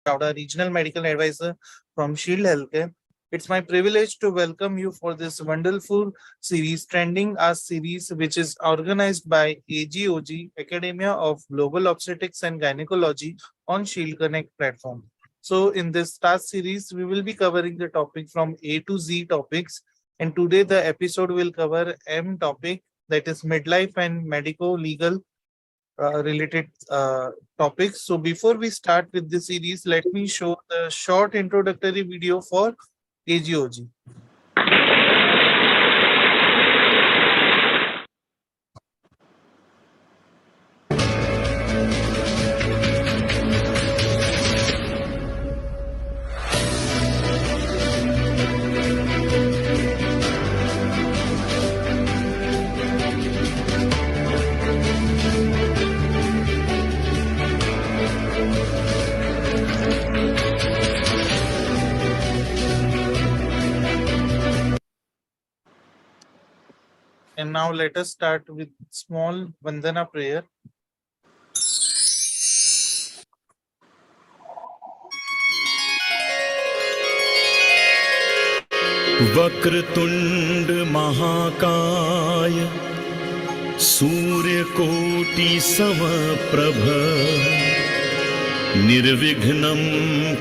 Chowda, Regional Medical Advisor from Shield Healthcare. It's my privilege to welcome you for this wonderful series, Trending Us series, which is organized by AGOG, Academia of Global Obstetrics and Gynecology on Shield Connect platform. So, in this task series, we will be covering the topic from A to Z topics. And today, the episode will cover M topic, that is midlife and medico-legal related topics. So before we start with the series, let me show the short introductory video for AGOG. And now let us start with small Vandana prayer. Vakratunda महाकाय सूर्यकोटि समप्रभ निर्विघ्नं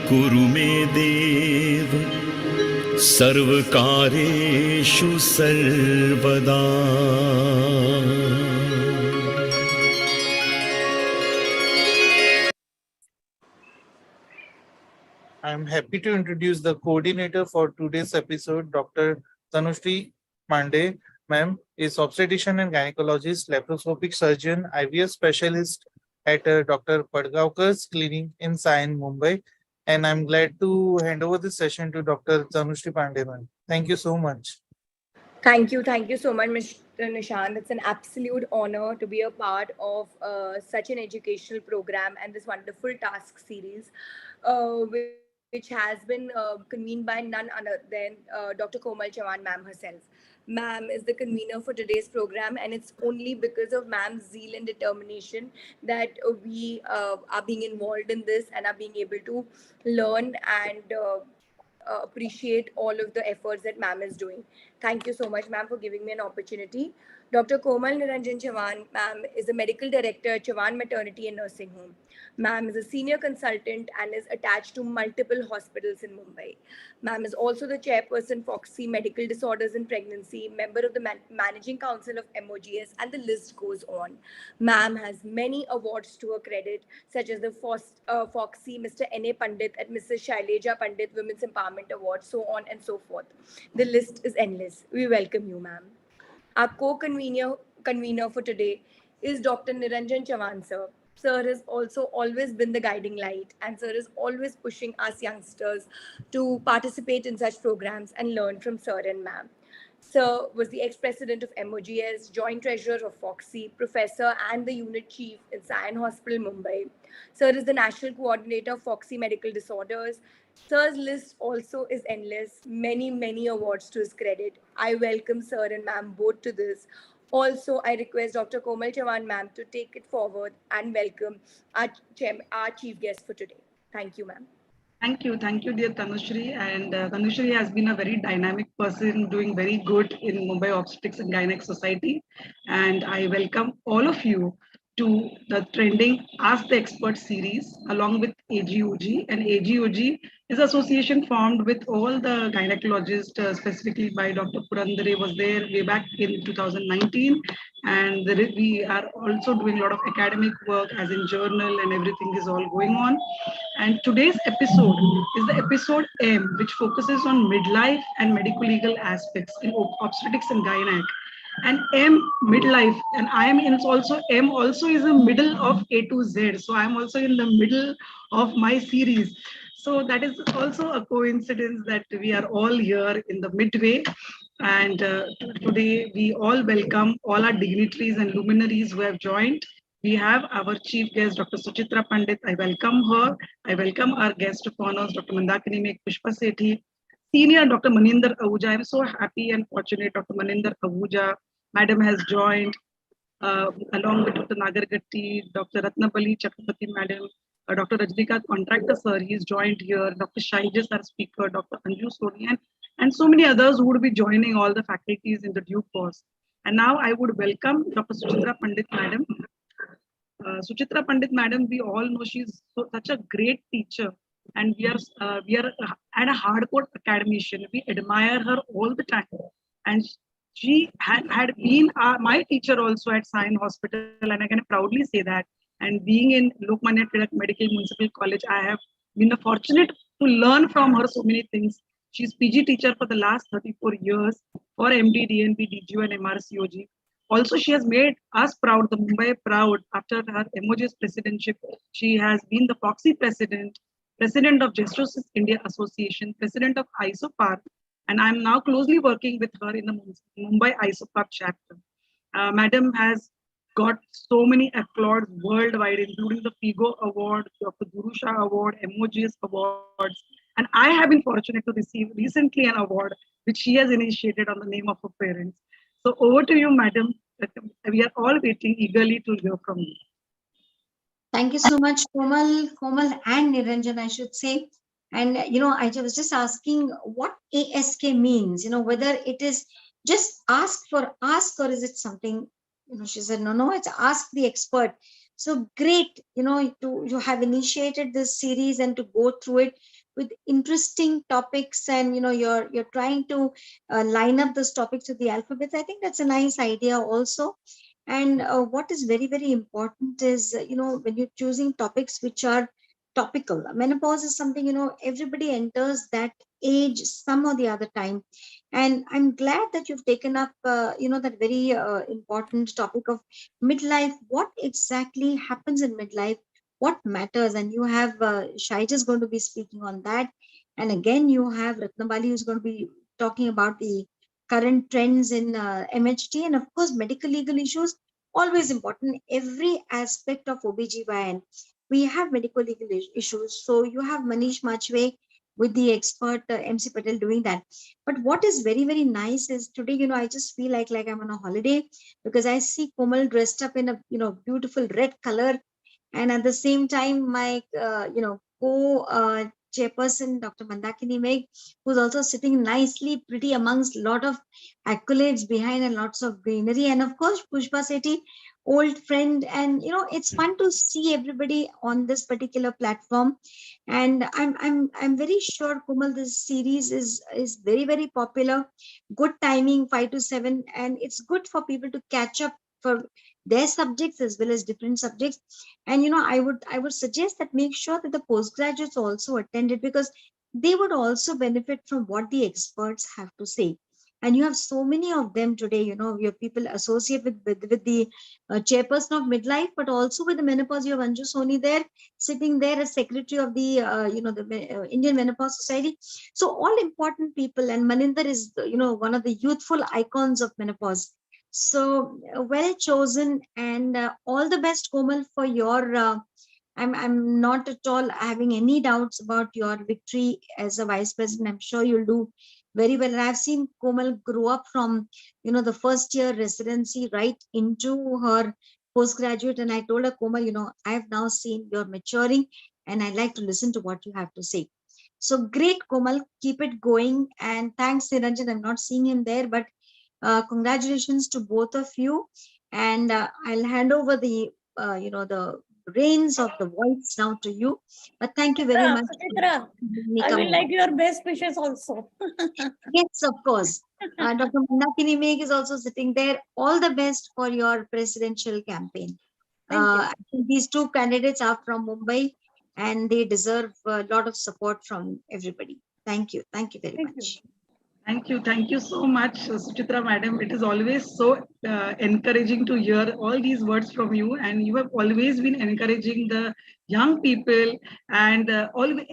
कुरु मे देव सर्वकार्येषु सर्वदा. I am happy to introduce the coordinator for today's episode, Dr. Tanushree Pandey. Ma'am is obstetrician and gynecologist, laparoscopic surgeon, IVF specialist at Dr. Padgaokar's clinic in Sion, Mumbai. And I'm glad to hand over this session to Dr. Tanushree Pandey. Ma'am. Thank you so much. Thank you so much, Mr. Nishant. It's an absolute honor to be a part of such an educational program and this wonderful task series, which has been convened by none other than Dr. Komal Chavan ma'am herself. Ma'am is the convener for today's program, and it's only because of ma'am's zeal and determination that we are being involved in this and are being able to learn and appreciate all of the efforts that ma'am is doing. Thank you so much, ma'am, for giving me an opportunity. Dr. Komal Niranjan Chavan, ma'am, is a medical director at Chavan Maternity and Nursing Home. Ma'am is a senior consultant and is attached to multiple hospitals in Mumbai. Ma'am is also the chairperson FOXY Medical Disorders in Pregnancy, member of the Managing Council of MOGS, and the list goes on. Ma'am has many awards to her credit, such as the FOXY Mr. N.A. Pandit and Mrs. Shaileja Pandit Women's Empowerment Award, so on and so forth. The list is endless. We welcome you, ma'am. Our co-convener for today is Dr. Niranjan Chavan, sir. Sir has also always been the guiding light, and sir is always pushing us youngsters to participate in such programs and learn from sir and ma'am. Sir was the ex-president of MOGS, joint treasurer of FOXY, professor and the unit chief in Sion Hospital, Mumbai. Sir is the national coordinator of FOXY Medical Disorders. Sir's list also is endless. Many awards to his credit. I welcome sir and ma'am both to this. Also, I request Dr. Komal Chavan ma'am to take it forward and welcome our chief guest for today. Thank you, ma'am. Thank you, dear Tanushree. And Tanushree has been a very dynamic person, doing very good in Mumbai Obstetrics and Gynec Society. And I welcome all of you to the Trending Ask the Expert series along with AGOG. And AGOG is association formed with all the gynecologists, specifically by Dr. Purandare was there way back in 2019. And we are also doing a lot of academic work as in journal and everything is all going on. And today's episode is the episode M, which focuses on midlife and medico-legal aspects in obstetrics and gynec. And M, midlife, and I am in also, M also is a middle of A to Z. So I'm also in the middle of my series. So that is also a coincidence that we are all here in the midway. And today we all welcome all our dignitaries and luminaries who have joined. We have our chief guest, Dr. Suchitra Pandit. I welcome her. I welcome our guest of honors, Dr. Mandakini Megh, Pushpa Sethi, senior Dr. Maninder Ahuja. I'm so happy and fortunate Dr. Maninder Ahuja, madam, has joined along with Dr. Nagarkatti, Dr. Ratnabali Chakraboty, madam, Dr. Rajnikant Contractor, sir, he is joined here. Dr. Shyjus, our speaker, Dr. Anju Soni, and so many others who would be joining all the faculties in the due course. And now I would welcome Dr. Suchitra Pandit, madam. Suchitra Pandit, madam, we all know she's such a great teacher, and we are at a hardcore academician. We admire her all the time, and she had been my teacher also at Sion Hospital, and I can proudly say that. And being in Lokmanya Tilak Medical Municipal College, I have been fortunate to learn from her so many things. She's PG teacher for the last 34 years for MD, DNP, DGU, and MRCOG. Also, she has made us proud, the Mumbai proud, after her MOJ's presidentship. She has been the proxy president, president of Gestrosis India Association, president of ISOPAR, and I'm now closely working with her in the Mumbai ISOPAR chapter. Madam has got so many applauds worldwide, including the FIGO Award, the Gurusha Award, MOJ's awards, and I have been fortunate to receive recently an award which she has initiated on the name of her parents. So over to you, madam. We are all waiting eagerly to hear from you. Thank you so much, Komal and Niranjan, I should say. And, I was just asking what ASK means, whether it is just ask for ask or is it something, she said, no, it's ask the expert. So great, you have initiated this series and to go through it with interesting topics, and you're trying to line up those topics with the alphabets. I think that's a nice idea also. And what is very, very important is, when you're choosing topics which are topical. Menopause is something, everybody enters that age some or the other time. And I'm glad that you've taken up, that very important topic of midlife. What exactly happens in midlife? What matters? And you have Shyjus going to be speaking on that. And again, you have Ratnabali who's going to be talking about the current trends in MHT, and of course, medical legal issues, always important. Every aspect of OBGYN, we have medical legal issues. So you have Manish Machve with the expert M C Patel doing that. But what is very, very nice is today, I just feel like I'm on a holiday because I see Komal dressed up in a, beautiful red color. And at the same time, my, chairperson, Dr. Mandakini Megh, who's also sitting nicely, pretty amongst a lot of accolades behind and lots of greenery. And of course, Pushpa Sethi, old friend. And, it's fun to see everybody on this particular platform. And I'm very sure, Komal, this series is very, very popular. Good timing, 5 to 7. And it's good for people to catch up for their subjects as well as different subjects. And I would suggest that make sure that the postgraduates also attend it, because they would also benefit from what the experts have to say. And you have so many of them today. Your people associate with the chairperson of Midlife, but also with the menopause. You have Anju Soni there, sitting there as secretary of the the Indian Menopause Society. So all important people, and Maninder is one of the youthful icons of menopause. So well chosen, and all the best, Komal, for your. I'm not at all having any doubts about your victory as a vice president. I'm sure you'll do very well. And I've seen Komal grow up from the first year residency right into her postgraduate. And I told her, Komal, I've now seen you're maturing, and I'd like to listen to what you have to say. So great, Komal, keep it going. And thanks, Niranjan. I'm not seeing him there, but congratulations to both of you. And I'll hand over the the reins of the voice now to you. But thank you very much. Suchitra, I will like your best wishes also. Yes, of course. Dr. Mandakini Megh is also sitting there. All the best for your presidential campaign. I think these two candidates are from Mumbai, and they deserve a lot of support from everybody. Thank you. Thank you very much. Thank you so much, Suchitra madam. It is always so encouraging to hear all these words from you, and you have always been encouraging the young people, and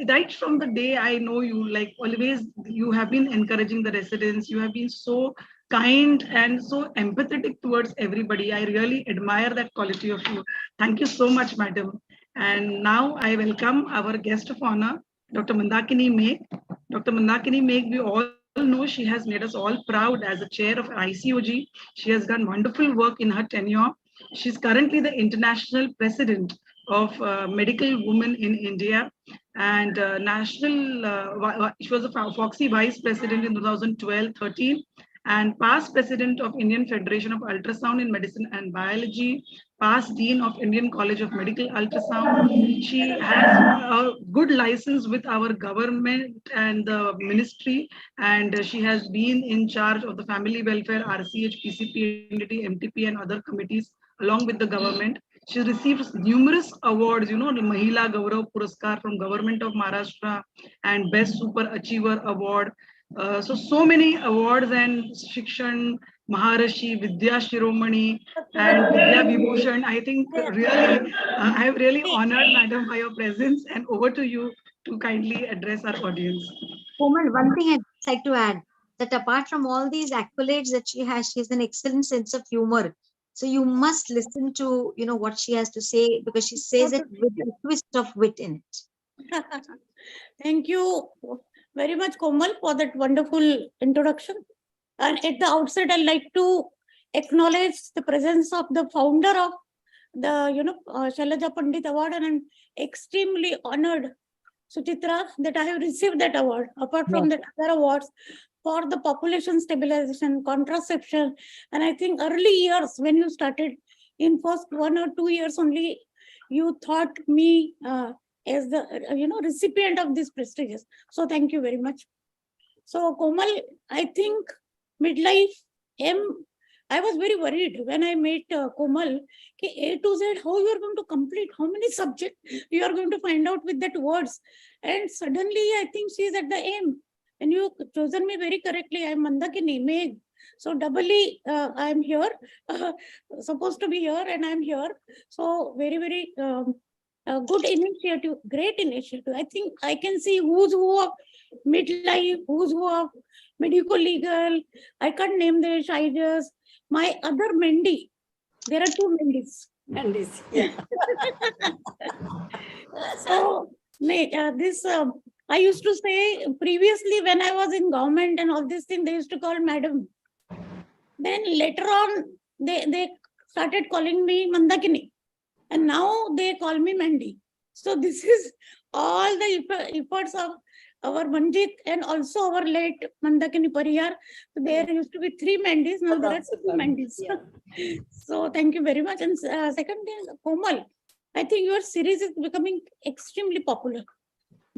right from the day I know you, like always you have been encouraging the residents. You have been so kind and so empathetic towards everybody. I really admire that quality of you. Thank you so much, madam. And now I welcome our guest of honor, Dr. Mandakini Megh. Dr. Mandakini Megh, we all know she has made us all proud as a chair of ICOG. She has done wonderful work in her tenure. She's currently the international president of medical women in India, and she was a Foxy Vice President in 2012-13, and past President of Indian Federation of Ultrasound in Medicine and Biology, past Dean of Indian College of Medical Ultrasound. She has a good license with our government and the ministry, and she has been in charge of the family welfare, RCH, PCP, NDT, MTP, and other committees along with the government. She received numerous awards, the Mahila Gaurav Puraskar from Government of Maharashtra and Best Super Achiever Award. So many awards, and Shikshan, Maharishi, Vidya Shiromani, and Vidya Vibhushan. I think really, I am really honored, Madam, by your presence, and over to you to kindly address our audience. Komal, one thing I'd like to add, that apart from all these accolades that she has an excellent sense of humor. So you must listen to, what she has to say, because she says it with a twist of wit in it. Thank you very much, Komal, for that wonderful introduction. And at the outset, I'd like to acknowledge the presence of the founder of the, Suchitra Pandit Award, and I'm extremely honored, Suchitra, that I have received that award, apart from that other awards for the population stabilization, contraception. And I think early years, when you started, in first 1 or 2 years only, you thought me as the recipient of this prestigious. So thank you very much. So Komal, I think midlife, I was very worried when I met Komal, A to Z, how you are going to complete, how many subjects you are going to find out with that words. And suddenly I think she is at the aim. And you chosen me very correctly. I am Mandakini Megh. So doubly I am here, supposed to be here, and I am here. So very, very good initiative, great initiative. I think I can see who's who of midlife, who's who of Medicolegal. I can't name the Shyjus. My other Mendy, there are 2 Mendys. Mendys, yeah. So this I used to say previously when I was in government and all these things, they used to call madam. Then later on, they started calling me Mandakini. And now they call me Mandy. So this is all the efforts of our Manjit and also our late Mandakini Pariyar. So there used to be 3 Mandys, now there are 2 Mandys. Yeah. So thank you very much. And second thing, Komal, I think your series is becoming extremely popular.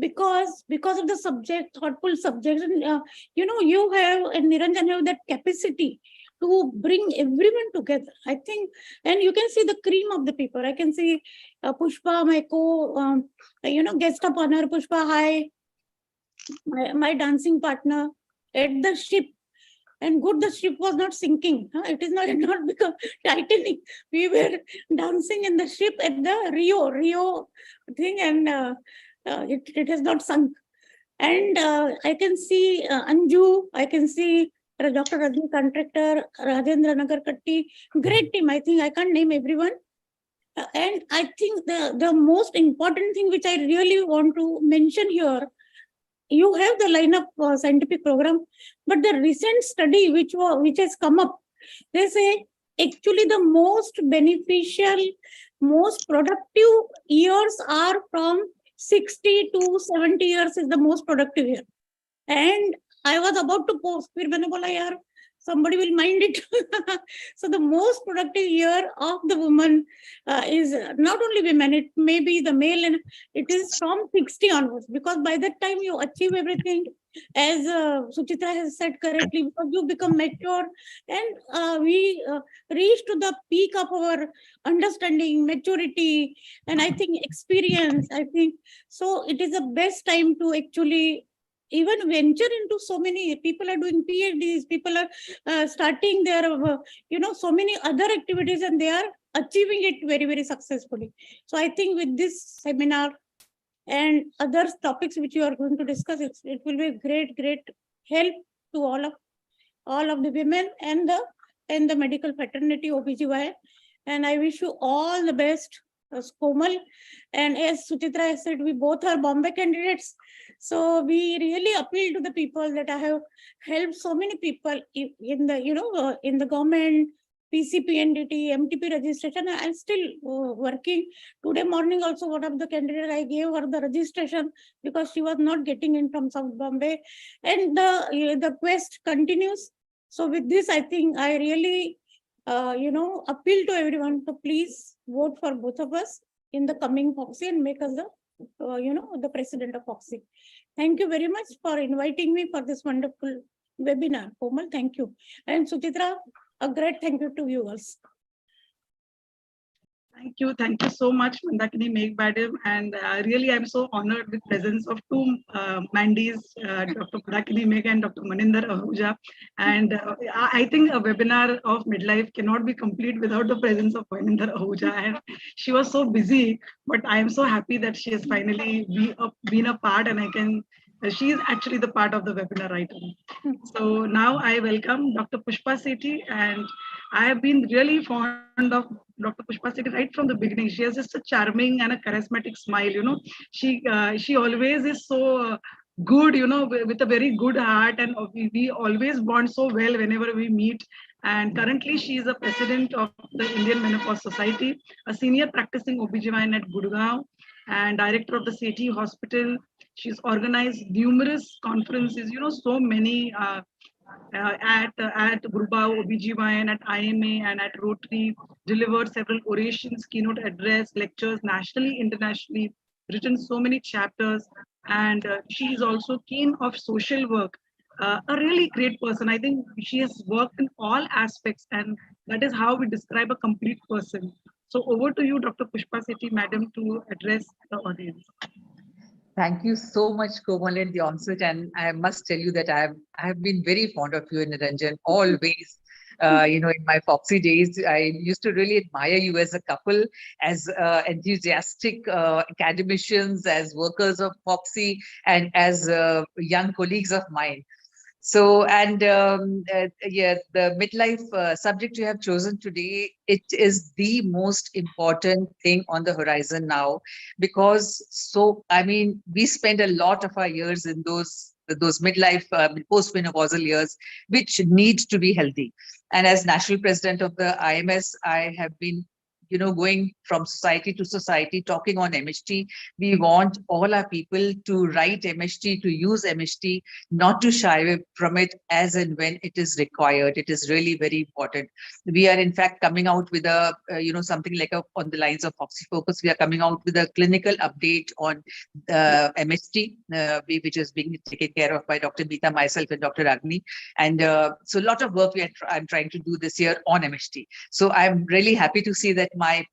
Because of the subject, thoughtful subjects, and you have, and Niranjan have that capacity to bring everyone together. I think, and you can see the cream of the people. I can see Pushpa, my guest of honor, Pushpa, hi, my dancing partner at the ship. And good, the ship was not sinking. It is not become Titanic. We were dancing in the ship at the Rio thing, and it has not sunk. And I can see Anju, I can see Dr. Rajnikant Contractor, Rajendra Nagarkatti, great team. I think I can't name everyone. And I think the most important thing which I really want to mention here, you have the lineup scientific program, but the recent study which has come up, they say actually the most beneficial, most productive years are from 60 to 70 years is the most productive year. And I was about to post, somebody will mind it. So the most productive year of the woman is not only women, it may be the male, and it is from 60 onwards, because by that time you achieve everything, as Suchitra has said correctly, because you become mature, and we reach to the peak of our understanding, maturity, and I think experience. I think so it is the best time to actually even venture into. So many people are doing PhDs, people are starting their, so many other activities, and they are achieving it very, very successfully. So I think with this seminar and other topics which you are going to discuss, it will be a great, great help to all of the women and the medical fraternity, OBGY. And I wish you all the best, Komal. And as Suchitra has said, we both are Bombay candidates. So we really appeal to the people that I have helped so many people in the, in the government, PCPNDT, MTP registration. I'm still working. Today morning also, one of the candidate, I gave her the registration because she was not getting in from South Bombay. And the quest continues. So with this, I think I really, appeal to everyone to please vote for both of us in the coming Foxy and make us the president of Foxy. Thank you very much for inviting me for this wonderful webinar. Komal, thank you. And Suchitra, a great thank you to you also. Thank you so much, Mandakini Megh madam, and really I'm so honored with presence of two Mandis, Dr. Mandakini Megh and Dr. Maninder Ahuja, and I think a webinar of midlife cannot be complete without the presence of Maninder Ahuja, and she was so busy, but I am so happy that she has finally been a part, and she is actually the part of the webinar right now. So now I welcome Dr. Pushpa Sethi, and I have been really fond of Dr. Pushpa Sethi right from the beginning. She has just a charming and a charismatic smile. She always is so good. With a very good heart, and we always bond so well whenever we meet. And currently, she is a president of the Indian Menopause Society, a senior practicing OBGYN at Gurgaon, and director of the Sethi Hospital. She's organized numerous conferences. So many. At Gurgaon OBGYN, at IMA, and at Rotary, delivered several orations, keynote address, lectures nationally, internationally, written so many chapters, and she is also keen of social work. A really great person. I think she has worked in all aspects, and that is how we describe a complete person. So over to you, Dr. Pushpa Sethi, madam, to address the audience. Thank you so much, Komal, in the onset. And I must tell you that I have been very fond of you, Niranjan, always. In my Foxy days, I used to really admire you as a couple, as enthusiastic academicians, as workers of Foxy, and as young colleagues of mine. So, and the midlife subject you have chosen today, it is the most important thing on the horizon now, because we spend a lot of our years in those midlife, post-menopausal years, which need to be healthy. And as national president of the IMS, I have been going from society to society, talking on MHT. We want all our people to write MHT, to use MHT, not to shy away from it as and when it is required. It is really very important. We are in fact coming out with a, something like on the lines of Foxy Focus, we are coming out with a clinical update on MHT, which is being taken care of by Dr. Meeta, myself, and Dr. Agni. And so a lot of work I'm trying to do this year on MHT. So I'm really happy to see that my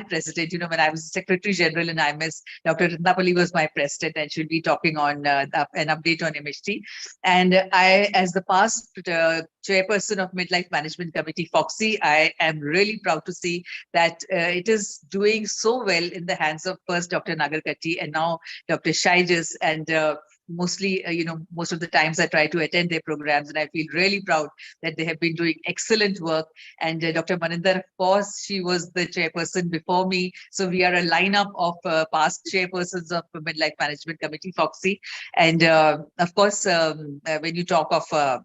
president, when I was Secretary General in IMS, Dr. Ratnabali was my president, and she'll be talking on an update on MHT. And I, as the past chairperson of Midlife Management Committee, Foxy, I am really proud to see that it is doing so well in the hands of first Dr. Nagarkatti and now Dr. Shyjus, and mostly, most of the times I try to attend their programs, and I feel really proud that they have been doing excellent work. And Dr. Maninder, of course, she was the chairperson before me. So we are a lineup of past chairpersons of the Midlife Management Committee, Foxy. And of course, when you talk of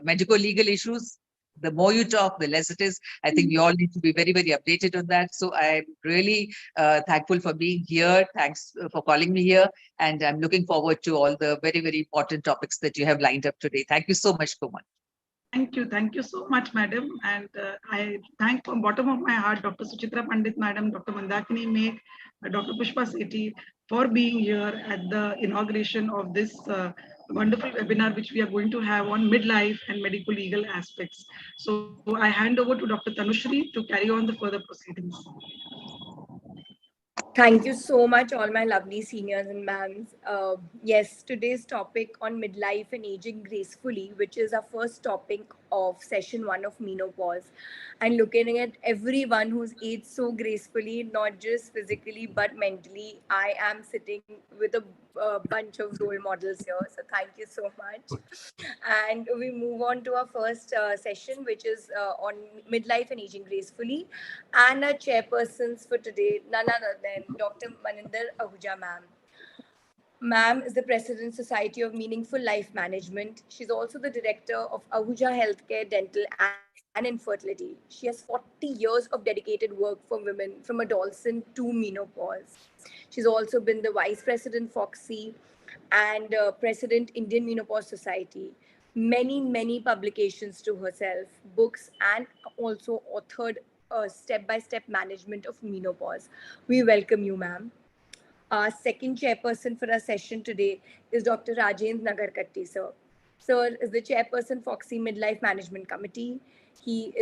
medico-legal issues, the more you talk, the less it is. I think we all need to be very, very updated on that. So I'm really thankful for being here. Thanks for calling me here. And I'm looking forward to all the very, very important topics that you have lined up today. Thank you so much, Komal. Thank you so much, madam. And I thank from bottom of my heart, Dr. Suchitra Pandit, madam, Dr. Mandakini Megh, Dr. Pushpa Sethi, for being here at the inauguration of this wonderful webinar, which we are going to have on midlife and medical legal aspects. So I hand over to Dr. Tanushree to carry on the further proceedings. Thank you so much, all my lovely seniors and ma'ams. Yes, today's topic on midlife and aging gracefully, which is our first topic of session 1 of Menopause, and looking at everyone who's aged so gracefully, not just physically but mentally. I am sitting with a bunch of role models here, so thank you so much. And we move on to our first session, which is on midlife and aging gracefully, and our chairpersons for today, none other than Dr. Maninder Ahuja ma'am. Ma'am is the President Society of Meaningful Life Management. She's also the Director of Ahuja Healthcare, Dental and Infertility. She has 40 years of dedicated work for women from adolescent to menopause. She's also been the Vice President Foxy and President Indian Menopause Society. Many publications to herself, books, and also authored step-by-step management of menopause. We welcome you, ma'am. Our second chairperson for our session today is Dr. Rajendra Nagarkatti, sir. Sir is the chairperson Foxy Midlife Management Committee. He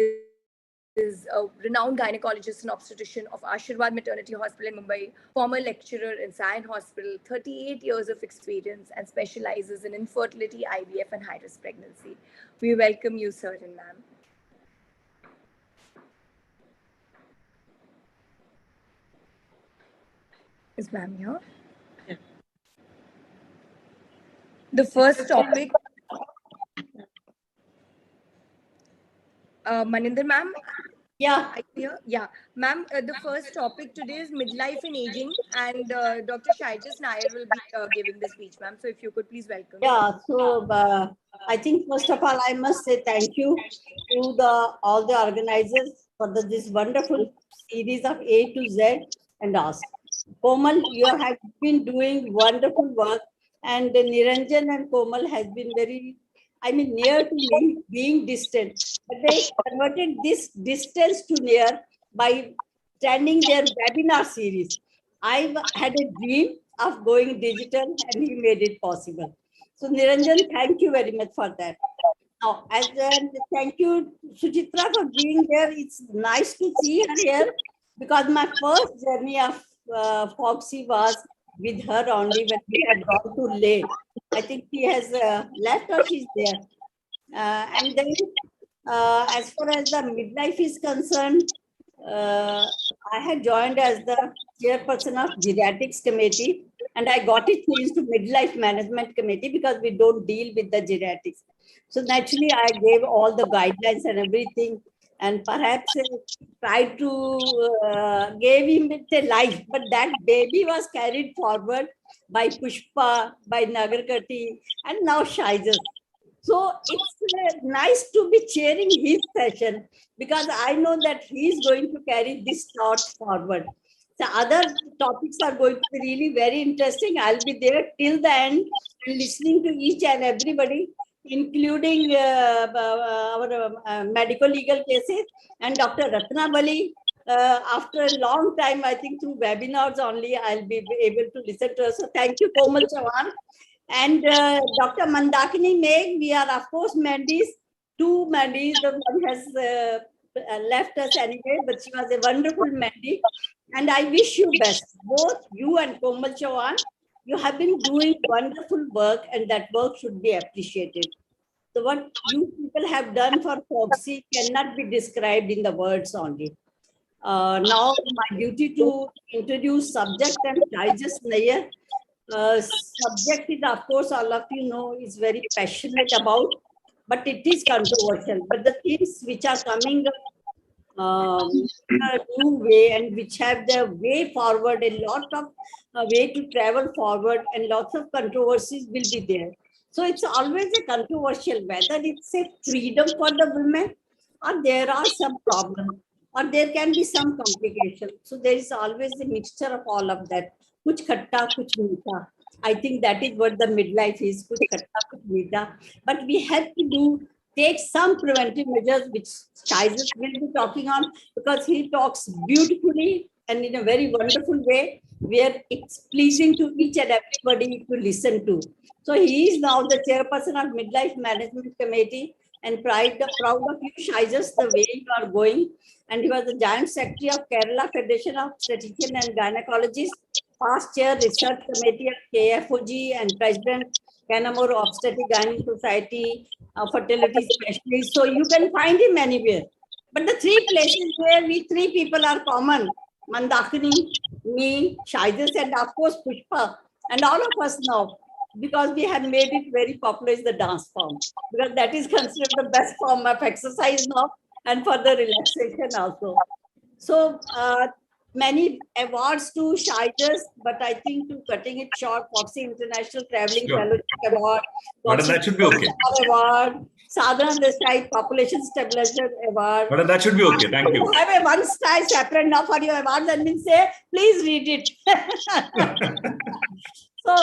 is a renowned gynecologist and obstetrician of Ashirwad Maternity Hospital in Mumbai, former lecturer in Sion Hospital, 38 years of experience, and specializes in infertility, IVF, and high-risk pregnancy. We welcome you, sir and ma'am. Is ma'am here? The first topic, Maninder ma'am. Yeah. Yeah, ma'am. The first topic today is midlife and aging, and Dr. Shyjus Nair will be giving the speech, ma'am. So if you could please welcome. Yeah, so I think first of all, I must say thank you to all the organizers for this wonderful series of A to Z and Ask. Komal, you have been doing wonderful work, and Niranjan and Komal has been very, near to me, being distant. But they converted this distance to near by standing their webinar series. I had a dream of going digital, and he made it possible. So Niranjan, thank you very much for that. Now, thank you, Suchitra, for being here. It's nice to see her here because my first journey of Foxy was with her only when we had gone to Leh. I think she has left or she's there. And then as far as the midlife is concerned, I had joined as the chairperson of geriatrics committee, and I got it changed to midlife management committee because we don't deal with the geriatrics. So naturally, I gave all the guidelines and everything, and perhaps tried to give him a life. But that baby was carried forward by Pushpa, by Nagarkatti, and now Shyjus. So it's nice to be chairing his session because I know that he is going to carry this thought forward. The other topics are going to be really very interesting. I'll be there till the end and listening to each and everybody, including our medical legal cases and Dr. Ratnabali. After a long time, I think through webinars only, I'll be able to listen to her. So thank you, Komal Chavan. And Dr. Mandakini Megh, we are of course Mandy's, two Mandys. The one has left us anyway, but she was a wonderful Mandy. And I wish you best, both you and Komal Chavan. You have been doing wonderful work, and that work should be appreciated. So what you people have done for Foxy cannot be described in the words only. Now my duty to introduce subject and Shyjus Nair. Subject is, of course, all of you know, is very passionate about, but it is controversial. But the things which are coming in a new way and which have the way forward, a lot of way to travel forward, and lots of controversies will be there. So it's always a controversial, whether it's a freedom for the women or there are some problems or there can be some complications. So there is always a mixture of all of that. Kuch khatta, kuch meetha. I think that is what the midlife is, kuch khatta, kuch meetha. But we have to take some preventive measures, which Shyjus will be talking on, because he talks beautifully and in a very wonderful way, where it's pleasing to each and everybody to listen to. So he is now the chairperson of Midlife Management Committee, and proud of you, Shyjus, the way you are going. And he was the Joint Secretary of Kerala Federation of Obstetricians and Gynecologists, past chair Research Committee of KFOG, and President Canamore Obstetric Gynae Society, fertility specialist. So you can find him anywhere. But the three places where we three people are common, Mandakini, me, Shyjus, and of course Pushpa, and all of us now, because we have made it very popular, is the dance form, because that is considered the best form of exercise now and for the relaxation also. So many awards to Shyjus, but I think to cutting it short, Foxy International Traveling Sure. Fellowship Award, Madam, Foxy that should be okay. Award, Sadhana Desai Population Stabilization Award. Madam, that should be okay. Thank you. You have a one style separate now for your awards and then say, please read it. So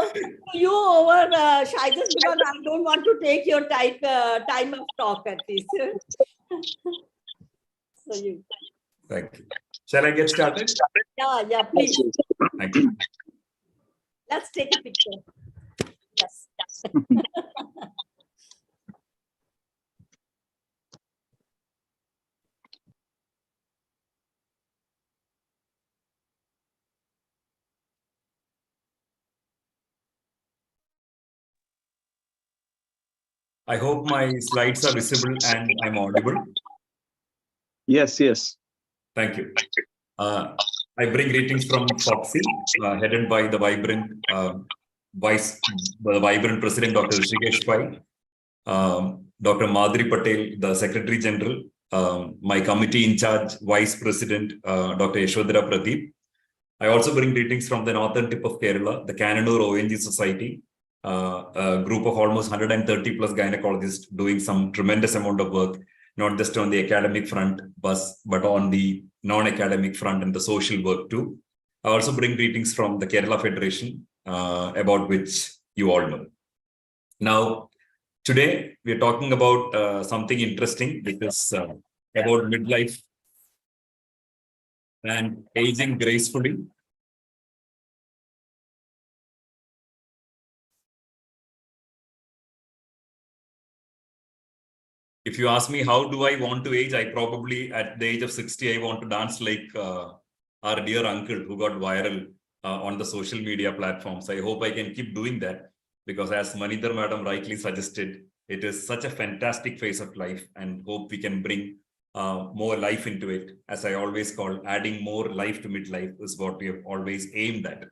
you over Shyjus, because I don't want to take your time of talk at least. So you. Thank you. Shall I get started? Yeah, please. Thank you. Let's take a picture. Yes. I hope my slides are visible and I'm audible. Yes, yes. Thank you. I bring greetings from Foxy, headed by the vibrant President, Dr. Shrikesh Pai, Dr. Madhuri Patel, the Secretary General, my committee in charge, Vice President, Dr. Yashodhara Pradeep. I also bring greetings from the northern tip of Kerala, the Cananur ONG Society, a group of almost 130 plus gynecologists doing some tremendous amount of work, not just on the academic front, but on the non-academic front and the social work too. I also bring greetings from the Kerala Federation, about which you all know. Now, today we are talking about something interesting, which is about midlife and aging gracefully. If you ask me, how do I want to age? I probably, at the age of 60, I want to dance like our dear uncle who got viral on the social media platforms. I hope I can keep doing that, because as Maninder Madam rightly suggested, it is such a fantastic phase of life, and hope we can bring more life into it. As I always call, adding more life to midlife is what we have always aimed at.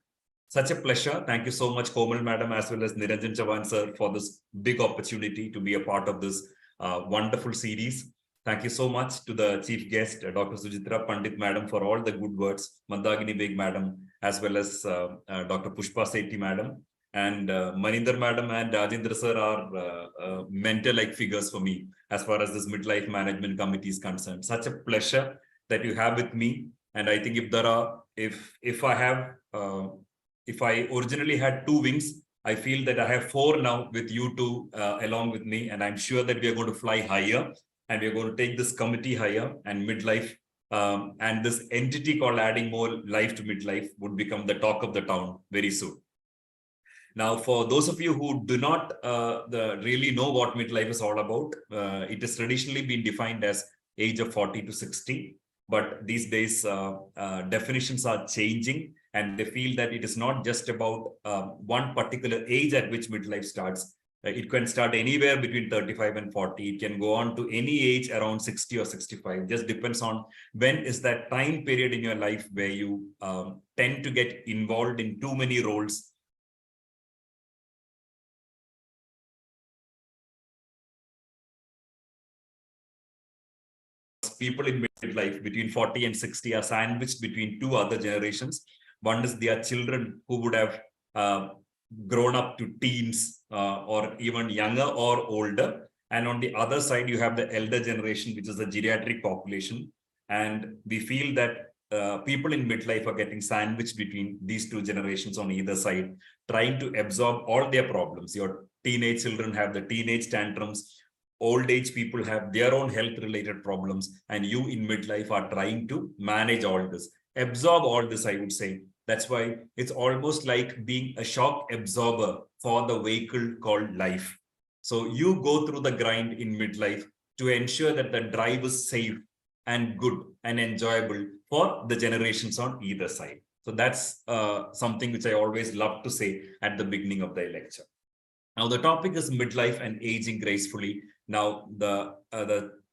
Such a pleasure. Thank you so much, Komal Madam, as well as Niranjan Chavan sir, for this big opportunity to be a part of this wonderful series. Thank you so much to the chief guest, Dr. Suchitra Pandit Madam, for all the good words, Mandakini Megh Madam, as well as Dr. Pushpa Sethi Madam, and Maninder Madam and Rajendra sir are mentor-like figures for me as far as this midlife management committee is concerned. Such a pleasure that you have with me. And I think if I originally had two wings, I feel that I have four now with you two along with me, and I'm sure that we are going to fly higher, and we're going to take this committee higher, and midlife and this entity called adding more life to midlife would become the talk of the town very soon. Now, for those of you who do not really know what midlife is all about, it has traditionally been defined as age of 40 to 60, but these days definitions are changing. And they feel that it is not just about one particular age at which midlife starts. It can start anywhere between 35 and 40. It can go on to any age around 60 or 65. Just depends on when is that time period in your life where you tend to get involved in too many roles. People in midlife between 40 and 60 are sandwiched between two other generations. One is their children who would have grown up to teens or even younger or older. And on the other side, you have the elder generation, which is the geriatric population. And we feel that people in midlife are getting sandwiched between these two generations on either side, trying to absorb all their problems. Your teenage children have the teenage tantrums. Old age people have their own health related problems. And you in midlife are trying to manage all this, absorb all this, I would say. That's why it's almost like being a shock absorber for the vehicle called life. So you go through the grind in midlife to ensure that the drive is safe and good and enjoyable for the generations on either side. So that's something which I always love to say at the beginning of the lecture. Now, the topic is midlife and aging gracefully. Now, the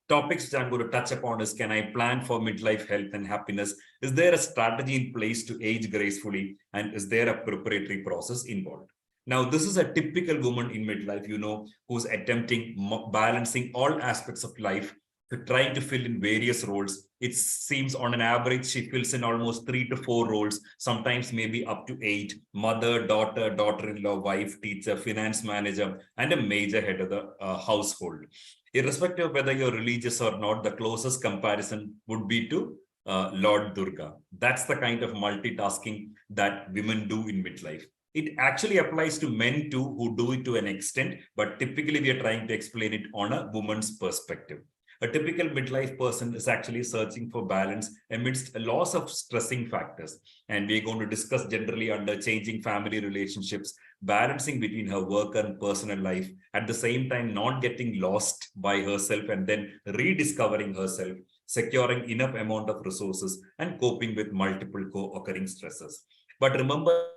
topics that I'm going to touch upon is, can I plan for midlife health and happiness? Is there a strategy in place to age gracefully? And is there a preparatory process involved? Now, this is a typical woman in midlife, who's attempting balancing all aspects of life trying to fill in various roles. It seems on an average, she fills in almost 3 to 4 roles, sometimes maybe up to 8: mother, daughter, daughter-in-law, wife, teacher, finance manager, and a major head of the household. Irrespective of whether you're religious or not, the closest comparison would be to Lord Durga. That's the kind of multitasking that women do in midlife. It actually applies to men too, who do it to an extent, but typically we are trying to explain it on a woman's perspective. A typical midlife person is actually searching for balance amidst a loss of stressing factors. And we're going to discuss generally under changing family relationships, balancing between her work and personal life, at the same time not getting lost by herself and then rediscovering herself, securing enough amount of resources, and coping with multiple co-occurring stresses. But remember,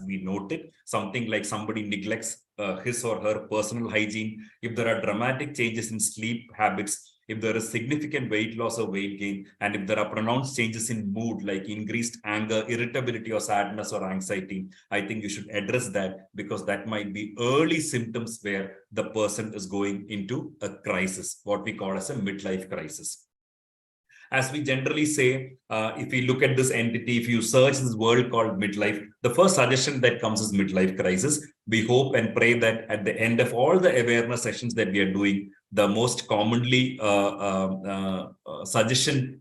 we noted something like somebody neglects his or her personal hygiene, if there are dramatic changes in sleep habits, if there is significant weight loss or weight gain, and if there are pronounced changes in mood like increased anger, irritability, or sadness or anxiety, I think you should address that, because that might be early symptoms where the person is going into a crisis, what we call as a midlife crisis. As we generally say, if we look at this entity, if you search this world called midlife, the first suggestion that comes is midlife crisis. We hope and pray that at the end of all the awareness sessions that we are doing, the most commonly the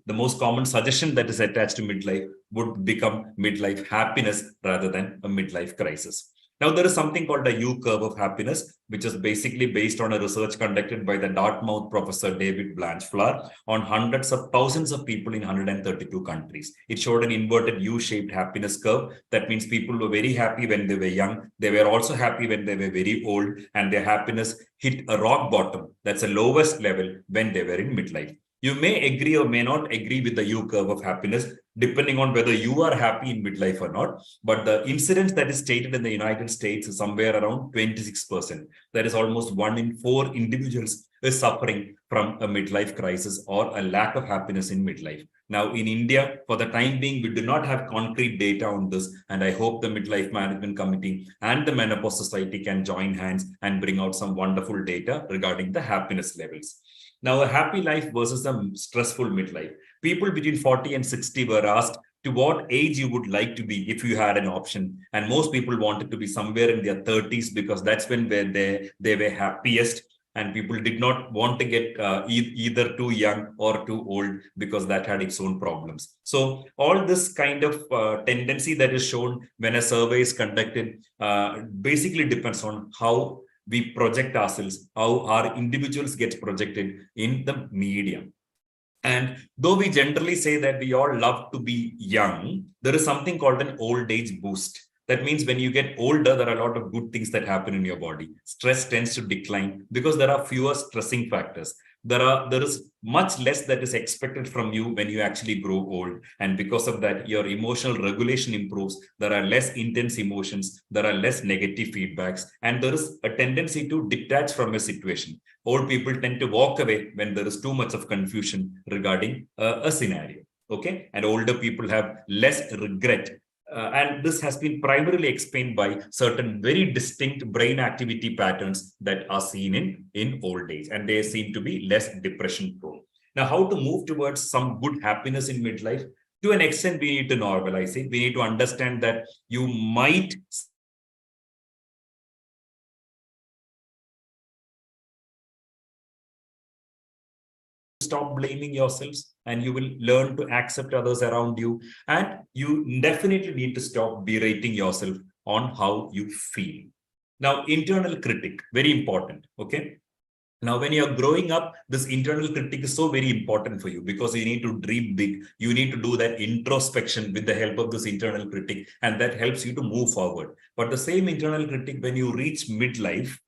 most common suggestion that is attached to midlife would become midlife happiness rather than a midlife crisis. Now, there is something called the U-curve of happiness, which is basically based on a research conducted by the Dartmouth professor David Blanchflower on hundreds of thousands of people in 132 countries. It showed an inverted U-shaped happiness curve. That means people were very happy when they were young. They were also happy when they were very old, and their happiness hit a rock bottom. That's the lowest level when they were in midlife. You may agree or may not agree with the U-curve of happiness, depending on whether you are happy in midlife or not. But the incidence that is stated in the United States is somewhere around 26%. That is almost 1 in 4 individuals is suffering from a midlife crisis or a lack of happiness in midlife. Now, in India, for the time being, we do not have concrete data on this. And I hope the Midlife Management Committee and the Menopause Society can join hands and bring out some wonderful data regarding the happiness levels. Now, a happy life versus a stressful midlife. People between 40 and 60 were asked to what age you would like to be if you had an option. And most people wanted to be somewhere in their 30s because that's when they were happiest. And people did not want to get either too young or too old because that had its own problems. So all this kind of tendency that is shown when a survey is conducted basically depends on how we project ourselves, how our individuals get projected in the media. And though we generally say that we all love to be young, there is something called an old age boost. That means when you get older, there are a lot of good things that happen in your body. Stress tends to decline because there are fewer stressing factors. There is much less that is expected from you when you actually grow old. And because of that, your emotional regulation improves. There are less intense emotions. There are less negative feedbacks. And there is a tendency to detach from a situation. Old people tend to walk away when there is too much of confusion regarding a scenario. Okay. And older people have less regret. And this has been primarily explained by certain very distinct brain activity patterns that are seen in old age, and they seem to be less depression prone. Now, how to move towards some good happiness in midlife? To an extent, we need to normalize it. We need to understand that you might stop blaming yourselves, and you will learn to accept others around you. And you definitely need to stop berating yourself on how you feel. Now, internal critic, very important. Okay. Now, when you're growing up, this internal critic is so very important for you because you need to dream big. You need to do that introspection with the help of this internal critic, and that helps you to move forward. But the same internal critic, when you reach midlife,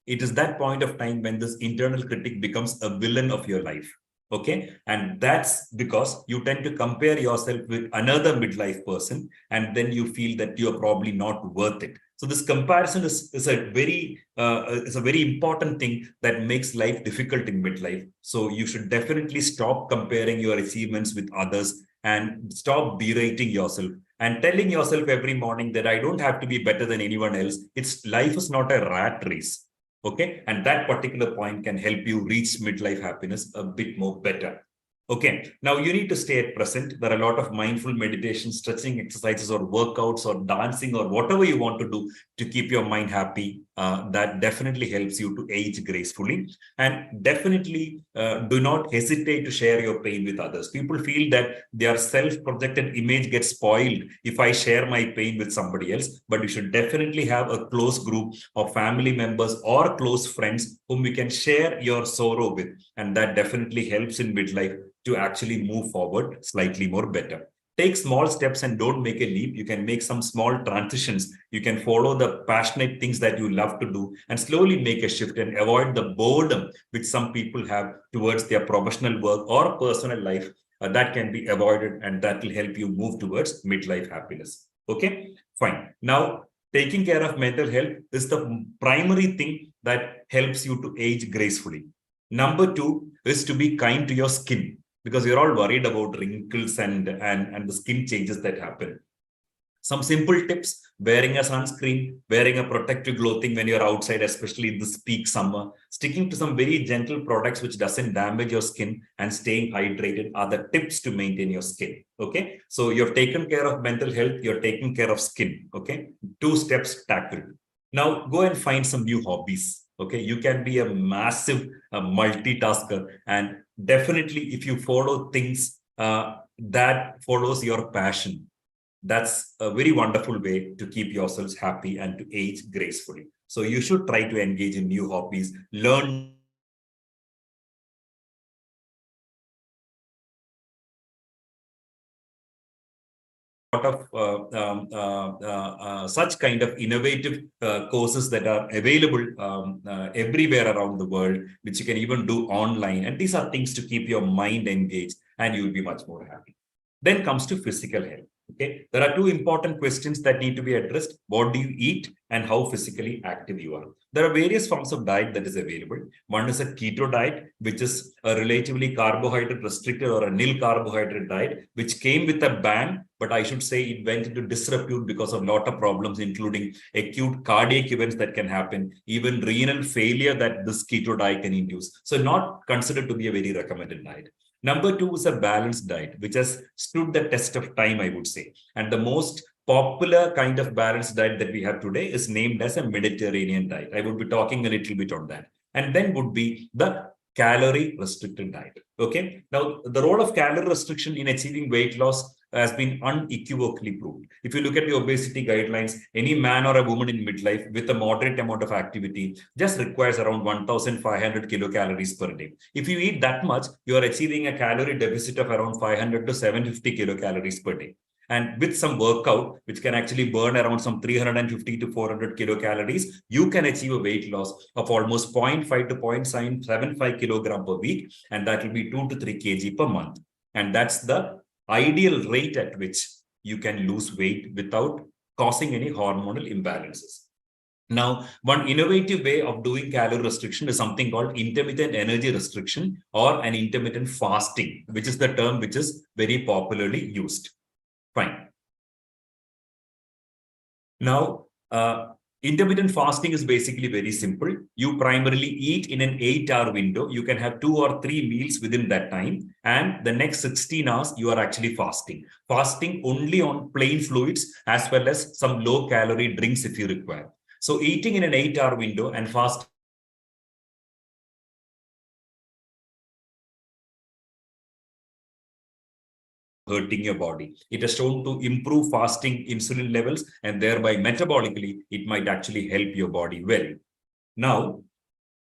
it is that point of time when this internal critic becomes a villain of your life. Okay. And that's because you tend to compare yourself with another midlife person, and then you feel that you're probably not worth it. So this comparison is a very important thing that makes life difficult in midlife. So you should definitely stop comparing your achievements with others. and stop berating yourself and telling yourself every morning that I don't have to be better than anyone else. Life is not a rat race. Okay. And that particular point can help you reach midlife happiness a bit more better. Okay, now you need to stay at present. There are a lot of mindful meditation, stretching exercises or workouts or dancing or whatever you want to do to keep your mind happy. That definitely helps you to age gracefully. And definitely do not hesitate to share your pain with others. People feel that their self-projected image gets spoiled if I share my pain with somebody else. But you should definitely have a close group of family members or close friends whom you can share your sorrow with. And that definitely helps in midlife to actually move forward slightly more better. Take small steps and don't make a leap. You can make some small transitions. You can follow the passionate things that you love to do and slowly make a shift and avoid the boredom which some people have towards their professional work or personal life. That can be avoided, and that will help you move towards midlife happiness. Okay, fine. Now, taking care of mental health is the primary thing that helps you to age gracefully. Number 2 is to be kind to your skin, because you're all worried about wrinkles and the skin changes that happen. Some simple tips: wearing a sunscreen, wearing a protective clothing when you're outside, especially in this peak summer, sticking to some very gentle products which doesn't damage your skin, and staying hydrated are the tips to maintain your skin. Okay, so you've taken care of mental health, you're taking care of skin. Okay, 2 steps tackled. Now go and find some new hobbies. Okay, you can be a massive multitasker, and definitely if you follow things that follows your passion, that's a very wonderful way to keep yourselves happy and to age gracefully. So you should try to engage in new hobbies, learn of such kind of innovative courses that are available everywhere around the world, which you can even do online. And these are things to keep your mind engaged, and you'll be much more happy. Then comes to physical health. Okay, there are 2 important questions that need to be addressed. What do you eat and how physically active you are? There are various forms of diet that is available. One is a keto diet, which is a relatively carbohydrate restricted or a nil carbohydrate diet, which came with a bang, but I should say it went into disrepute because of a lot of problems, including acute cardiac events that can happen, even renal failure that this keto diet can induce. So not considered to be a very recommended diet. Number 2 is a balanced diet, which has stood the test of time, I would say. And the most popular kind of balanced diet that we have today is named as a Mediterranean diet. I would be talking a little bit on that. And then would be the calorie restricted diet. Okay. Now, the role of calorie restriction in achieving weight loss has been unequivocally proved. If you look at the obesity guidelines, any man or a woman in midlife with a moderate amount of activity just requires around 1,500 kilocalories per day. If you eat that much, you are achieving a calorie deficit of around 500 to 750 kilocalories per day. And with some workout, which can actually burn around some 350 to 400 kilocalories, you can achieve a weight loss of almost 0.5 to 0.75 kilogram per week. And that will be 2 to 3 kg per month. And that's the ideal rate at which you can lose weight without causing any hormonal imbalances. Now, one innovative way of doing calorie restriction is something called intermittent energy restriction or an intermittent fasting, which is the term which is very popularly used. Fine. Now, intermittent fasting is basically very simple. You primarily eat in an 8-hour window. You can have 2 or 3 meals within that time. And the next 16 hours, you are actually fasting. Fasting only on plain fluids as well as some low-calorie drinks if you require. So eating in an 8-hour window and fasting hurting your body. It has shown to improve fasting insulin levels, and thereby metabolically, it might actually help your body well. Now,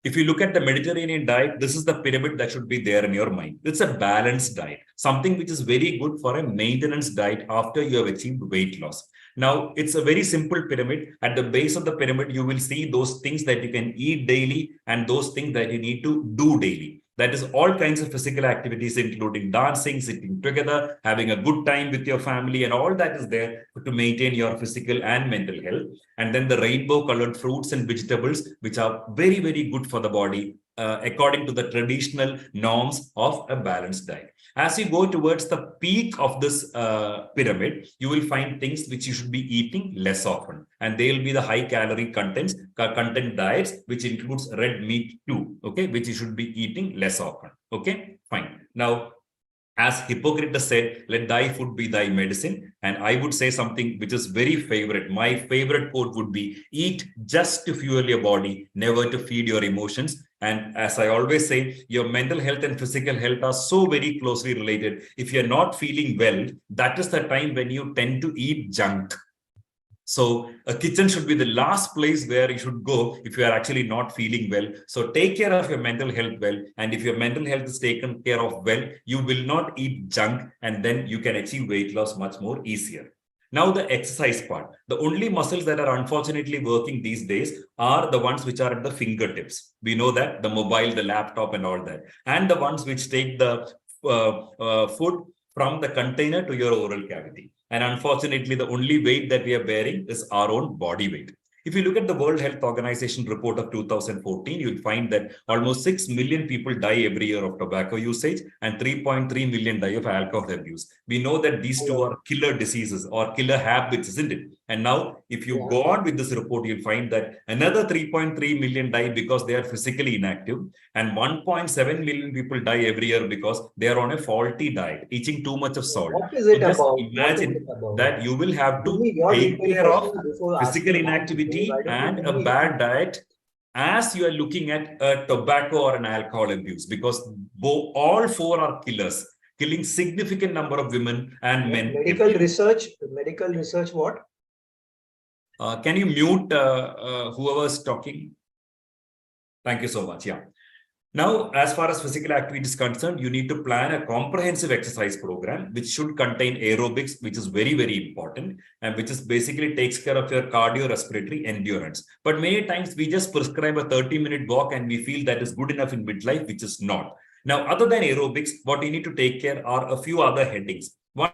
if you look at the Mediterranean diet, this is the pyramid that should be there in your mind. It's a balanced diet, something which is very good for a maintenance diet after you have achieved weight loss. Now, it's a very simple pyramid. At the base of the pyramid, you will see those things that you can eat daily and those things that you need to do daily. That is all kinds of physical activities, including dancing, sitting together, having a good time with your family, and all that is there to maintain your physical and mental health. And then the rainbow colored fruits and vegetables, which are very, very good for the body, according to the traditional norms of a balanced diet. As you go towards the peak of this pyramid, you will find things which you should be eating less often. And they will be the high calorie content diets, which includes red meat too, okay, which you should be eating less often. Okay, fine. Now, as Hippocrates said, let thy food be thy medicine. And I would say something which is very favorite. My favorite quote would be, eat just to fuel your body, never to feed your emotions. And as I always say, your mental health and physical health are so very closely related. If you're not feeling well, that is the time when you tend to eat junk. So a kitchen should be the last place where you should go if you are actually not feeling well. So take care of your mental health well. And if your mental health is taken care of well, you will not eat junk, and then you can achieve weight loss much more easier. Now the exercise part. The only muscles that are unfortunately working these days are the ones which are at the fingertips. We know that, the mobile, the laptop and all that. And the ones which take the food from the container to your oral cavity. And unfortunately, the only weight that we are bearing is our own body weight. If you look at the World Health Organization report of 2014, you'll find that almost 6 million people die every year of tobacco usage and 3.3 million die of alcohol abuse. We know that these two are killer diseases or killer habits, isn't it? And now, if you go on with this report, you'll find that another 3.3 million die because they are physically inactive, and 1.7 million people die every year because they are on a faulty diet, eating too much of salt. What is it So just about? imagine that you will have to take care of physical inactivity and a bad diet as you are looking at a tobacco or an alcohol abuse, because all four are killers, killing significant number of women and men. Medical research, what? Can you mute whoever's talking? Thank you so much. Yeah. Now, as far as physical activity is concerned, you need to plan a comprehensive exercise program, which should contain aerobics, which is very, very important, and which is basically takes care of your cardiorespiratory endurance. But many times we just prescribe a 30-minute walk and we feel that is good enough in midlife, which is not. Now, other than aerobics, what you need to take care are a few other headings. One,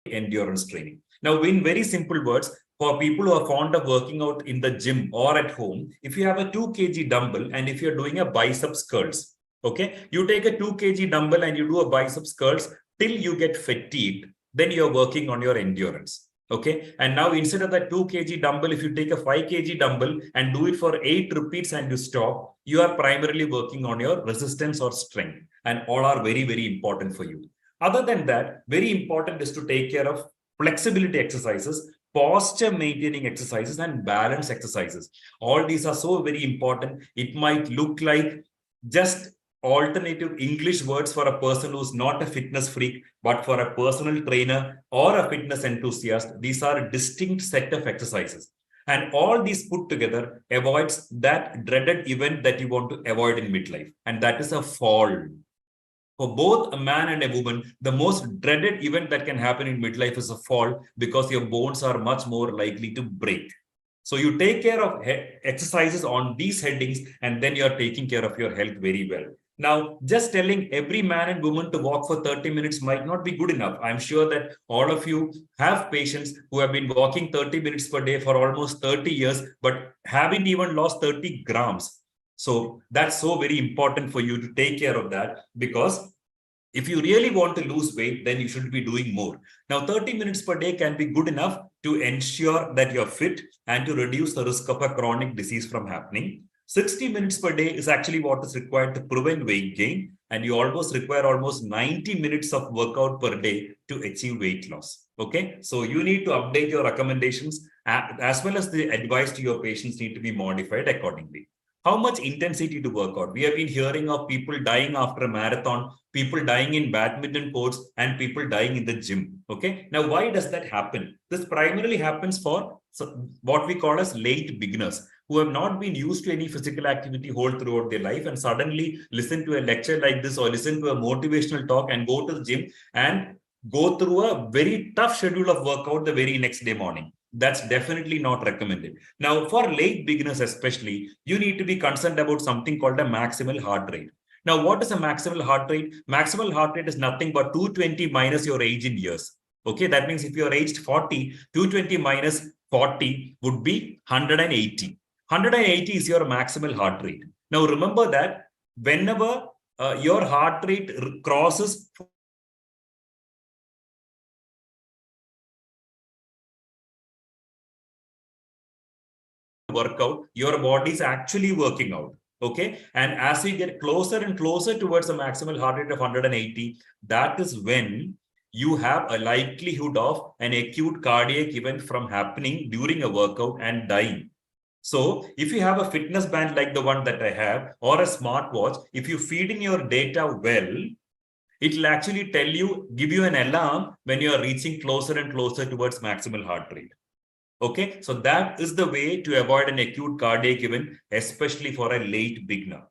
endurance training. Now, in very simple words, for people who are fond of working out in the gym or at home, if you have a 2 kg dumbbell and if you're doing a biceps curls, okay, you take a 2 kg dumbbell and you do a biceps curls till you get fatigued, then you're working on your endurance. Okay, and now instead of that 2 kg dumbbell, if you take a 5 kg dumbbell and do it for 8 repeats and you stop, you are primarily working on your resistance or strength, and all are very, very important for you. Other than that, very important is to take care of flexibility exercises, posture maintaining exercises, and balance exercises. All these are so very important. It might look like just alternative English words for a person who's not a fitness freak, but for a personal trainer or a fitness enthusiast, these are a distinct set of exercises. And all these put together avoids that dreaded event that you want to avoid in midlife, and that is a fall. For both a man and a woman, the most dreaded event that can happen in midlife is a fall, because your bones are much more likely to break. So you take care of exercises on these headings, and then you're taking care of your health very well. Now, just telling every man and woman to walk for 30 minutes might not be good enough. I'm sure that all of you have patients who have been walking 30 minutes per day for almost 30 years, but haven't even lost 30 grams. So that's so very important for you to take care of that, because if you really want to lose weight, then you should be doing more. Now, 30 minutes per day can be good enough to ensure that you're fit and to reduce the risk of a chronic disease from happening. 60 minutes per day is actually what is required to prevent weight gain, and you almost require almost 90 minutes of workout per day to achieve weight loss. Okay, so you need to update your recommendations, as well as the advice to your patients need to be modified accordingly. How much intensity to work out? We have been hearing of people dying after a marathon, people dying in badminton courts, and people dying in the gym. Okay. Now, why does that happen? This primarily happens for what we call as late beginners, who have not been used to any physical activity whole throughout their life, and suddenly listen to a lecture like this or listen to a motivational talk and go to the gym and go through a very tough schedule of workout the very next day morning. That's definitely not recommended. Now, for late beginners especially, you need to be concerned about something called a maximal heart rate. Now, what is a maximal heart rate? Maximal heart rate is nothing but 220 minus your age in years. Okay, that means if you're aged 40, 220 minus 40 would be 180. 180 is your maximal heart rate. Now remember that whenever your heart rate crosses workout, your body is actually working out. Okay, and as we get closer and closer towards the maximal heart rate of 180, that is when you have a likelihood of an acute cardiac event from happening during a workout and dying. So if you have a fitness band like the one that I have or a smartwatch, if you feed in your data well, it will actually tell you, give you an alarm when you are reaching closer and closer towards maximal heart rate. Okay, so that is the way to avoid an acute cardiac event, especially for a late beginner.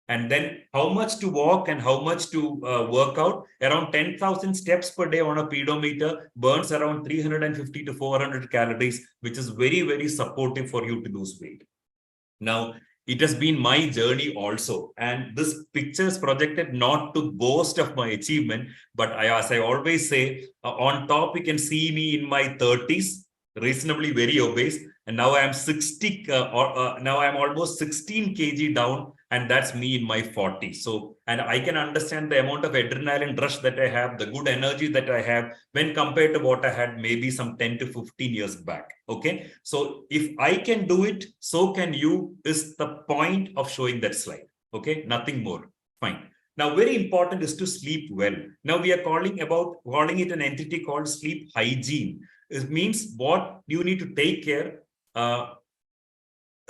And then how much to walk and how much to work out? Around 10,000 steps per day on a pedometer burns around 350 to 400 calories, which is very, very supportive for you to lose weight. Now, it has been my journey also. And this picture is projected not to boast of my achievement, but as I always say, on top, you can see me in my 30s, reasonably very obese, and now I am 60 now I'm almost 16 kg down, and that's me in my 40s. So, and I can understand the amount of adrenaline rush that I have, the good energy that I have when compared to what I had maybe some 10 to 15 years back. Okay, so if I can do it, so can you, is the point of showing that slide. Okay, nothing more. Fine. Now, very important is to sleep well. Now we are calling it an entity called sleep hygiene. It means what you need to take care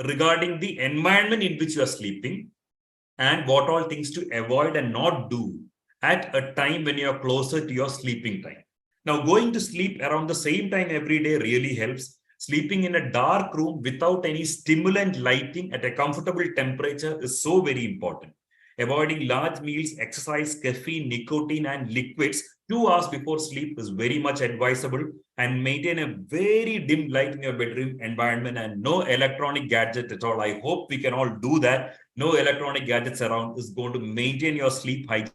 regarding the environment in which you are sleeping and what all things to avoid and not do at a time when you are closer to your sleeping time. Now, going to sleep around the same time every day really helps. Sleeping in a dark room without any stimulant lighting at a comfortable temperature is so very important. Avoiding large meals, exercise, caffeine, nicotine, and liquids 2 hours before sleep is very much advisable, and maintain a very dim light in your bedroom environment and no electronic gadget at all. I hope we can all do that. No electronic gadgets around is going to maintain your sleep hygiene.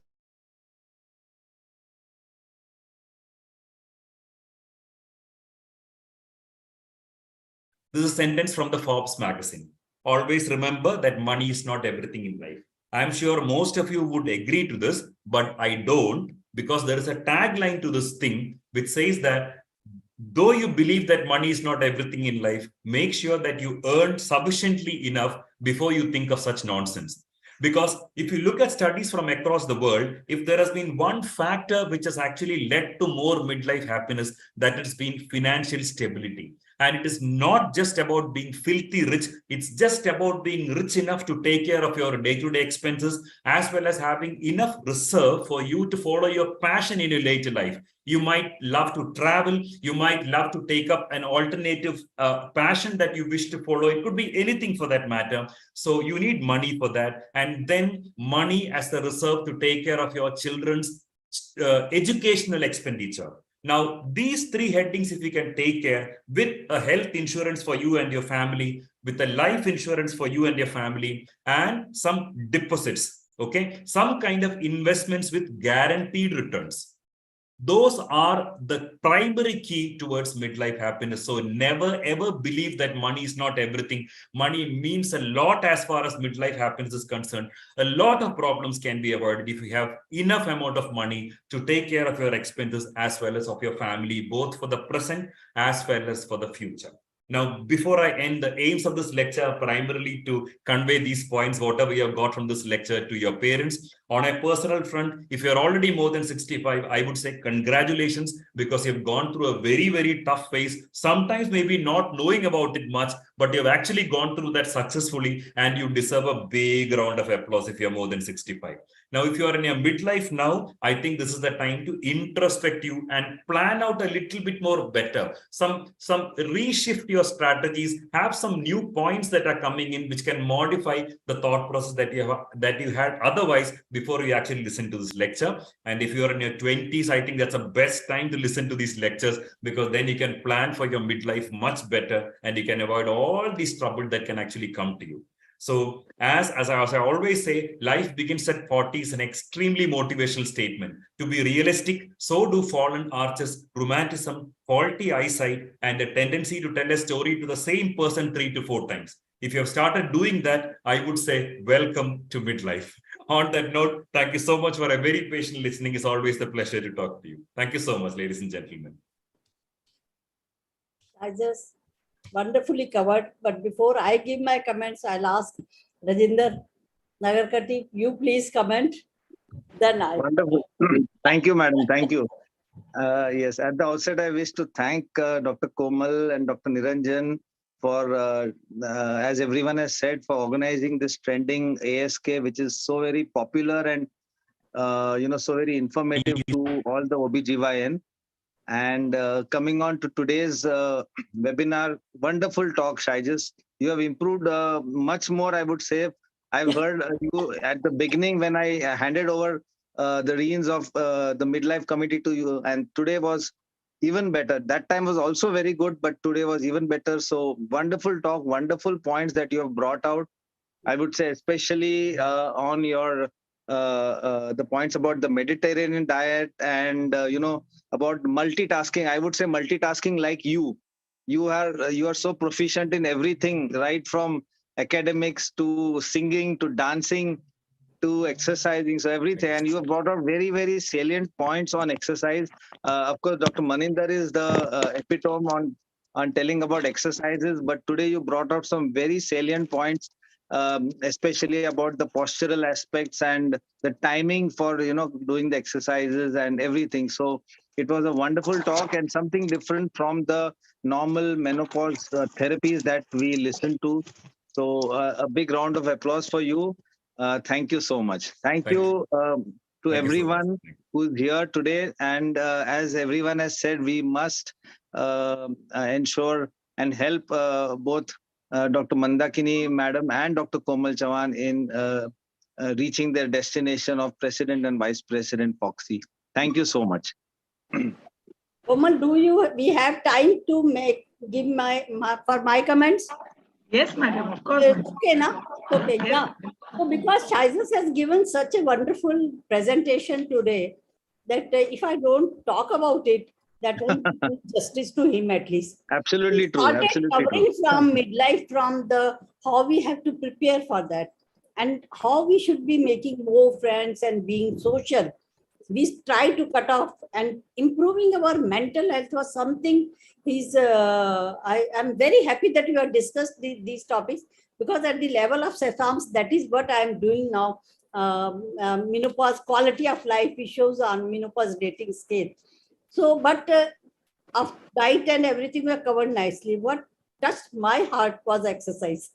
This is a sentence from the Forbes magazine. Always remember that money is not everything in life. I'm sure most of you would agree to this, but I don't, because there is a tagline to this thing which says that though you believe that money is not everything in life, make sure that you earn sufficiently enough before you think of such nonsense. Because if you look at studies from across the world, if there has been one factor which has actually led to more midlife happiness, that has been financial stability. And it is not just about being filthy rich. It's just about being rich enough to take care of your day-to-day expenses, as well as having enough reserve for you to follow your passion in your later life. You might love to travel. You might love to take up an alternative passion that you wish to follow. It could be anything for that matter. So you need money for that. And then money as the reserve to take care of your children's educational expenditure. Now, these 3 headings, if you can take care, with a health insurance for you and your family, with a life insurance for you and your family, and some deposits, okay, some kind of investments with guaranteed returns. Those are the primary key towards midlife happiness. So never ever believe that money is not everything. Money means a lot as far as midlife happiness is concerned. A lot of problems can be avoided if you have enough amount of money to take care of your expenses as well as of your family, both for the present as well as for the future. Now, before I end, the aims of this lecture are primarily to convey these points, whatever you have got from this lecture, to your parents. On a personal front, if you're already more than 65, I would say congratulations, because you've gone through a very, very tough phase, sometimes maybe not knowing about it much, but you've actually gone through that successfully, and you deserve a big round of applause if you're more than 65. Now, if you are in your midlife now, I think this is the time to introspect you and plan out a little bit more better. Some reshift your strategies, have some new points that are coming in which can modify the thought process that you had otherwise before you actually listen to this lecture. And if you are in your 20s, I think that's the best time to listen to these lectures, because then you can plan for your midlife much better and you can avoid all these trouble that can actually come to you. So as I always say, life begins at 40 is an extremely motivational statement. To be realistic, so do fallen arches, romanticism, faulty eyesight, and a tendency to tell a story to the same person 3 to 4 times. If you have started doing that, I would say, welcome to midlife. On that note, thank you so much for a very patient listening. It's always a pleasure to talk to you. Thank you so much, ladies and gentlemen. I just wonderfully covered. But before I give my comments, I'll ask Rajendra Nagarkatti, you please comment. Then I. Wonderful. Thank you, madam. Thank you. Yes, at the outset, I wish to thank Dr. Komal and Dr. Niranjan for, as everyone has said, for organizing this trending ASK, which is so very popular and, so very informative to all the OBGYN. And coming on to today's webinar, wonderful talk, Shyjus. You have improved much more, I would say. I've heard you at the beginning when I handed over the reins of the midlife committee to you, and today was even better. That time was also very good, but today was even better. So wonderful talk, wonderful points that you have brought out. I would say especially on your the points about the Mediterranean diet and about multitasking. I would say multitasking like you. You are so proficient in everything, right from academics to singing to dancing to exercising, so everything. And you have brought out very, very salient points on exercise. Of course, Dr. Maninder is the epitome on telling about exercises, but today you brought out some very salient points, especially about the postural aspects and the timing for doing the exercises and everything. So it was a wonderful talk and something different from the normal menopause therapies that we listen to. So a big round of applause for you. Thank you so much. Thank you to everyone who's here today. And as everyone has said, we must ensure and help both Dr. Mandakini Madam and Dr. Komal Chavan in reaching their destination of President and Vice President Foxy. Thank you so much. Komal, we have time to give my comments? Yes, madam, of course. Okay, now? Okay, yeah. So because Shyjus has given such a wonderful presentation today that if I don't talk about it, that won't do justice to him at least. Absolutely true. Started Absolutely covering true. from midlife, from the how we have to prepare for that and how we should be making more friends and being social. We try to cut off and improving our mental health was something I am very happy that you have discussed these topics, because at the level of SESAMS, that is what I am doing now. Menopause quality of life issues on menopause dating scale. So, but of diet and everything were covered nicely. What touched my heart was exercise.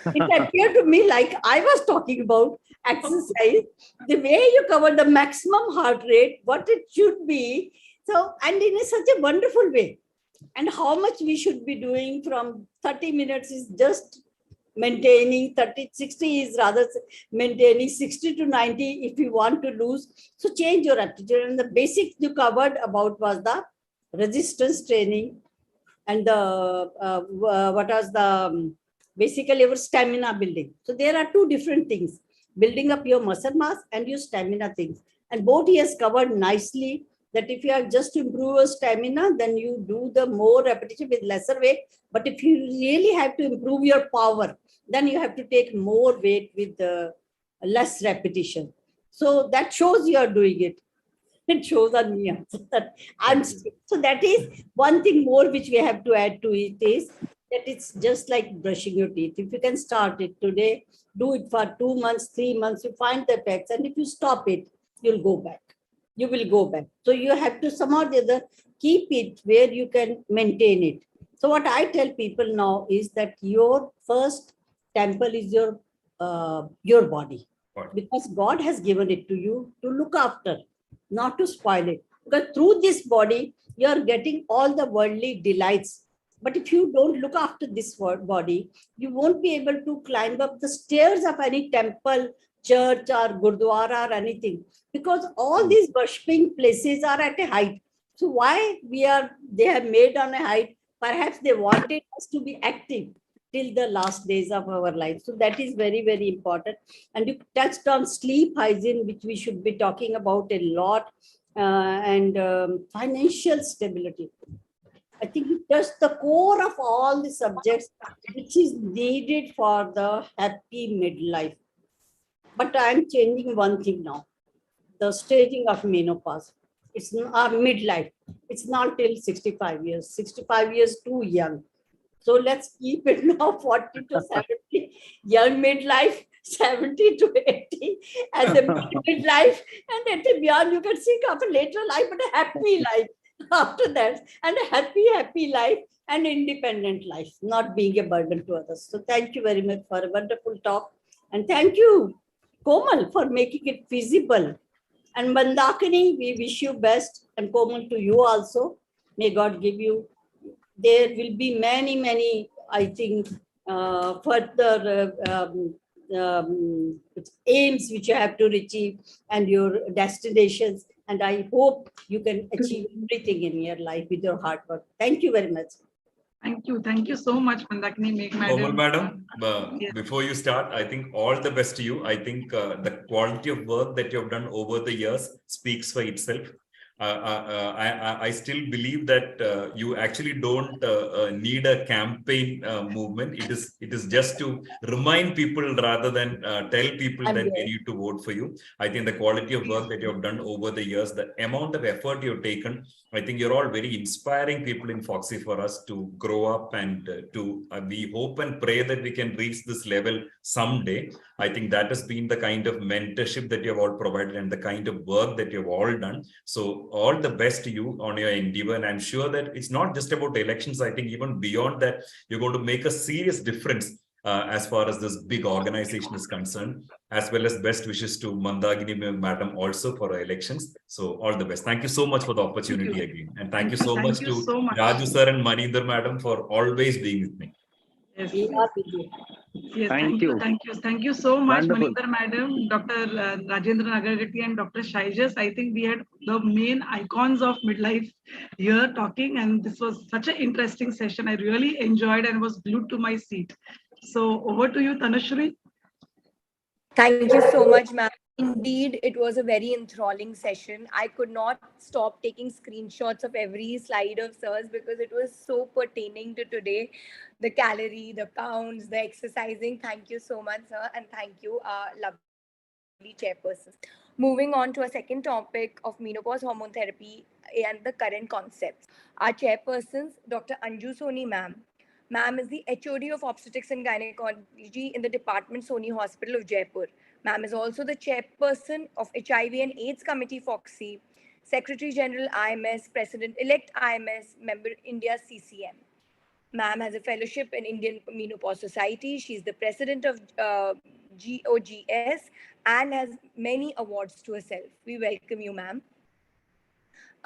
It appeared to me like I was talking about exercise, the way you cover the maximum heart rate, what it should be. So, and in such a wonderful way. And how much we should be doing from 30 minutes is just maintaining 60 is rather maintaining 60 to 90 if you want to lose. So change your attitude. And the basics you covered about was the resistance training and the what was the basically your stamina building. So there are two different things, building up your muscle mass and your stamina things. And both he has covered nicely that if you are just to improve your stamina, then you do the more repetition with lesser weight. But if you really have to improve your power, then you have to take more weight with less repetition. So that shows you are doing it. It shows on me that so that is one thing more which we have to add to it is that it's just like brushing your teeth. If you can start it today, do it for 2 months, 3 months, you find the effects. And if you stop it, you'll go back. You will go back. So you have to somehow or the other keep it where you can maintain it. So what I tell people now is that your first temple is your body. Because God has given it to you to look after, not to spoil it. Because through this body, you are getting all the worldly delights. But if you don't look after this body, you won't be able to climb up the stairs of any temple, church or gurdwara or anything. Because all these worshipping places are at a height. So why they have made on a height? Perhaps they wanted us to be active. till the last days of our life. So that is very, very important. And you touched on sleep hygiene, which we should be talking about a lot, and financial stability. I think you touched the core of all the subjects which is needed for the happy midlife. But I'm changing one thing now. The staging of menopause. It's our midlife. It's not till 65 years. 65 years too young. So let's keep it now 40 to 70, young midlife, 70 to 80, and the midlife, and 80 beyond, you can think of a later life, but a happy life after that, and a happy life and independent life, not being a burden to others. So thank you very much for a wonderful talk. And thank you, Komal, for making it feasible. And Mandakini, we wish you best, and Komal to you also. May God give you. There will be many, I think, further aims which you have to achieve and your destinations. And I hope you can achieve everything in your life with your hard work. Thank you very much. Thank you so much, Mandakini Megh, Komal madam. madam, Yes. before you start, I think all the best to you. I think the quality of work that you have done over the years speaks for itself. I still believe that you actually don't need a campaign movement. It is just to remind people rather than tell people that they need to vote for you. I think the quality of work that you have done over the years, the amount of effort you've taken, I think you're all very inspiring people in Foxy for us to grow up and we hope and pray that we can reach this level someday. I think that has been the kind of mentorship that you have all provided and the kind of work that you have all done. So all the best to you on your endeavor. And I'm sure that it's not just about elections. I think even beyond that, you're going to make a serious difference as far as this big organization is concerned, as well as best wishes to Mandakini Megh madam also for our elections. So all the best. Thank you so much for the opportunity again. And thank you so much to Raju sir and Maninder madam for always being with me. Yes. We are with you. Yes, Thank you. Thank you so much, Wonderful. Maninder madam, Dr. Rajendra Nagarkatti and Dr. Shyjus. I think we had the main icons of midlife here talking, and this was such an interesting session. I really enjoyed and was glued to my seat. So over to you, Tanushree. Thank you so much, ma'am. Indeed, it was a very enthralling session. I could not stop taking screenshots of every slide of sirs because it was so pertaining to today. The calorie, the counts, the exercising. Thank you so much, sir. And thank you, lovely chairpersons. Moving on to a second topic of menopause hormone therapy and the current concepts. Our chairpersons, Dr. Anju Soni, ma'am. Ma'am is the HOD of Obstetrics and Gynecology in the Department Soni Hospital of Jaipur. Ma'am is also the chairperson of HIV and AIDS Committee Foxy, Secretary General IMS, President-elect IMS, member India CCM. Ma'am has a fellowship in Indian Menopause Society. She's the president of GOGS and has many awards to herself. We welcome you, ma'am.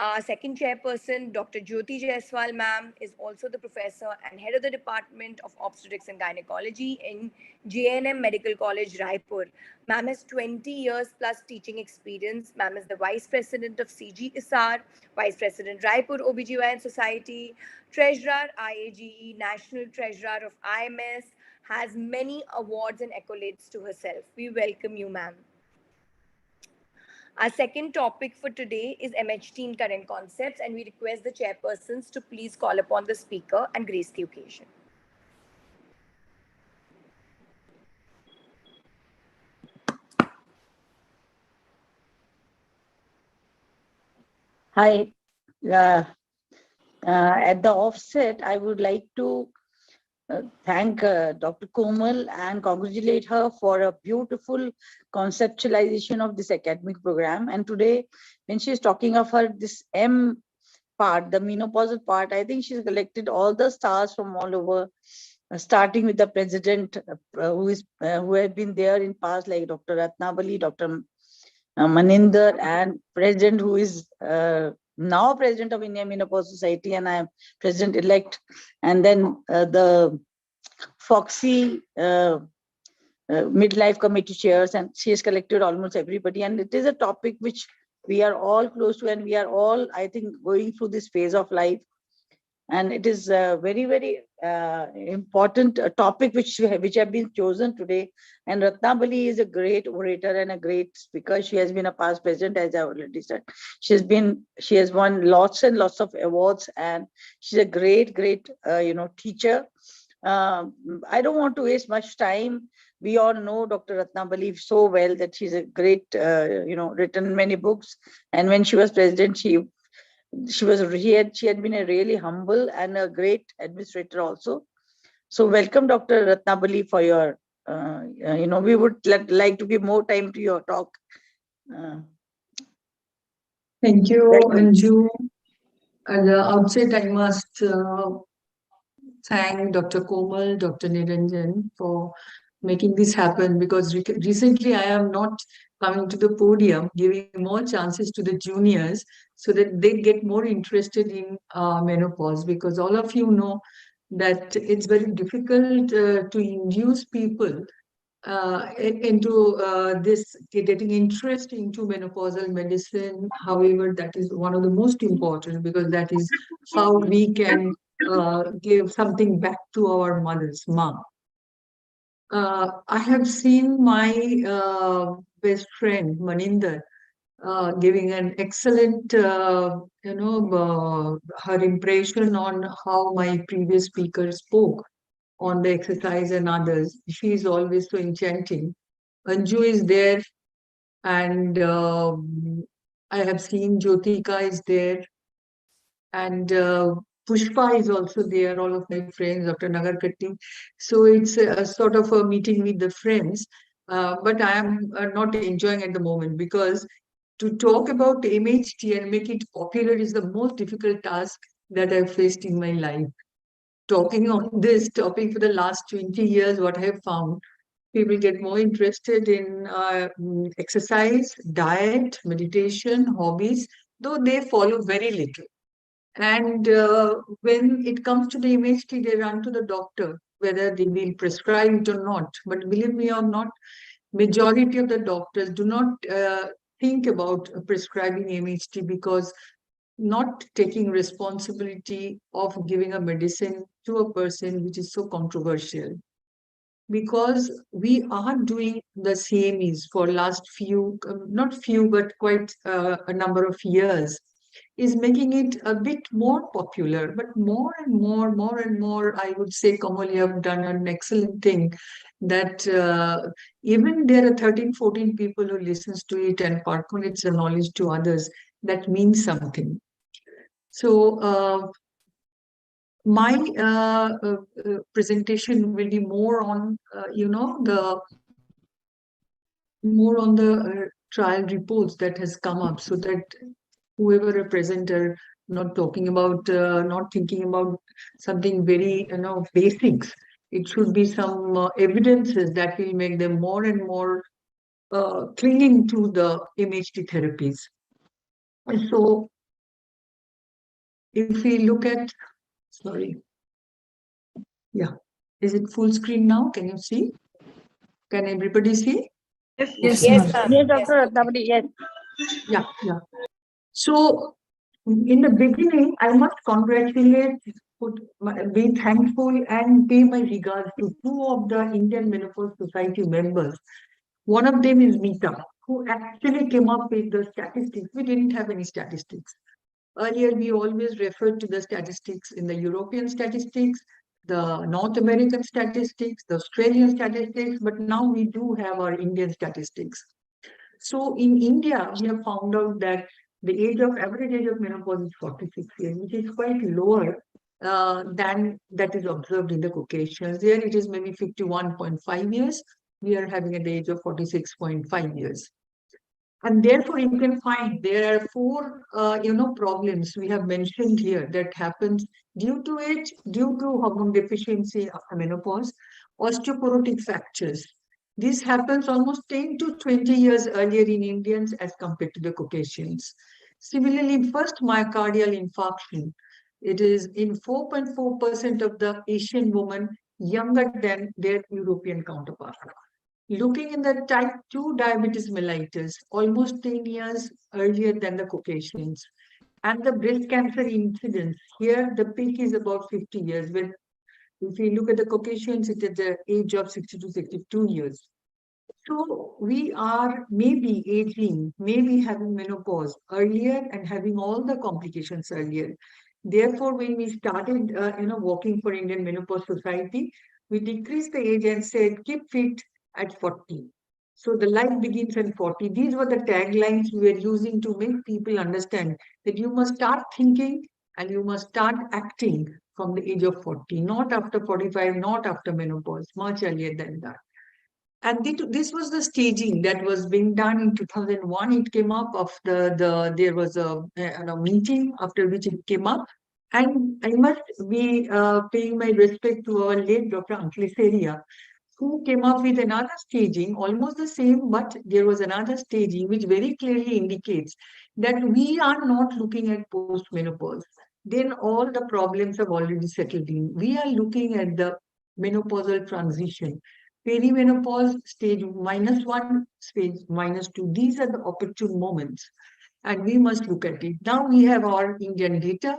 Our second chairperson, Dr. Jyoti Jaiswal, ma'am, is also the professor and head of the Department of Obstetrics and Gynecology in JNM Medical College, Raipur. Ma'am has 20 years plus teaching experience. Ma'am is the vice president of CG ISAR, vice president Raipur OBGYN Society, treasurer IAGE, national treasurer of IMS, has many awards and accolades to herself. We welcome you, ma'am. Our second topic for today is MHT in current concepts, and we request the chairpersons to please call upon the speaker and grace the occasion. Hi. At the offset, I would like to thank Dr. Komal and congratulate her for a beautiful conceptualization of this academic program. And today, when she's talking of her this M part, the menopausal part, I think she's collected all the stars from all over, starting with the president who have been there in past, like Dr. Ratnabali, Dr. Maninder, and president who is now president of Indian Menopause Society, and I am president-elect. And then the Foxy midlife committee chairs, and she has collected almost everybody. And it is a topic which we are all close to, and we are all, I think, going through this phase of life. And it is a very, very important topic which have been chosen today. And Ratnabali is a great orator and a great speaker. She has been a past president, as I already said. She has won lots and lots of awards, and she's a great, teacher. I don't want to waste much time. We all know Dr. Ratnabali so well that she's a great, written many books. And when she was president, she had been a really humble and a great administrator also. So welcome, Dr. Ratnabali, for your, we would like to give more time to your talk. Thank you, Anju. At the outset, I must thank Dr. Komal, Dr. Niranjan for making this happen, because recently I am not coming to the podium, giving more chances to the juniors so that they get more interested in menopause, because all of you know that it's very difficult to induce people into this getting interest into menopausal medicine. However, that is one of the most important, because that is how we can give something back to our mother's mom. I have seen my best friend Maninder giving an excellent, her impression on how my previous speaker spoke on the exercise and others. She is always so enchanting. Anju is there, and I have seen Jyotika is there, and Pushpa is also there, all of my friends, Dr. Nagarkatti. So it's a sort of a meeting with the friends, but I am not enjoying at the moment, because to talk about MHT and make it popular is the most difficult task that I've faced in my life. Talking on this topic for the last 20 years, what I have found, people get more interested in exercise, diet, meditation, hobbies, though they follow very little. And when it comes to the MHT, they run to the doctor, whether they will prescribe it or not. But believe me or not, majority of the doctors do not think about prescribing MHT, because not taking responsibility of giving a medicine to a person, which is so controversial. Because we are doing the CMEs for last few, not few, but quite a number of years, is making it a bit more popular. But more and more, I would say, Komal, you have done an excellent thing, that even there are 13, 14 people who listens to it and percolates the knowledge to others. That means something. So my presentation will be more on, the trial reports that has come up, so that whoever a presenter, not talking about, not thinking about something very, basics. It should be some evidences that will make them more and more clinging to the MHT therapies. And so, if we look at, sorry, yeah, is it full screen now? Can you see? Can everybody see? Yes, Yes, Dr. Ratnabali, yes. Yeah. So, in the beginning, I must congratulate, be thankful, and pay my regards to two of the Indian Menopause Society members. One of them is Meeta, who actually came up with the statistics. We didn't have any statistics. Earlier, we always referred to the statistics in the European statistics, the North American statistics, the Australian statistics, but now we do have our Indian statistics. So in India, we have found out that the average age of menopause is 46 years, which is quite lower than that is observed in the Caucasians. There it is maybe 51.5 years. We are having at the age of 46.5 years. And therefore, you can find there are four, problems we have mentioned here that happens due to age, due to hormone deficiency after menopause, osteoporotic fractures. This happens almost 10 to 20 years earlier in Indians as compared to the Caucasians. Similarly, first myocardial infarction. It is in 4.4% of the Asian women younger than their European counterparts. Looking in the type 2 diabetes mellitus, almost 10 years earlier than the Caucasians. And the breast cancer incidence, here the peak is about 50 years. But if you look at the Caucasians, it's at the age of 60 to 62 years. So we are maybe aging, maybe having menopause earlier and having all the complications earlier. Therefore, when we started, working for Indian Menopause Society, we decreased the age and said, keep fit at 40. So the life begins at 40. These were the taglines we were using to make people understand that you must start thinking and you must start acting from the age of 40, not after 45, not after menopause, much earlier than that. And this was the staging that was being done in 2001. It came up of there was a meeting after which it came up. And I must be paying my respect to our late Dr. Ankleseria, who came up with another staging, almost the same, but there was another staging which very clearly indicates that we are not looking at post-menopause. Then all the problems have already settled in. We are looking at the menopausal transition. Perimenopause, stage -1, stage -2. These are the opportune moments, and we must look at it. Now we have our Indian data.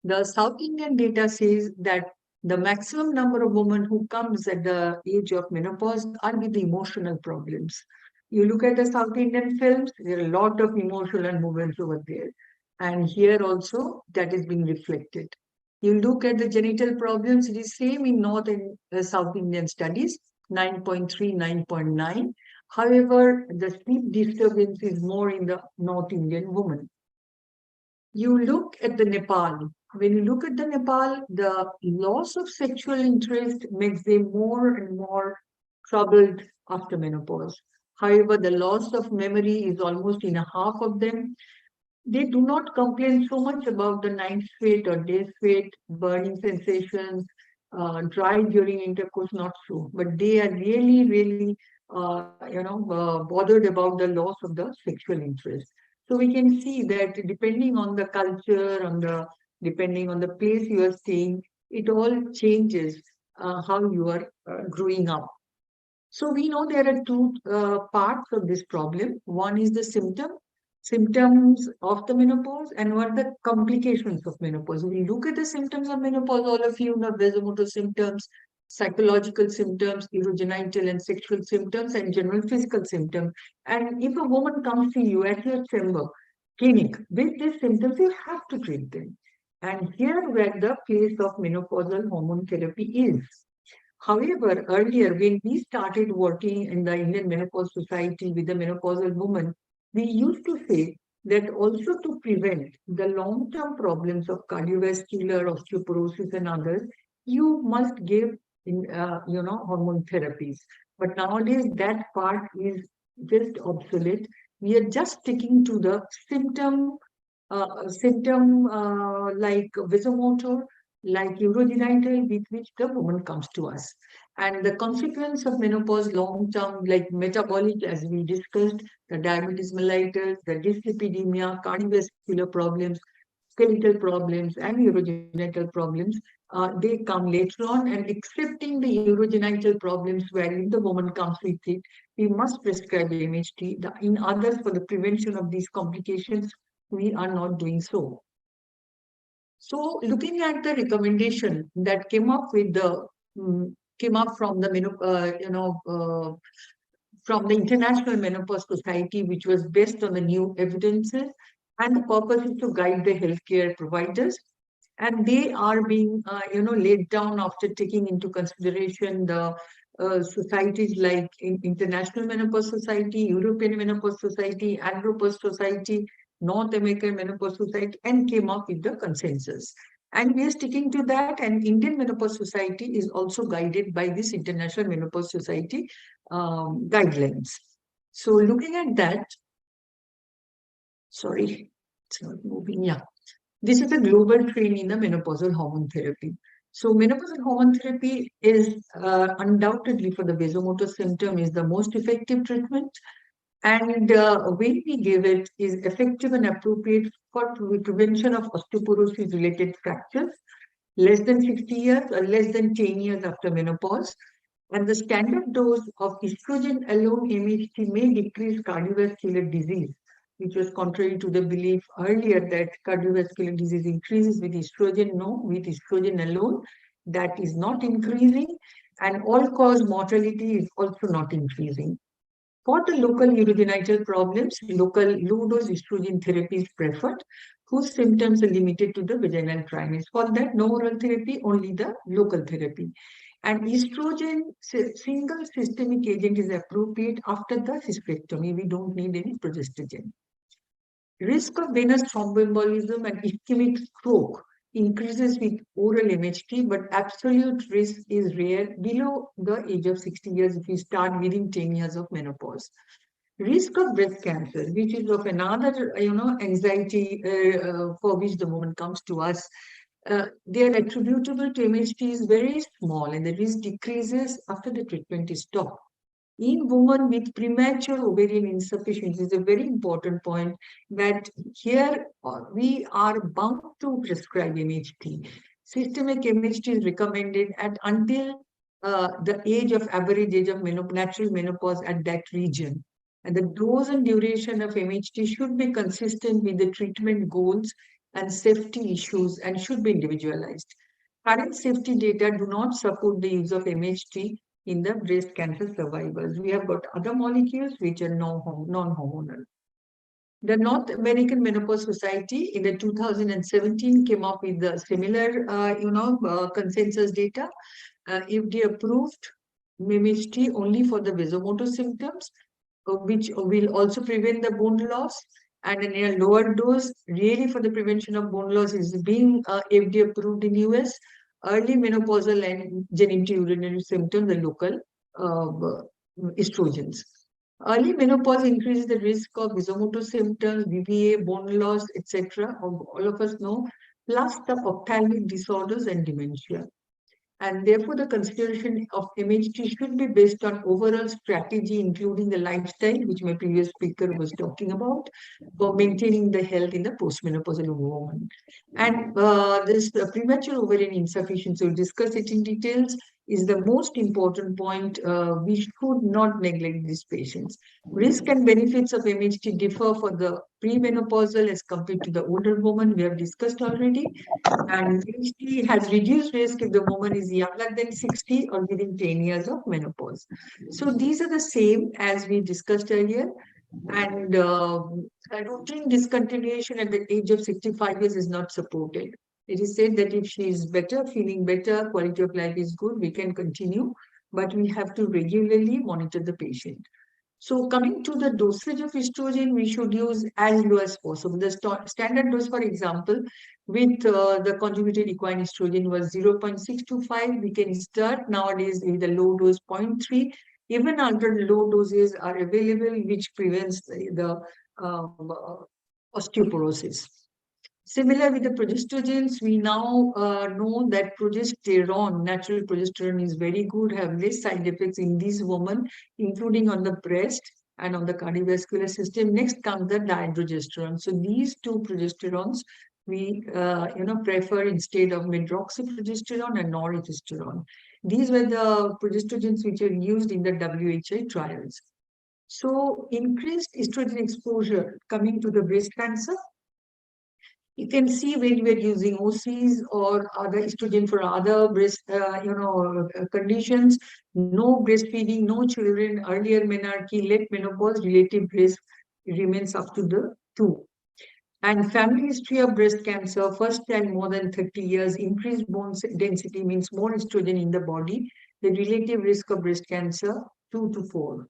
The South Indian data says that the maximum number of women who comes at the age of menopause are with emotional problems. You look at the South Indian films, there are a lot of emotional movements over there. And here also that is being reflected. You look at the genital problems, it is same in North and South Indian studies, 9.3, 9.9. However, the sleep disturbance is more in the North Indian woman. You look at the Nepal. When you look at the Nepal, the loss of sexual interest makes them more and more troubled after menopause. However, the loss of memory is almost in a half of them. They do not complain so much about the night sweat or day sweat, burning sensations, dry during intercourse, not so. But they are really, really, bothered about the loss of the sexual interest. So we can see that depending on the culture, depending on the place you are staying, it all changes how you are growing up. So we know there are two parts of this problem. One is the symptoms of the menopause, and what are the complications of menopause. We look at the symptoms of menopause, all of you know vasomotor symptoms, psychological symptoms, urogenital and sexual symptoms, and general physical symptoms. And if a woman comes to you at your chamber, clinic, with these symptoms, you have to treat them. And here where the place of menopausal hormone therapy is. However, earlier when we started working in the Indian Menopause Society with the menopausal woman, we used to say that also to prevent the long-term problems of cardiovascular, osteoporosis and others, you must give hormone therapies. But nowadays that part is just obsolete. We are just sticking to the symptom like vasomotor, like urogenital, with which the woman comes to us. And the consequence of menopause long-term, like metabolic, as we discussed, the diabetes mellitus, the dyslipidemia, cardiovascular problems, skeletal problems, and urogenital problems, they come later on. And accepting the urogenital problems, where if the woman comes with it, we must prescribe MHT. In others, for the prevention of these complications, we are not doing so. So, looking at the recommendation that came up from the from the International Menopause Society, which was based on the new evidences, and the purpose is to guide the healthcare providers, and they are being laid down after taking into consideration the societies like International Menopause Society, European Menopause Society, Andropause Society, North American Menopause Society, and came up with the consensus. And we are sticking to that, and Indian Menopause Society is also guided by this International Menopause Society guidelines. So looking at that, sorry, it's not moving, yeah. This is a global trend in the menopausal hormone therapy. So menopausal hormone therapy is undoubtedly, for the vasomotor symptom, is the most effective treatment. And when we give it is effective and appropriate for prevention of osteoporosis-related fractures, less than 60 years or less than 10 years after menopause. And the standard dose of estrogen alone MHT may decrease cardiovascular disease which was contrary to the belief earlier that cardiovascular disease increases with estrogen. No, with estrogen alone, that is not increasing, and all-cause mortality is also not increasing. For the local urogenital problems, local low-dose estrogen therapy is preferred, whose symptoms are limited to the vaginal dryness. For that, no oral therapy, only the local therapy. And estrogen, single systemic agent is appropriate after the hysterectomy. We don't need any progestogen. Risk of venous thromboembolism and ischemic stroke increases with oral MHT, but absolute risk is rare below the age of 60 years if you start within 10 years of menopause. Risk of breast cancer, which is of another, anxiety for which the woman comes to us, they are attributable to MHT is very small, and the risk decreases after the treatment is stopped. In women with premature ovarian insufficiency is a very important point, that here we are bound to prescribe MHT. Systemic MHT is recommended at until the average age of natural menopause at that region. And the dose and duration of MHT should be consistent with the treatment goals and safety issues and should be individualized. Current safety data do not support the use of MHT in the breast cancer survivors. We have got other molecules which are non-hormonal. The North American Menopause Society in the 2017 came up with the similar, consensus data. FDA approved MHT only for the vasomotor symptoms, which will also prevent the bone loss, and in a lower dose, really for the prevention of bone loss, is being FDA approved in US. Early menopausal and genitourinary symptoms, the local estrogens. Early menopause increases the risk of vasomotor symptoms, VVA, bone loss, etc. All of us know, plus the ophthalmic disorders and dementia. And therefore, the consideration of MHT should be based on overall strategy, including the lifestyle, which my previous speaker was talking about, for maintaining the health in the postmenopausal woman. And this premature ovarian insufficiency, we'll discuss it in details, is the most important point. We should not neglect these patients. Risk and benefits of MHT differ for the premenopausal as compared to the older woman. We have discussed already. And MHT has reduced risk if the woman is younger than 60 or within 10 years of menopause. So these are the same as we discussed earlier. And routine discontinuation at the age of 65 years is not supported. It is said that if she is better, feeling better, quality of life is good, we can continue, but we have to regularly monitor the patient. So coming to the dosage of estrogen, we should use as low as possible. The standard dose, for example, with the conjugated equine estrogen was 0.625. We can start nowadays with the low dose 0.3. Even under low doses are available, which prevents the osteoporosis. Similar with the progestogens, we now know that progesterone, natural progesterone, is very good, have less side effects in these women, including on the breast and on the cardiovascular system. Next comes the dihydrogesterone. So these two progesterones we prefer instead of medroxyprogesterone and norepinephrine. These were the progestogens which were used in the WHI trials. So increased estrogen exposure coming to the breast cancer. You can see when we're using OCs or other estrogen for other breast, conditions, no breastfeeding, no children, earlier menarche, late menopause, relative risk remains up to the 2. And family history of breast cancer, first child more than 30 years, increased bone density means more estrogen in the body, the relative risk of breast cancer 2 to 4.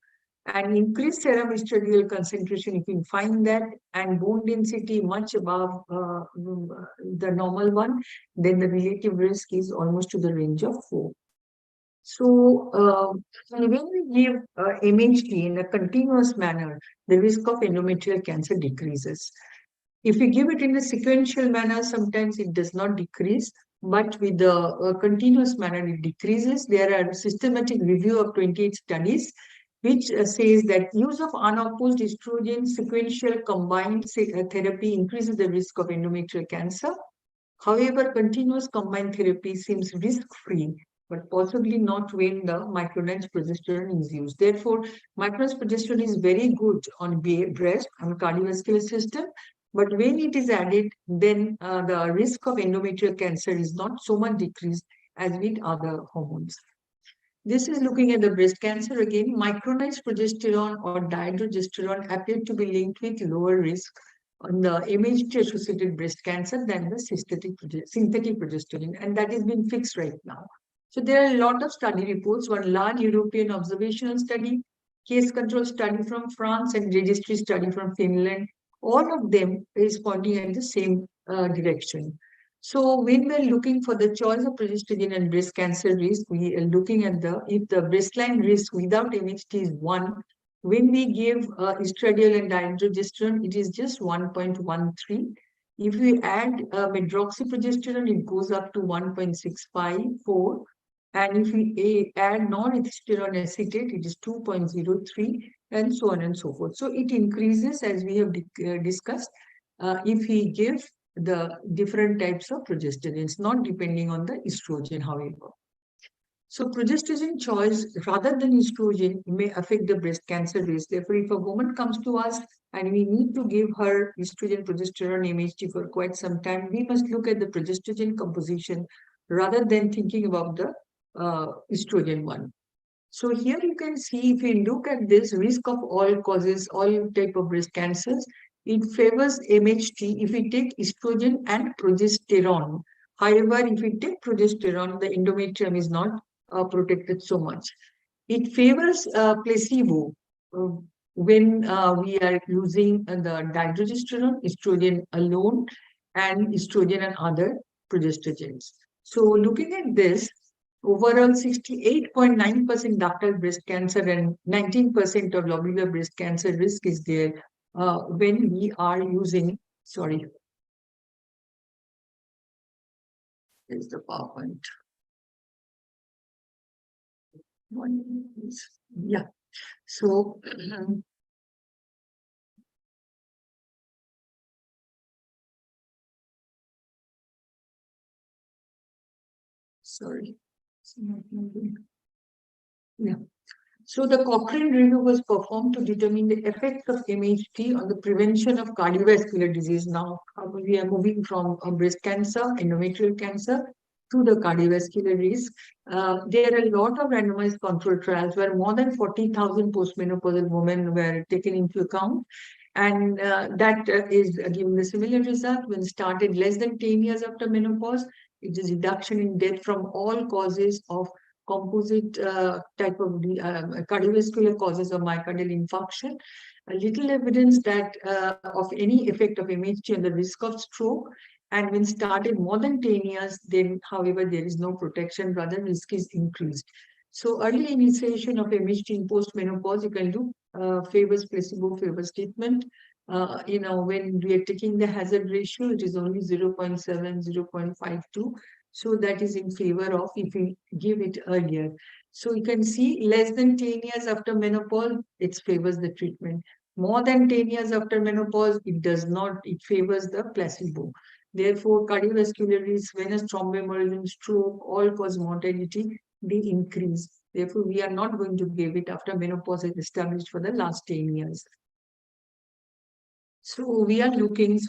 And increased serum estradiol concentration, if you find that, and bone density much above the normal one, then the relative risk is almost to the range of 4. So when we give MHT in a continuous manner, the risk of endometrial cancer decreases. If we give it in a sequential manner, sometimes it does not decrease, but with the continuous manner, it decreases. There are systematic review of 28 studies which says that use of unopposed estrogen sequential combined therapy increases the risk of endometrial cancer. However, continuous combined therapy seems risk-free but possibly not when the micronized progesterone is used. Therefore, micronized progesterone is very good on breast, on cardiovascular system, but when it is added, then the risk of endometrial cancer is not so much decreased as with other hormones. This is looking at the breast cancer again. Micronized progesterone or dihydrogesterone appeared to be linked with lower risk on the MHT-associated breast cancer than the synthetic progesterone, and that has been fixed right now. So there are a lot of study reports. One large European observational study, case control study from France, and registry study from Finland. All of them is pointing in the same direction. So when we're looking for the choice of progesterone and breast cancer risk, we are looking at if the breastline risk without MHT is 1, when we give estradiol and dihydrogesterone, it is just 1.13. If we add medroxyprogesterone, it goes up to 1.654. And if we add norethistérone acetate, it is 2.03, and so on and so forth. So it increases, as we have discussed, if we give the different types of progesterones, not depending on the estrogen, however. So progesterone choice rather than estrogen may affect the breast cancer risk. Therefore, if a woman comes to us and we need to give her estrogen, progesterone, MHT for quite some time, we must look at the progesterone composition rather than thinking about the estrogen one. So here you can see, if you look at this risk of all causes, all type of breast cancers, it favors MHT if we take estrogen and progesterone. However, if we take progesterone, the endometrium is not protected so much. It favors placebo when we are using the dihydrogesterone, estrogen alone, and estrogen and other progesterogens. So looking at this, overall 68.9% ductal breast cancer and 19% of lobular breast cancer risk is there when we are using, sorry, there's the PowerPoint. Yeah, so sorry, it's not moving. Yeah. So the Cochrane review was performed to determine the effects of MHT on the prevention of cardiovascular disease. Now we are moving from breast cancer, endometrial cancer, to the cardiovascular risk. There are a lot of randomized control trials where more than 40,000 postmenopausal women were taken into account. And that is giving a similar result when started less than 10 years after menopause. It is reduction in death from all causes of composite type of cardiovascular causes of myocardial infarction. A little evidence that of any effect of MHT on the risk of stroke. And when started more than 10 years, then, however, there is no protection, rather risk is increased. So early initiation of MHT in post-menopause, you can do favors placebo, favors treatment. When we are taking the hazard ratio, it is only 0.7, 0.52. So that is in favor of if we give it earlier. So you can see less than 10 years after menopause, it favors the treatment. More than 10 years after menopause, it does not, it favors the placebo. Therefore, cardiovascular risk, venous thromboembolism, stroke, all-cause mortality, they increase. Therefore, we are not going to give it after menopause is established for the last 10 years. So we are looking,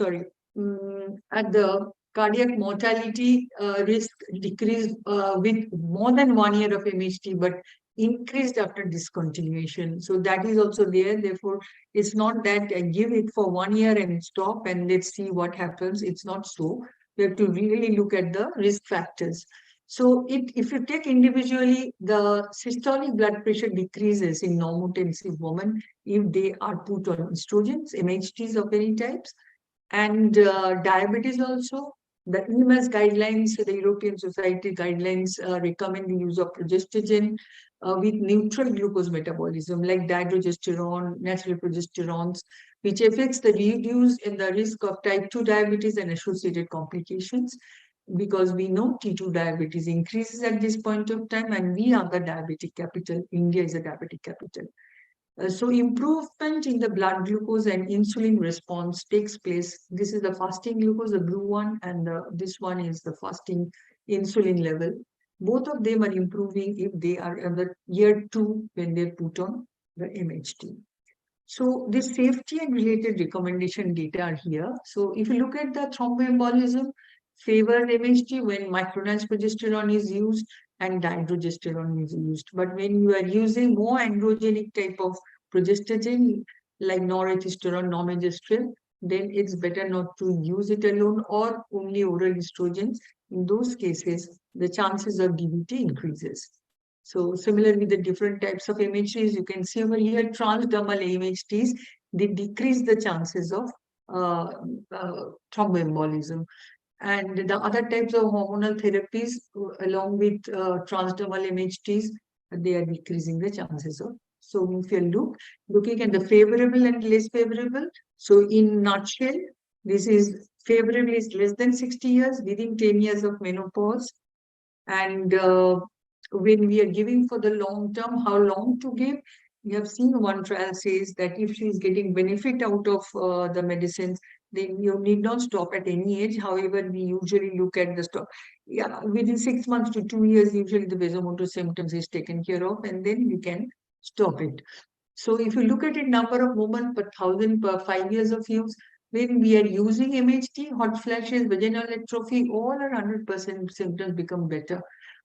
at the cardiac mortality risk decreased with more than 1 year of MHT, but increased after discontinuation. So that is also there. Therefore, it's not that I give it for 1 year and stop and let's see what happens. It's not so. We have to really look at the risk factors. So if you take individually, the systolic blood pressure decreases in normotensive women if they are put on estrogens, MHTs of any types, and diabetes also. The EMS guidelines, the European Society guidelines recommend the use of progestogen with neutral glucose metabolism like dihydrogesterone, natural progesterones, which affects the reduce in the risk of type 2 diabetes and associated complications, because we know T2 diabetes increases at this point of time, and we are the diabetic capital. India is a diabetic capital. So improvement in the blood glucose and insulin response takes place. This is the fasting glucose, the blue one, and this one is the fasting insulin level. both of them are improving if they are in the year 2 when they put on the MHT. So this safety and related recommendation data are here. So if you look at the thromboembolism, favor MHT when micronized progesterone is used and dihydrogesterone is used. But when you are using more androgenic type of progesterone like norethistron, normegestrel, then it's better not to use it alone or only oral estrogens. In those cases, the chances of DVT increases. So similarly, the different types of MHTs, you can see over here, transdermal MHTs, they decrease the chances of thromboembolism. And the other types of hormonal therapies, along with transdermal MHTs, they are decreasing the chances of. So if you're looking at the favorable and less favorable, so in nutshell, this is favorable is less than 60 years, within 10 years of menopause. And when we are giving for the long term, how long to give? We have seen one trial says that if she is getting benefit out of the medicines, then you need not stop at any age. However, we usually look at the stop. Yeah, within 6 months to 2 years, usually the vasomotor symptoms is taken care of, and then we can stop it. So if you look at it, number of women per 1,000 per 5 years of use, when we are using MHT, hot flashes, vaginal atrophy, all our 100% symptoms become better.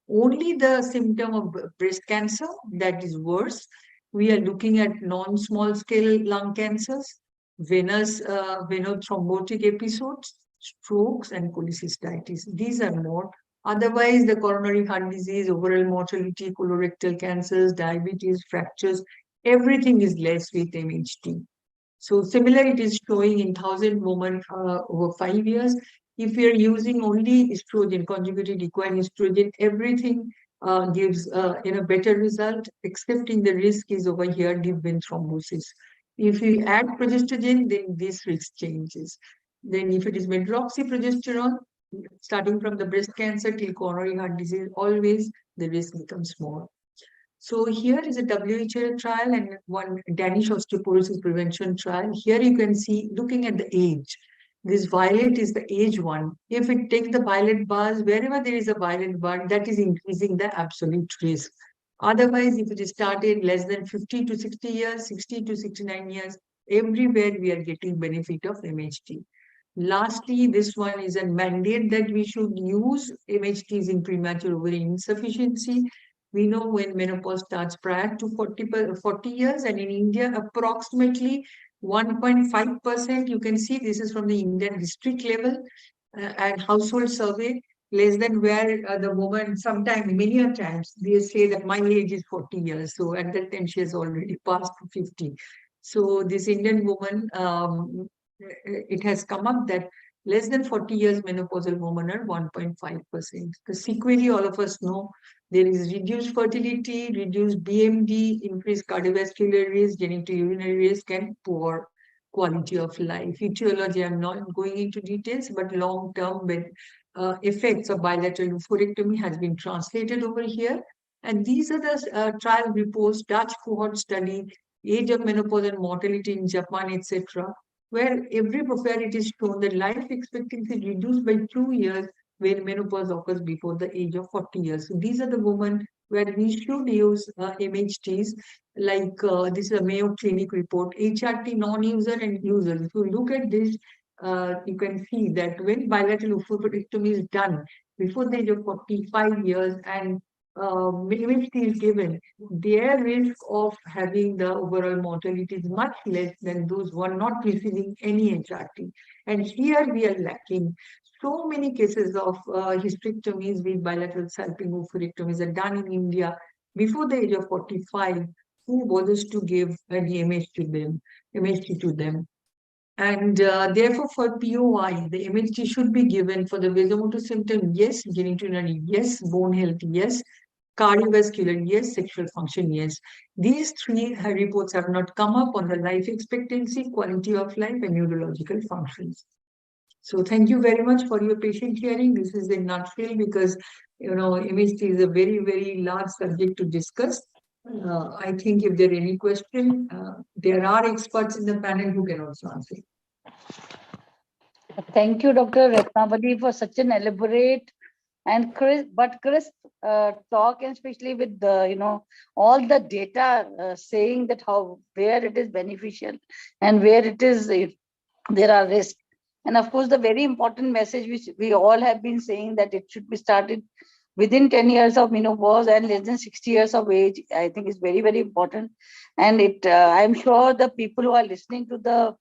Only the symptom of breast cancer that is worse. We are looking at non-small scale lung cancers, venothrombotic episodes, strokes, and cholecystitis. These are more. Otherwise, the coronary heart disease, overall mortality, colorectal cancers, diabetes, fractures, everything is less with MHT. So similar, it is showing in 1,000 women over 5 years. If we are using only estrogen, conjugated equine estrogen, everything gives a better result, excepting the risk is over here, deep vein thrombosis. If we add progesterone, then this risk changes. Then if it is medroxyprogesterone, starting from the breast cancer till coronary heart disease, always the risk becomes more. So here is a WHO trial and one Danish osteoporosis prevention trial. Here you can see, looking at the age, this violet is the age one. If it takes the violet bars, wherever there is a violet bar, that is increasing the absolute risk. Otherwise, if it is started less than 50 to 60 years, 60 to 69 years, everywhere we are getting benefit of MHT. Lastly, this one is a mandate that we should use MHTs in premature ovarian insufficiency. We know when menopause starts prior to 40 years, and in India, approximately 1.5%. You can see this is from the Indian district level and household survey, less than where the woman, sometimes, many a times, they say that my age is 40 years. So at that time, she has already passed 50. So this Indian woman, it has come up that less than 40 years menopausal women are 1.5%. The sequelae, all of us know, there is reduced fertility, reduced BMD, increased cardiovascular risk, genitourinary risk, and poor quality of life. Etiology, I'm not going into details, but long-term effects of bilateral oophorectomy has been translated over here. And these are the trial reports, Dutch cohort study, age of menopause and mortality in Japan, etc., where every profile it is shown that life expectancy is reduced by 2 years when menopause occurs before the age of 40 years. So these are the women where we should use MHTs, like this is a Mayo Clinic report, HRT non-user and user. If you look at this, you can see that when bilateral oophorectomy is done before the age of 45 years and MHT is given, their risk of having the overall mortality is much less than those who are not receiving any HRT. And here we are lacking. So many cases of hysterectomies with bilateral salping oophorectomies are done in India before the age of 45. Who bothers to give an MHT to them? And therefore, for POI, the MHT should be given for the vasomotor symptom, yes, genitourinary, yes, bone health, yes, cardiovascular, yes, sexual function, yes. These three reports have not come up on the life expectancy, quality of life, and neurological functions. So thank you very much for your patient hearing. This is a nutshell because, MHT is a very, very large subject to discuss. I think if there are any questions, there are experts in the panel who can also answer. Thank you, Dr. Ratnabali, for such an elaborate and crisp talk, and especially with the all the data saying that where it is beneficial and where it is there are risks. And of course, the very important message which we all have been saying, that it should be started within 10 years of menopause and less than 60 years of age, I think is very, very important. And I'm sure the people who are listening to the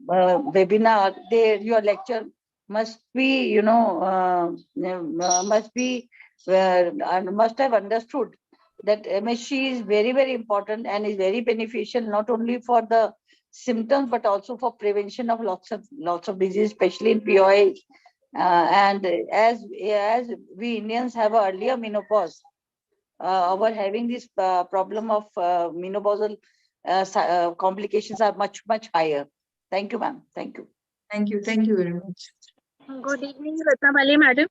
webinar, your lecture must be, must have understood that MSC is very, very important and is very beneficial, not only for the symptoms, but also for prevention of lots of disease, especially in POI. And as we Indians have an earlier menopause, our having this problem of menopausal complications are much, much higher. Thank you, ma'am. Thank you. Thank you. Thank you very much. Good evening, Ratnabali madam.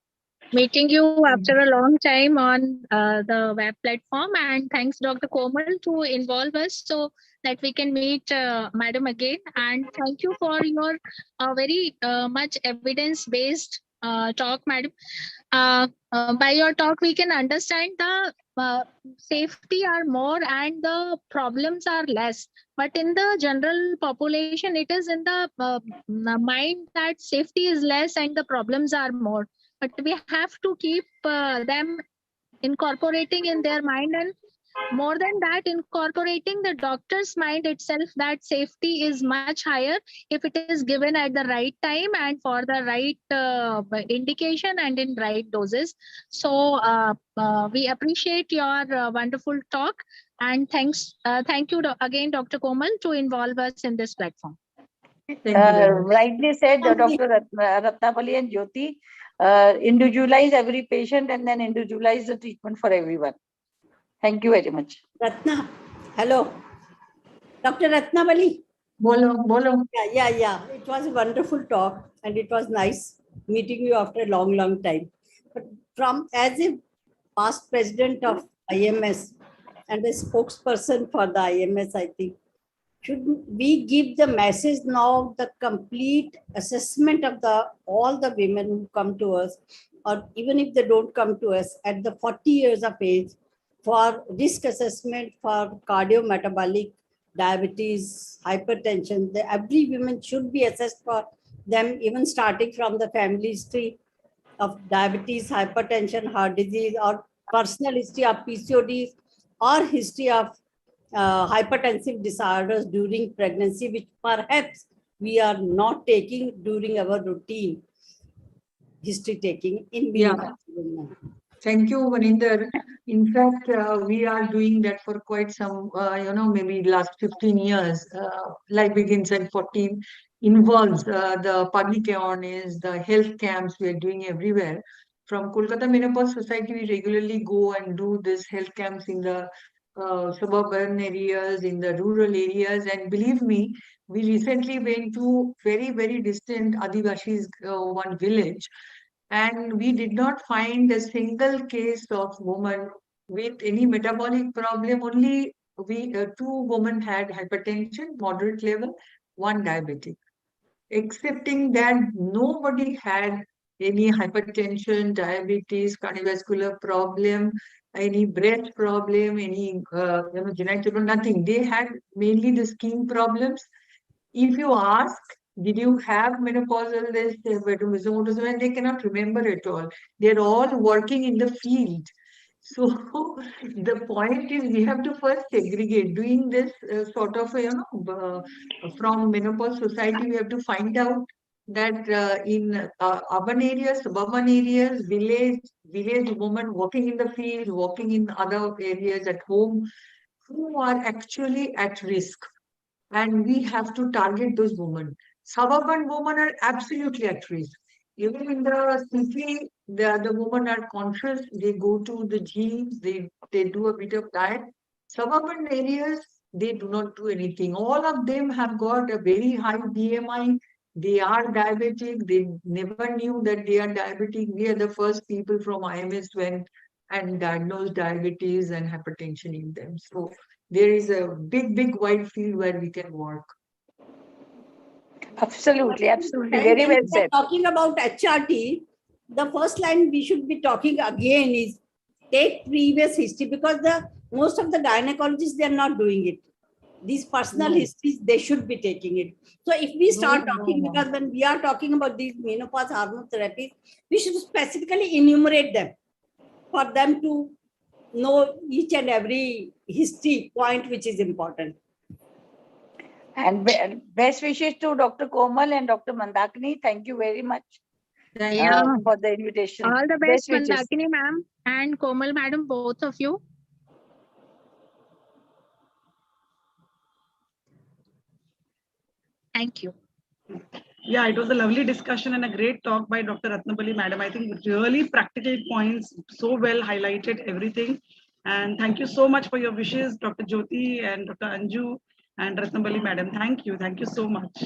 Meeting you after a long time on the web platform, and thanks Dr. Komal to involve us so that we can meet madam again. And thank you for your very much evidence-based talk, madam. By your talk, we can understand the safety are more and the problems are less. But in the general population, it is in the mind that safety is less and the problems are more. But we have to keep them incorporating in their mind, and more than that, incorporating the doctor's mind itself, that safety is much higher if it is given at the right time and for the right indication and in right doses. So we appreciate your wonderful talk, and thank you again, Dr. Komal, to involve us in this platform. Rightly said, Dr. Ratnabali and Jyoti, individualize every patient and then individualize the treatment for everyone. Thank you very much. Ratna, hello. Dr. Ratnabali. Bolo. Yeah. It was a wonderful talk and it was nice meeting you after a long, long time. But as a past president of IMS and a spokesperson for the IMS, I think, should we give the message now, the complete assessment of all the women who come to us, or even if they don't come to us at the 40 years of age, for risk assessment for cardiometabolic, diabetes, hypertension. Every woman should be assessed for them, even starting from the family history of diabetes, hypertension, heart disease, or personal history of PCOD, or history of hypertensive disorders during pregnancy, which perhaps we are not taking during our routine history taking in women. Thank you, Maninder. In fact, we are doing that for quite some, maybe last 15 years. Like Begin said, 14 involves the public awareness, the health camps we are doing everywhere. From Kolkata Menopause Society, we regularly go and do this health camps in the suburban areas, in the rural areas. And believe me, we recently went to very, very distant Adivashis, one village. And we did not find a single case of woman with any metabolic problem. Only two women had hypertension, moderate level, one diabetic. Excepting that, nobody had any hypertension, diabetes, cardiovascular problem, any breast problem, any genetic problem, nothing. They had mainly the skin problems. If you ask, did you have menopausal this, and they cannot remember at all. They're all working in the field. So the point is, we have to first segregate. Doing this sort of, from Menopause Society, we have to find out that in urban areas, suburban areas, village women working in the field, working in other areas at home, who are actually at risk. And we have to target those women. Suburban women are absolutely at risk. Even in the city, the women are conscious. They go to the gym. They do a bit of diet. Suburban areas, they do not do anything. All of them have got a very high BMI. They are diabetic. They never knew that they are diabetic. We are the first people from IMS went and diagnosed diabetes and hypertension in them. So there is a big, big wide field where we can work. Absolutely. Very well said. Talking about HRT, the first line we should be talking again is take previous history, because most of the gynecologists, they are not doing it. These personal histories, they should be taking it. So if we start talking, because when we are talking about these menopause hormone therapies, we should specifically enumerate them for them to know each and every history point which is important. And best wishes to Dr. Komal and Dr. Mandakini. Thank you very much for the invitation. All the best, wishes. Mandakini ma'am and Komal madam, both of you. Thank you. Yeah, it was a lovely discussion and a great talk by Dr. Ratnabali madam. I think really practical points, so well highlighted everything. And thank you so much for your wishes, Dr. Jyoti and Dr. Anju and Ratnabali madam. Thank you. Thank you so much.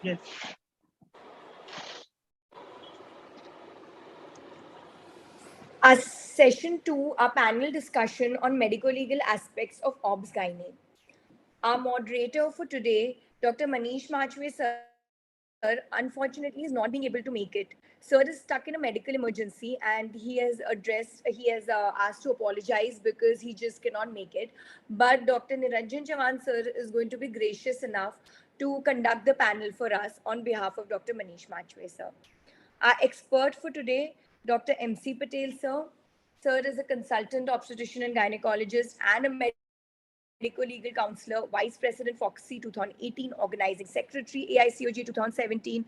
Yes. Our session 2, our panel discussion on medico-legal aspects of Obgyn. Our moderator for today, Dr. Manish Machve sir, unfortunately is not being able to make it. Sir is stuck in a medical emergency and he has asked to apologize because he just cannot make it. But Dr. Niranjan Chavan sir is going to be gracious enough to conduct the panel for us on behalf of Dr. Manish Machve sir. Our expert for today, Dr. M C Patel sir. Sir is a consultant obstetrician and gynecologist and a medico-legal counselor, Vice President Foxy 2018, Organizing Secretary AICOG 2017,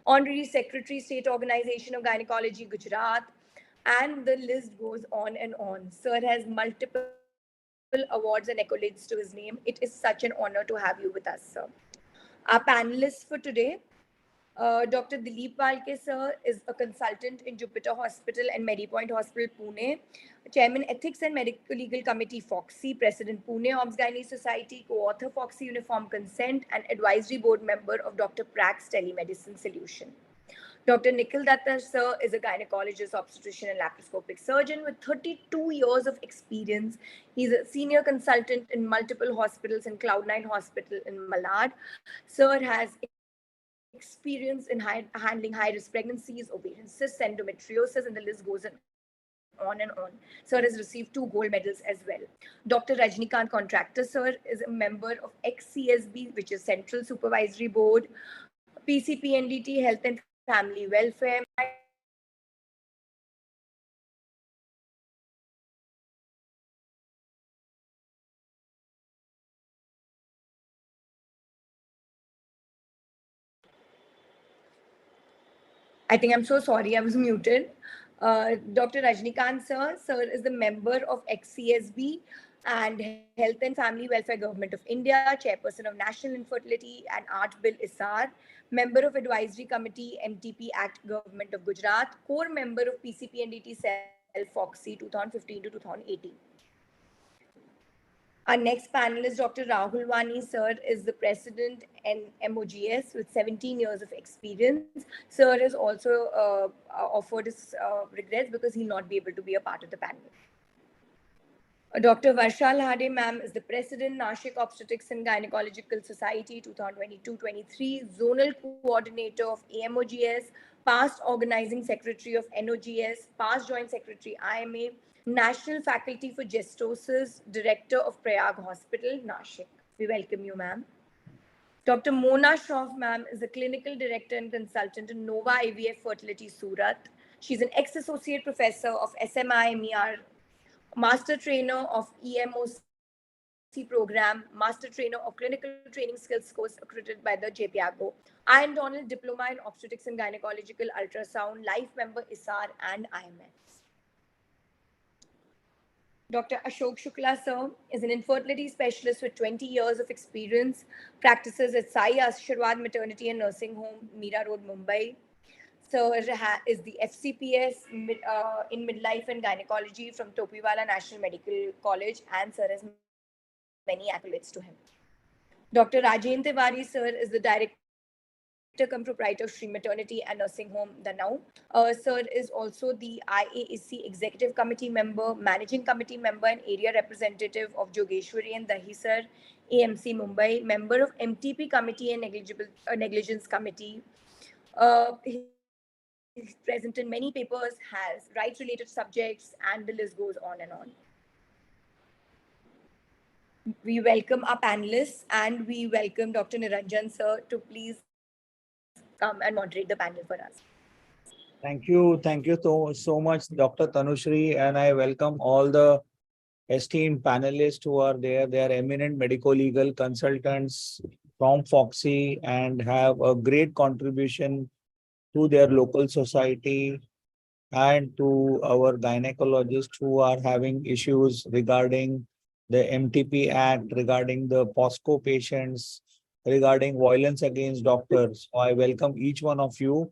Honorary Secretary State Organization of Gynecology Gujarat, and the list goes on and on. Sir has multiple awards and accolades to his name. It is such an honor to have you with us, sir. Our panelists for today, Dr. Dilip Walke sir is a consultant in Jupiter Hospital and Medipoint Hospital, Pune, Chairman Ethics and Medical Legal Committee, Foxy, President Pune Obgyny Society, co-author Foxy Uniform Consent, and advisory board member of Dr. Prax's Telemedicine Solution. Dr. Nikhil Datar sir is a gynecologist, obstetrician, and laparoscopic surgeon with 32 years of experience. He's a senior consultant in multiple hospitals and Cloud9 Hospital in Malad. Sir has experience in handling high-risk pregnancies, ovarian cysts, endometriosis, and the list goes on and on. Sir has received 2 gold medals as well. Dr. Rajnikant Contractor sir is a member of XCSB, which is Central Supervisory Board, PCPNDT, Health and Family Welfare. I think I'm so sorry, I was muted. Dr. Rajnikant sir is the member of XCSB and Health and Family Welfare Government of India, Chairperson of National Infertility and Art Bill ISAR, member of Advisory Committee MTP Act Government of Gujarat, core member of PCPNDT Cell Foxy 2015 to 2018. Our next panelist, Dr. Rahul Wani, sir, is the president and MOGS with 17 years of experience. Sir has also offered his regrets because he'll not be able to be a part of the panel. Dr. Varsha Lahade, ma'am, is the president, Nashik Obstetrics and Gynecological Society 2022-23, zonal coordinator of AMOGS, past organizing secretary of NOGS, past joint secretary IMA, National Faculty for Gestosis, Director of Prayag Hospital, Nashik. We welcome you, ma'am. Dr. Mona Shroff, ma'am, is a clinical director and consultant in Nova IVF Fertility, Surat. She's an ex-associate professor of SMI-MER, master trainer of EMOC program, master trainer of clinical training skills course accredited by the JPAGO, Iron Donald Diploma in Obstetrics and Gynecological Ultrasound, life member ISAR and IMS. Dr. Ashok Shukla, sir, is an infertility specialist with 20 years of experience, practices at Sai Ashirwad Maternity and Nursing Home, Mira Road, Mumbai. Sir is the FCPS in Midlife and Gynecology from Topiwala National Medical College, and sir has many accolades to him. Dr. Rajendra Tiwari, sir, is the director cum proprietor of Shri Maternity and Nursing Home, Danau. Sir is also the IAAC Executive Committee member, Managing Committee member, and area representative of Jogeshwari and Dahisar, AMC Mumbai, member of MTP Committee and Negligence Committee. His present in many papers, has rights related subjects, and the list goes on and on. We welcome our panelists and we welcome Dr. Niranjan sir to please come and moderate the panel for us. Thank you. Thank you so much, Dr. Tanushree, and I welcome all the esteemed panelists who are there. They are eminent medico-legal consultants from Foxy and have a great contribution to their local society and to our gynecologists who are having issues regarding the MTP Act, regarding the POSCO patients, regarding violence against doctors. So I welcome each one of you,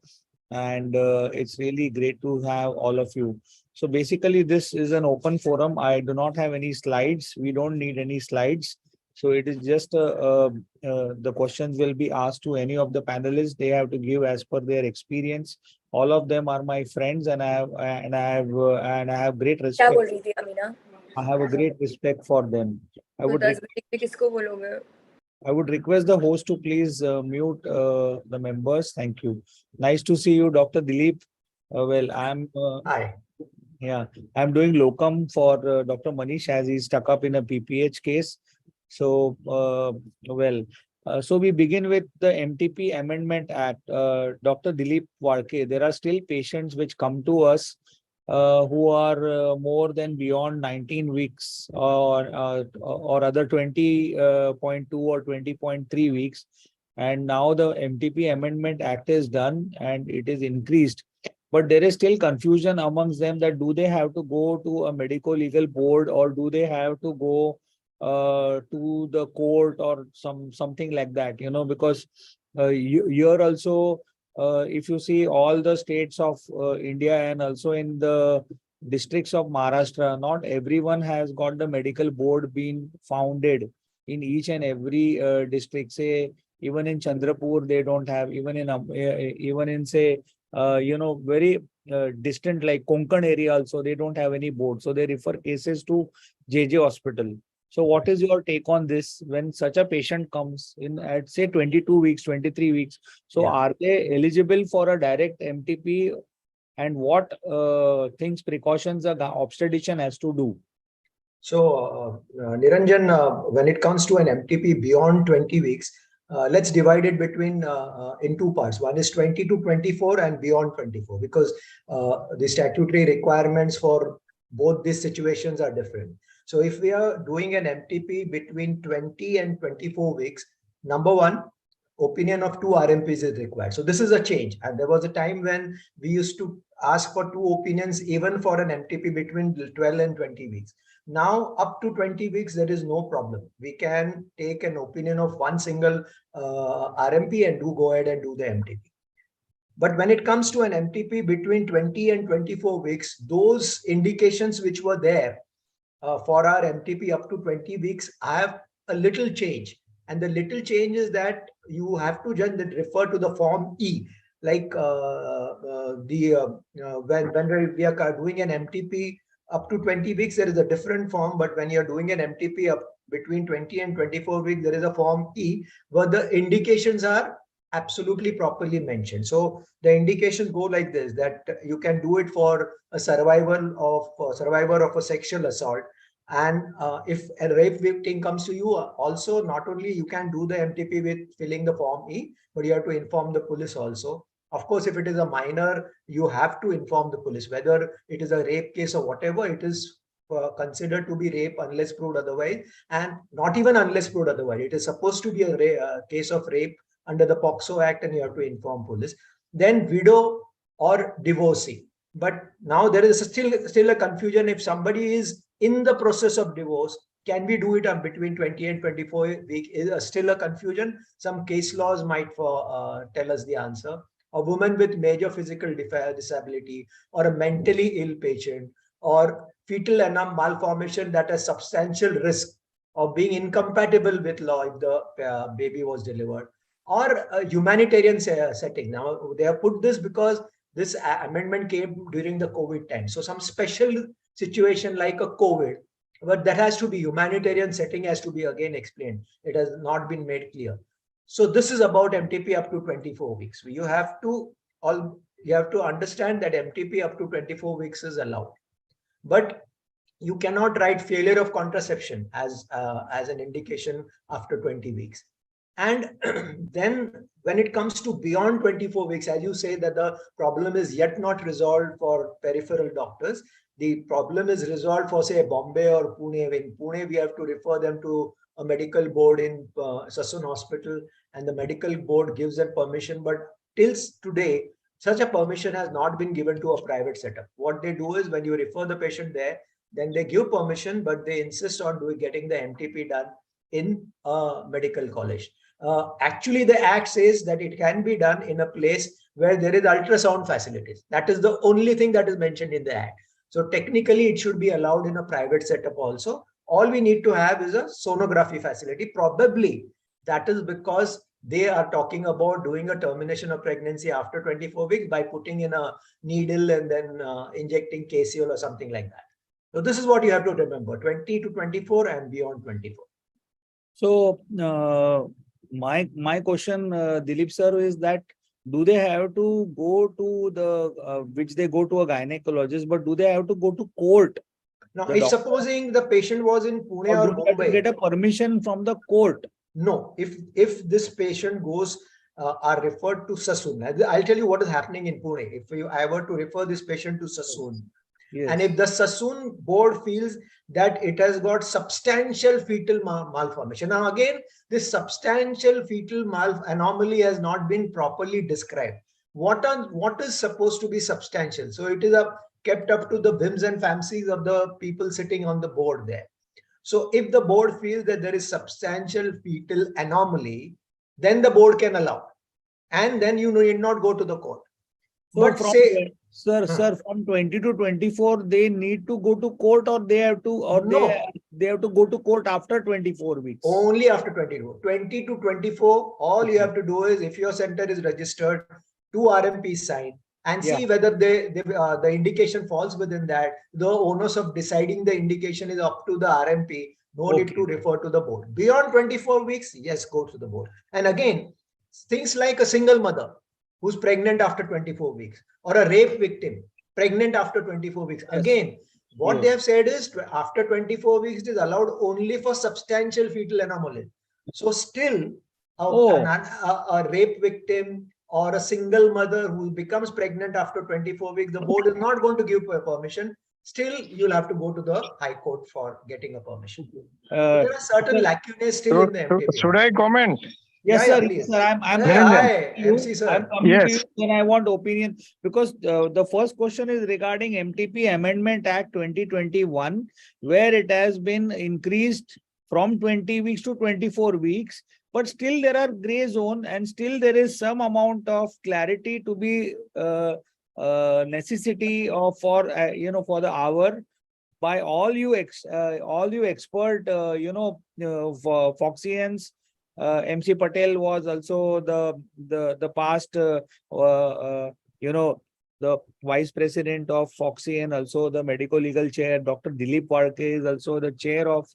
and it's really great to have all of you. So basically, this is an open forum. I do not have any slides. We don't need any slides. So it is just the questions will be asked to any of the panelists. They have to give as per their experience. All of them are my friends, and I have great क्या respect. बोल रही थी Amina? I have a great respect for them. I तो would 10 बजे के किसको बोलोगे? I would request the host to please mute the members. Thank you. Nice to see you, Dr. Dilip. Well, I'm Hi. yeah, I'm doing locum for Dr. Manish as he's stuck up in a PPH case. So, so we begin with the MTP Amendment Act. Dr. Dilip Warke, there are still patients which come to us who are more than beyond 19 weeks or other 20.2 or 20.3 weeks. And now the MTP Amendment Act is done and it is increased. But there is still confusion amongst them that do they have to go to a medico-legal board or do they have to go to the court or something like that, because here also, if you see all the states of India and also in the districts of Maharashtra, not everyone has got the medical board being founded in each and every district. Say even in Chandrapur they don't have, even in say very distant like Konkan area also they don't have any board, so they refer cases to JJ hospital. So what is your take on this when such a patient comes in at say 22 weeks, 23 weeks? So are they eligible for a direct MTP, and what things, precautions a obstetrician has to do? So, Niranjan, when it comes to an MTP beyond 20 weeks, let's divide it between in two parts. One is 20 to 24 and beyond 24, because the statutory requirements for both these situations are different. So if we are doing an MTP between 20 and 24 weeks, number one, opinion of two RMPs is required. So this is a change. And there was a time when we used to ask for two opinions even for an MTP between 12 and 20 weeks. Now, up to 20 weeks, there is no problem. We can take an opinion of one single RMP and go ahead and do the MTP. But when it comes to an MTP between 20 and 24 weeks, those indications which were there for our MTP up to 20 weeks have a little change. And the little change is that you have to just refer to the Form E. Like when we are doing an MTP up to 20 weeks, there is a different form. But when you're doing an MTP up between 20 and 24 weeks, there is a Form E where the indications are absolutely properly mentioned. So the indications go like this, that you can do it for a survivor of a sexual assault. And if a rape victim comes to you, also not only you can do the MTP with filling the Form E, but you have to inform the police also. Of course, if it is a minor, you have to inform the police, whether it is a rape case or whatever, it is considered to be rape unless proved otherwise, and not even unless proved otherwise. It is supposed to be a case of rape under the POCSO Act, and you have to inform police. Then widow or divorcee. But now there is still a confusion. If somebody is in the process of divorce, can we do it between 20 and 24 weeks? Is still a confusion. Some case laws might tell us the answer. A woman with major physical disability, or a mentally ill patient, or fetal malformation that has substantial risk of being incompatible with law if the baby was delivered, or a humanitarian setting. Now, they have put this because this amendment came during the COVID time. So some special situation like a COVID, but that has to be humanitarian setting, has to be again explained. It has not been made clear. So this is about MTP up to 24 weeks. You have to You have to understand that MTP up to 24 weeks is allowed, but you cannot write failure of contraception as an indication after 20 weeks. And then when it comes to beyond 24 weeks, as you say that the problem is yet not resolved for peripheral doctors, the problem is resolved for, say, Bombay or Pune. In Pune, we have to refer them to a medical board in Sassoon Hospital, and the medical board gives them permission. But till today, such a permission has not been given to a private setup. What they do is when you refer the patient there, then they give permission, but they insist on getting the MTP done in a medical college. Actually, the act says that it can be done in a place where there is ultrasound facilities. That is the only thing that is mentioned in the act. So technically, it should be allowed in a private setup also. All we need to have is a sonography facility. Probably that is because they are talking about doing a termination of pregnancy after 24 weeks by putting in a needle and then injecting KCL or something like that. So this is what you have to remember, 20 to 24 and beyond 24. So my question, Dilip sir, is that do they have to go to the which they go to a gynecologist, but do they have to go to court? Now, if supposing the patient was in Pune or Mumbai, get a permission from the court. No, if this patient goes are referred to Sassoon, I'll tell you what is happening in Pune. If I were to refer this patient to Sassoon, yes. And if the Sassoon board feels that it has got substantial fetal malformation, now again, this substantial fetal anomaly has not been properly described. What is supposed to be substantial? So it is kept up to the whims and fancies of the people sitting on the board there. So if the board feels that there is substantial fetal anomaly, then the board can allow, and then you need not go to the court. So but say, sir, from 20 to 24, they need to go to court, or they have to, or no, they have to go to court after 24 weeks. Only after 24. 20 to 24, all you have to do is, if your center is registered, 2 RMPs signed, and see whether the indication falls within that. The onus of deciding the indication is up to the RMP. No need to refer to the board. Beyond 24 weeks, yes, go to the board. And again, things like a single mother who's pregnant after 24 weeks, or a rape victim pregnant after 24 weeks. Yes. Again, what they have said is after 24 weeks, it is allowed only for substantial fetal anomaly. So still, a rape victim or a single mother who becomes pregnant after 24 weeks, the board is not going to give permission. Still, you'll have to go to the High Court for getting a permission. There are certain lacunae still in the MTP. Should I comment? Yes, sir. Yes, sir. Hi, MC sir. I'm coming to you and I want opinion, because the first question is regarding MTP Amendment Act 2021, where it has been increased from 20 weeks to 24 weeks. But still there are gray zone, and still there is some amount of clarity to be necessity of for the hour by all you expert for Foxians. MC Patel was also the past the vice president of Foxy, and also the Medicolegal chair. Dr. Dilip Warke is also the chair of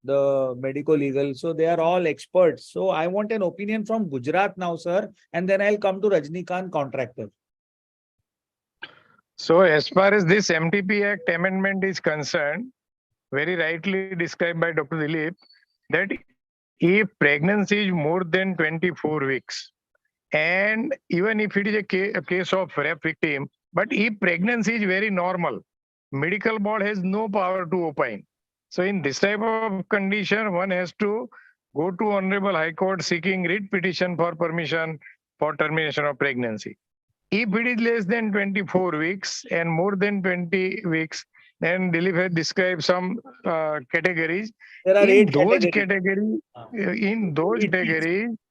the Medicolegal. So they are all experts. So I want an opinion from Gujarat now, sir, and then I'll come to Rajnikant Contractor. So as far as this MTP Act amendment is concerned, very rightly described by Dr. Dilip, that if pregnancy is more than 24 weeks, and even if it is a case of rape victim, but if pregnancy is very normal, medical board has no power to opine. So in this type of condition, one has to go to Honorable High Court seeking writ petition for permission for termination of pregnancy. If it is less than 24 weeks and more than 20 weeks, then Dilip has described some categories. There are in those categories.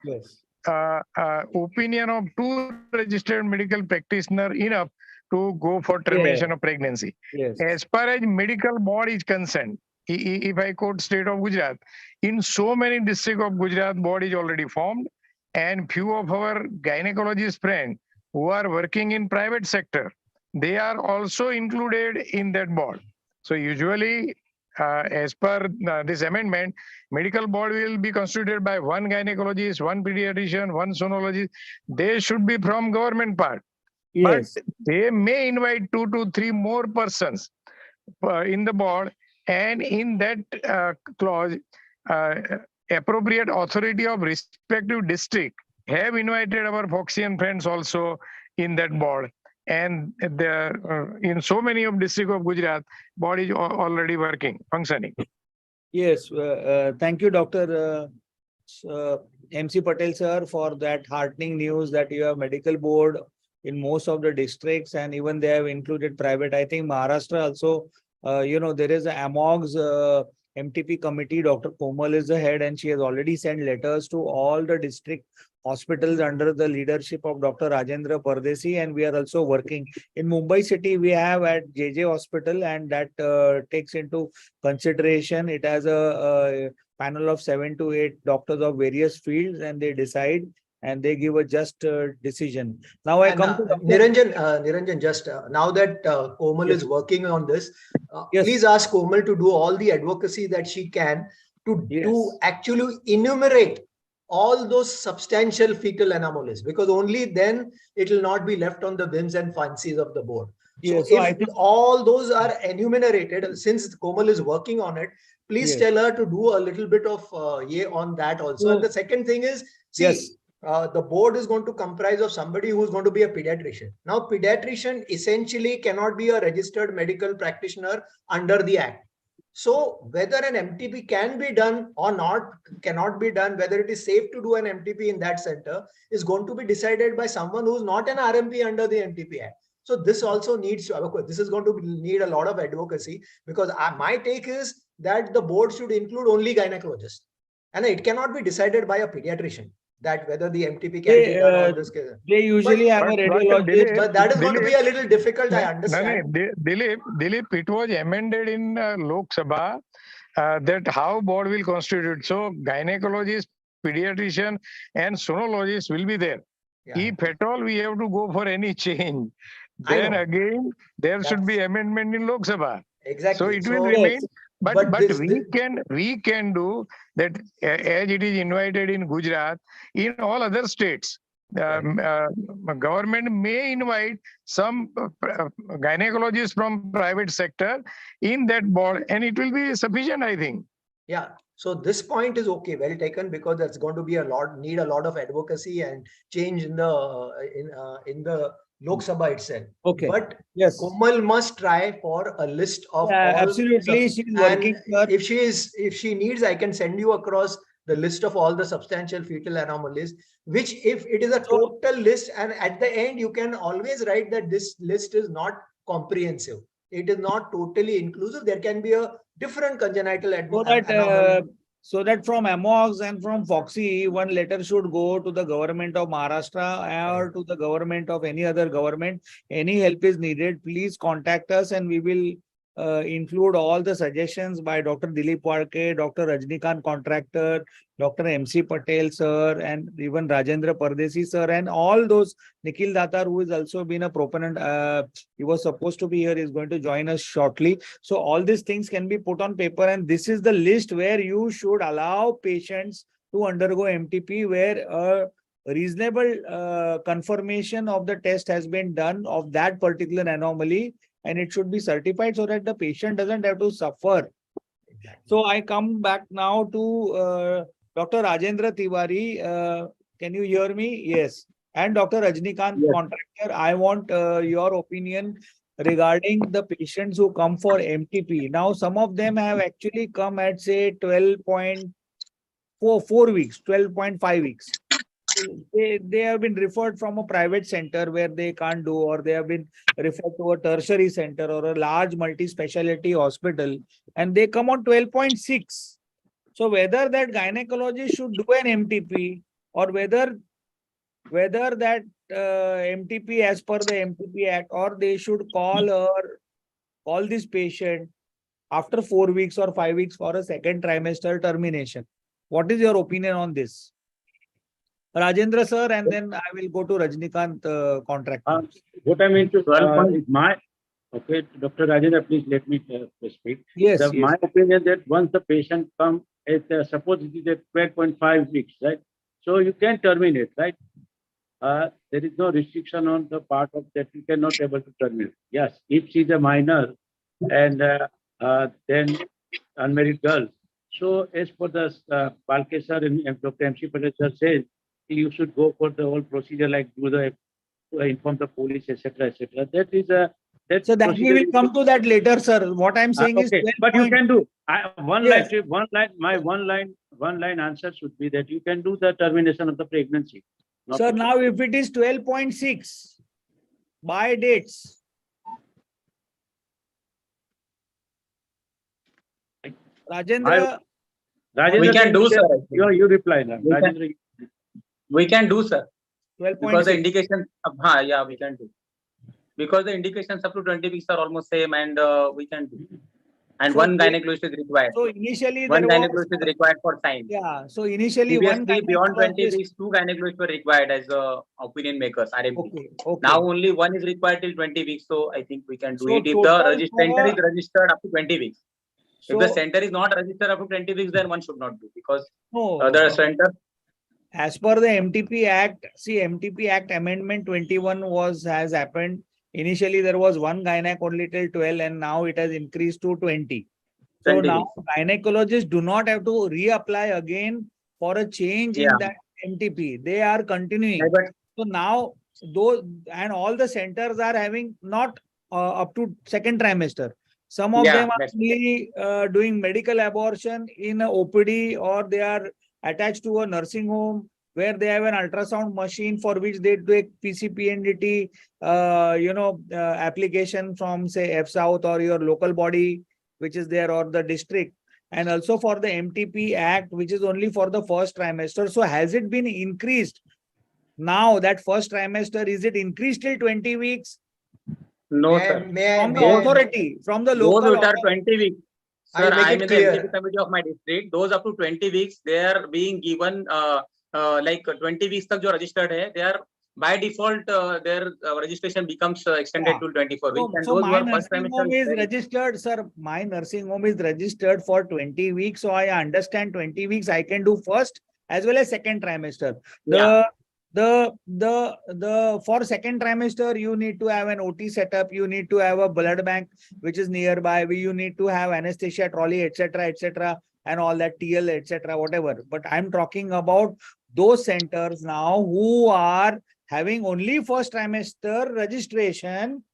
Yes. Opinion of 2 registered medical practitioner enough to go for termination of pregnancy. Yes. As far as medical board is concerned, if I quote state of Gujarat, in so many districts of Gujarat, board is already formed, and few of our gynecologist friends who are working in private sector, they are also included in that board. So usually, as per this amendment, medical board will be constituted by 1 gynecologist, 1 pediatrician, 1 sonologist. They should be from government part. Yes. But they may invite 2 to 3 more persons in the board, and in that clause, uh, appropriate authority of respective district have invited our Foxian friends also in that board. And in so many of district of Gujarat, board is already working, functioning. Yes. Thank you, Dr. MC Patel sir, for that heartening news that you have medical board in most of the districts, and even they have included private. I think Maharashtra also, there is a AMOG's MTP committee. Dr. Komal is the head, and she has already sent letters to all the district hospitals under the leadership of Dr. Rajendra Pardesi, and we are also working in Mumbai city. We have at JJ Hospital, and that takes into consideration. It has a panel of 7 to 8 doctors of various fields, and they decide and they give a just decision. Now I come to Niranjan, just now that Komal is working on this, please ask Komal to do all the advocacy that she can to actually enumerate all those substantial fetal anomalies, because only then it will not be left on the whims and fancies of the board. So if all those are enumerated, since Komal is working on it, please tell her to do a little bit of on that also. And the second thing is, the board is going to comprise of somebody who is going to be a pediatrician. Now, pediatrician essentially cannot be a registered medical practitioner under the Act. So whether an MTP can be done or not, cannot be done, whether it is safe to do an MTP in that center is going to be decided by someone who is not an RMP under the MTP Act. So this also needs, this is going to need a lot of advocacy, because my take is that the board should include only gynecologists, and it cannot be decided by a pediatrician that whether the MTP can be done or this case. They usually have a radiologist, but that is going to be a little difficult. I understand. Dilip, it was amended in Lok Sabha that how board will constitute. So gynecologist, pediatrician, and sonologist will be there. If at all we have to go for any change, then again there should be amendment in Lok Sabha. Exactly. So it will remain. But we can do that as it is invited in Gujarat, in all other states. Government may invite some gynecologists from private sector in that board, and it will be sufficient, I think. Yeah. So this point is okay, well taken, because that's going to be need a lot of advocacy and change in the Lok Sabha itself. Okay. But Komal must try for a list of all. Absolutely, she's working. If she needs, I can send you across the list of all the substantial fetal anomalies, which if it is a total list, and at the end you can always write that this list is not comprehensive. It is not totally inclusive. There can be a different congenital anomaly. So that from AMOGS and from Foxy, one letter should go to the government of Maharashtra or to the government of any other government. Any help is needed, please contact us, and we will include all the suggestions by Dr. Dilip Warke, Dr. Rajnikant Contractor, Dr. M C Patel sir, and even Rajendra Pardesi sir, and all those. Nikhil Datar, who has also been a proponent, he was supposed to be here, is going to join us shortly. So all these things can be put on paper, and this is the list where you should allow patients to undergo MTP, where a reasonable confirmation of the test has been done of that particular anomaly, and it should be certified so that the patient doesn't have to suffer. So I come back now to Dr. Rajendra Tiwari. Can you hear me? Yes. And Dr. Rajnikant Contractor, I want your opinion regarding the patients who come for MTP. Now, some of them have actually come at, say, 12.4 weeks, 12.5 weeks. They have been referred from a private center where they can't do, or they have been referred to a tertiary center or a large multi-speciality hospital, and they come on 12.6. So whether that gynecologist should do an MTP, or whether that MTP as per the MTP Act, or they should call this patient after 4 weeks or 5 weeks for a second trimester termination. What is your opinion on this? Rajendra sir, and then I will go to Rajnikant Contractor. What I mean to okay, Dr. Rajendra, please let me speak. Yes, My opinion that once the patient comes at suppose it is at 12.5 weeks, right? So you can terminate, right? there is no restriction on the part of that you cannot able to terminate. Yes, if she's a minor and then unmarried girl. So as for the Palke sir and Dr. M C Patel sir says, you should go for the whole procedure like do the inform the police, etc., etc. That is a So that we will come to that later, sir. What I'm saying is okay, 12 but you point- can do one Yes. line. My one line answer should be that you can do the termination of the pregnancy. No Sir, problem. now if it is 12.6 by dates, Rajendra, Rajendra, We can do, sir. You reply now. We can- Rajendra, We can do, sir. 12.6. Because the indications, yeah, we can do. Because the indications up to 20 weeks are almost same, and we can do. And So one they- gynecologist is required. So initially One there was, gynecologist is required for sign. yeah. So initially one Previously, beyond 20 gynecologist- weeks, 2 gynecologists were required as opinion makers, RMP. Okay. Now only one is required till 20 weeks. So I think we can do So it if the total center is for- registered up to 20 weeks. If the So- center is not registered up to 20 weeks, then one should not do because No. the center. As per the MTP Act, see, MTP Act Amendment 21 has happened. Initially, there was one gynac only till 12, and now it has increased to 20. So 20 now weeks. gynecologists do not have to reapply again for a change in Yeah. that MTP. They are continuing. Yeah, but- So now those and all the centers are having not up to second trimester. Some of Yeah, them are that's- only doing medical abortion in a OPD, or they are attached to a nursing home where they have an ultrasound machine for which they take PCPNDT, application from say F South or your local body, which is there, or the district, and also for the MTP Act, which is only for the first trimester. So has it been increased? Now that first trimester, is it increased till 20 weeks? No, sir. From the authority, from the local Those which are authority. 20 weeks. I'll Sir, make I am it in the clear. MTP committee of my district. Those up to 20 weeks, they are being given like 20 weeks tak jo registered hai, they are by default their registration becomes extended to 24 weeks. And So those who my are first nursing trimester, home is very- registered, sir. My nursing home is registered for 20 weeks. So I understand 20 weeks I can do first as well as second trimester. For second trimester, you need to have an OT setup, you need to have a blood bank which is nearby, you need to have anesthesia trolley, etc., and all that TL, etc., whatever. But I'm talking about those centers now who are having only first trimester registration.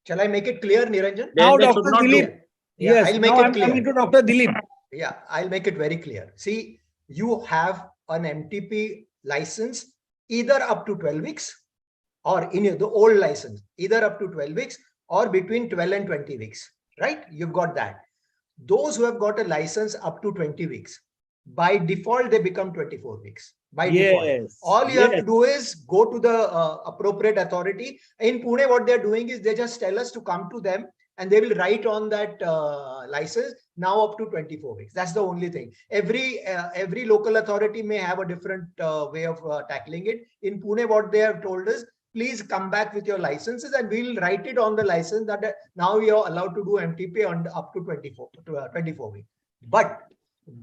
Shall I make it clear, Niranjan? Now, they should Dr. not do. Dilip. Yeah, Yes, I'll make now it I'm coming clear. to Dr. Dilip. Yeah, I'll make it very clear. See, you have an MTP license either up to 12 weeks or in the old license, either up to 12 weeks or between 12 and 20 weeks, right? You've got that. Those who have got a license up to 20 weeks, by default, they become 24 weeks. By default. Yes. All you have to Yes. do is go to the appropriate authority. In Pune, what they're doing is they just tell us to come to them and they will write on that license now up to 24 weeks. That's the only thing. Every local authority may have a different way of tackling it. In Pune, what they have told us, please come back with your licenses and we'll write it on the license that now you're allowed to do MTP on up to 24 weeks. But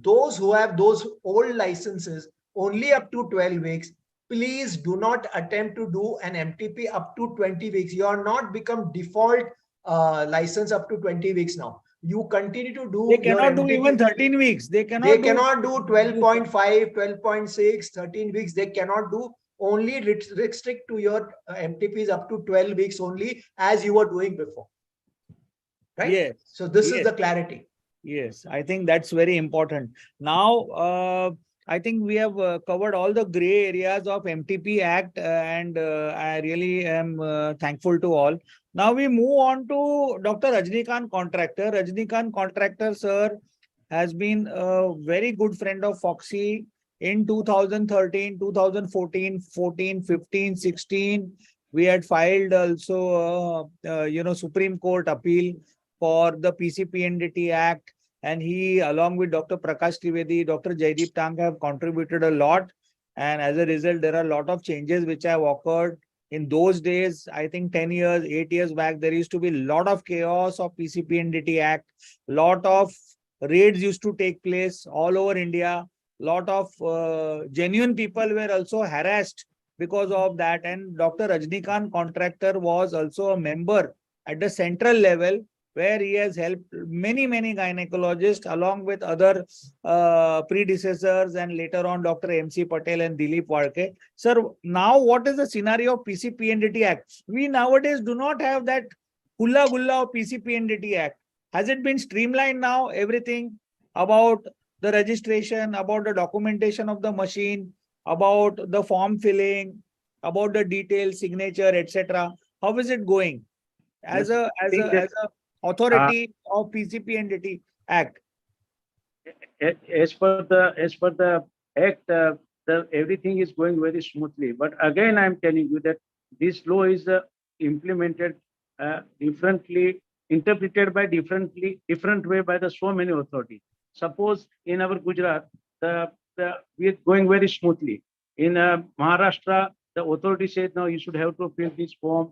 those who have those old licenses only up to 12 weeks, please do not attempt to do an MTP up to 20 weeks. You are not become default license up to 20 weeks now. You continue to do. They your cannot do MTP. even 13 weeks. They They cannot do 12.5, 12.6, 13 weeks. They cannot do. Only restrict to your MTPs up to 12 weeks only, as you were doing before. Right? Yes. So this is Yes. the clarity. Yes, I think that's very important. Now, I think we have covered all the gray areas of MTP Act, and I really am thankful to all. Now we move on to Dr. Rajnikant Contractor. Rajnikant Contractor, sir, has been a very good friend of Foxy in 2013, 2014, 14, 15, 16. We had filed also, Supreme Court appeal for the PCPNDT Act. And he, along with Dr. Prakash Trivedi, Dr. Jaideep Tang, have contributed a lot. And as a result, there are a lot of changes which have occurred. In those days, I think 10 years, 8 years back, there used to be a lot of chaos of PCPNDT Act. Lot of raids used to take place all over India. Lot of genuine people were also harassed because of that. And Dr. Rajnikant Contractor was also a member at the central level, where he has helped many gynecologists along with other predecessors, and later on Dr. M C Patel and Dilip Warke. Sir, now what is the scenario of PCPNDT Act? We nowadays do not have that hulla gulla of PCPNDT Act. Has it been streamlined now? Everything about the registration, about the documentation of the machine, about the form filling, about the details, signature, etc. How is it going? As a authority of PCPNDT Act. As per the act, everything is going very smoothly. But again, I'm telling you that this law is implemented differently, interpreted by different way by the so many authorities. Suppose in our Gujarat, we are going very smoothly. In Maharashtra, the authority said now you should have to fill this form.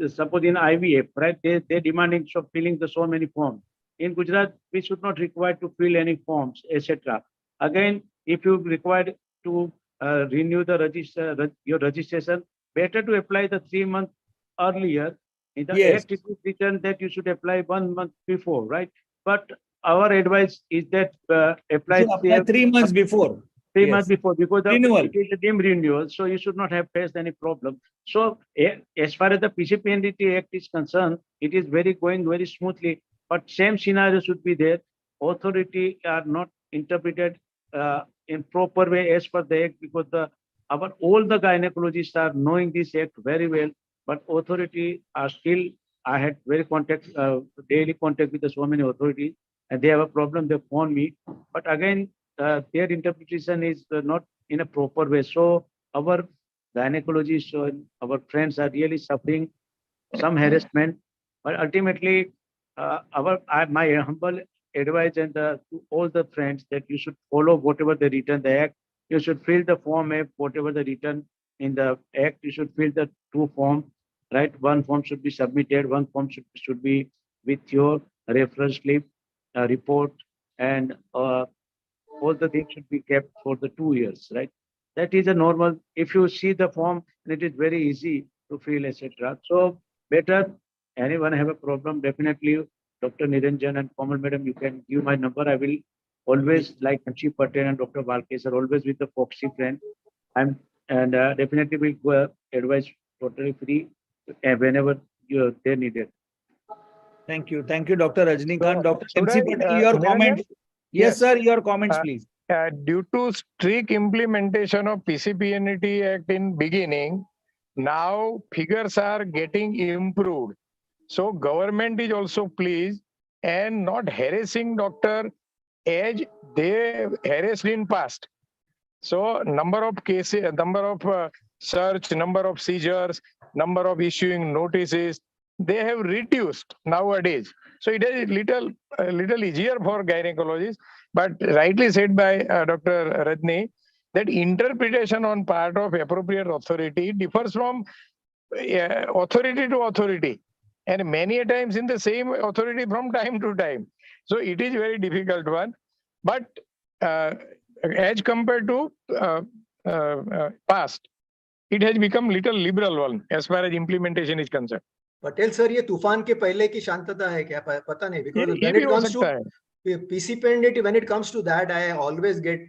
Suppose in IVF, right? They're demanding filling the so many forms. In Gujarat, we should not require to fill any forms, etc. Again, if you required to renew the your registration, better to apply the 3 months earlier. In the act, it is written that you should apply 1 month before, right? But our advice is that apply 3 months before. 3 months before, because Renewal. it is a dim renewal, so you should not have faced any problem. So as far as the PCPNDT Act is concerned, it is going very smoothly. But same scenario should be there. Authority are not interpreted in proper way as per the act, because all the gynecologists are knowing this act very well, but authority are still. I had daily contact with so many authorities, and they have a problem. They phone me, but again, their interpretation is not in a proper way. So our gynecologists, our friends are really suffering some harassment, but ultimately, my humble advice and to all the friends that you should follow whatever they written the act. You should fill the form F, whatever the written in the act. You should fill the 2 forms, right? 1 form should be submitted. 1 form should be with your reference slip, report, and all the things should be kept for the 2 years, right? That is a normal. If you see the form, it is very easy to fill, etc. So better. Anyone have a problem, definitely Dr. Niranjan and Komal Madam, you can give my number. I will always, like M C Patel and Dr. Balkes are always with the Foxy friend. Definitely will go advise totally free whenever they needed. Thank you, Dr. Rajnikant. Dr. Should MC I, Patel, your Niranjan? comment? Yes, sir, your comments, please. Due to strict implementation of PCPNDT Act in beginning, now figures are getting improved. So government is also pleased and not harassing doctor as they harassed in past. So number of cases, number of search, number of seizures, number of issuing notices, they have reduced nowadays. So it is little easier for gynecologists. But rightly said by Dr. Rajni, that interpretation on part of appropriate authority differs from authority to authority, and many a times in the same authority from time to time. So it is very difficult one. But as compared to past, it has become little liberal one as far as implementation is concerned. Patel sir, ये तूफान के पहले की शांतता है क्या? पता नहीं, because when it comes to PCPNDT, when it comes to that, I always get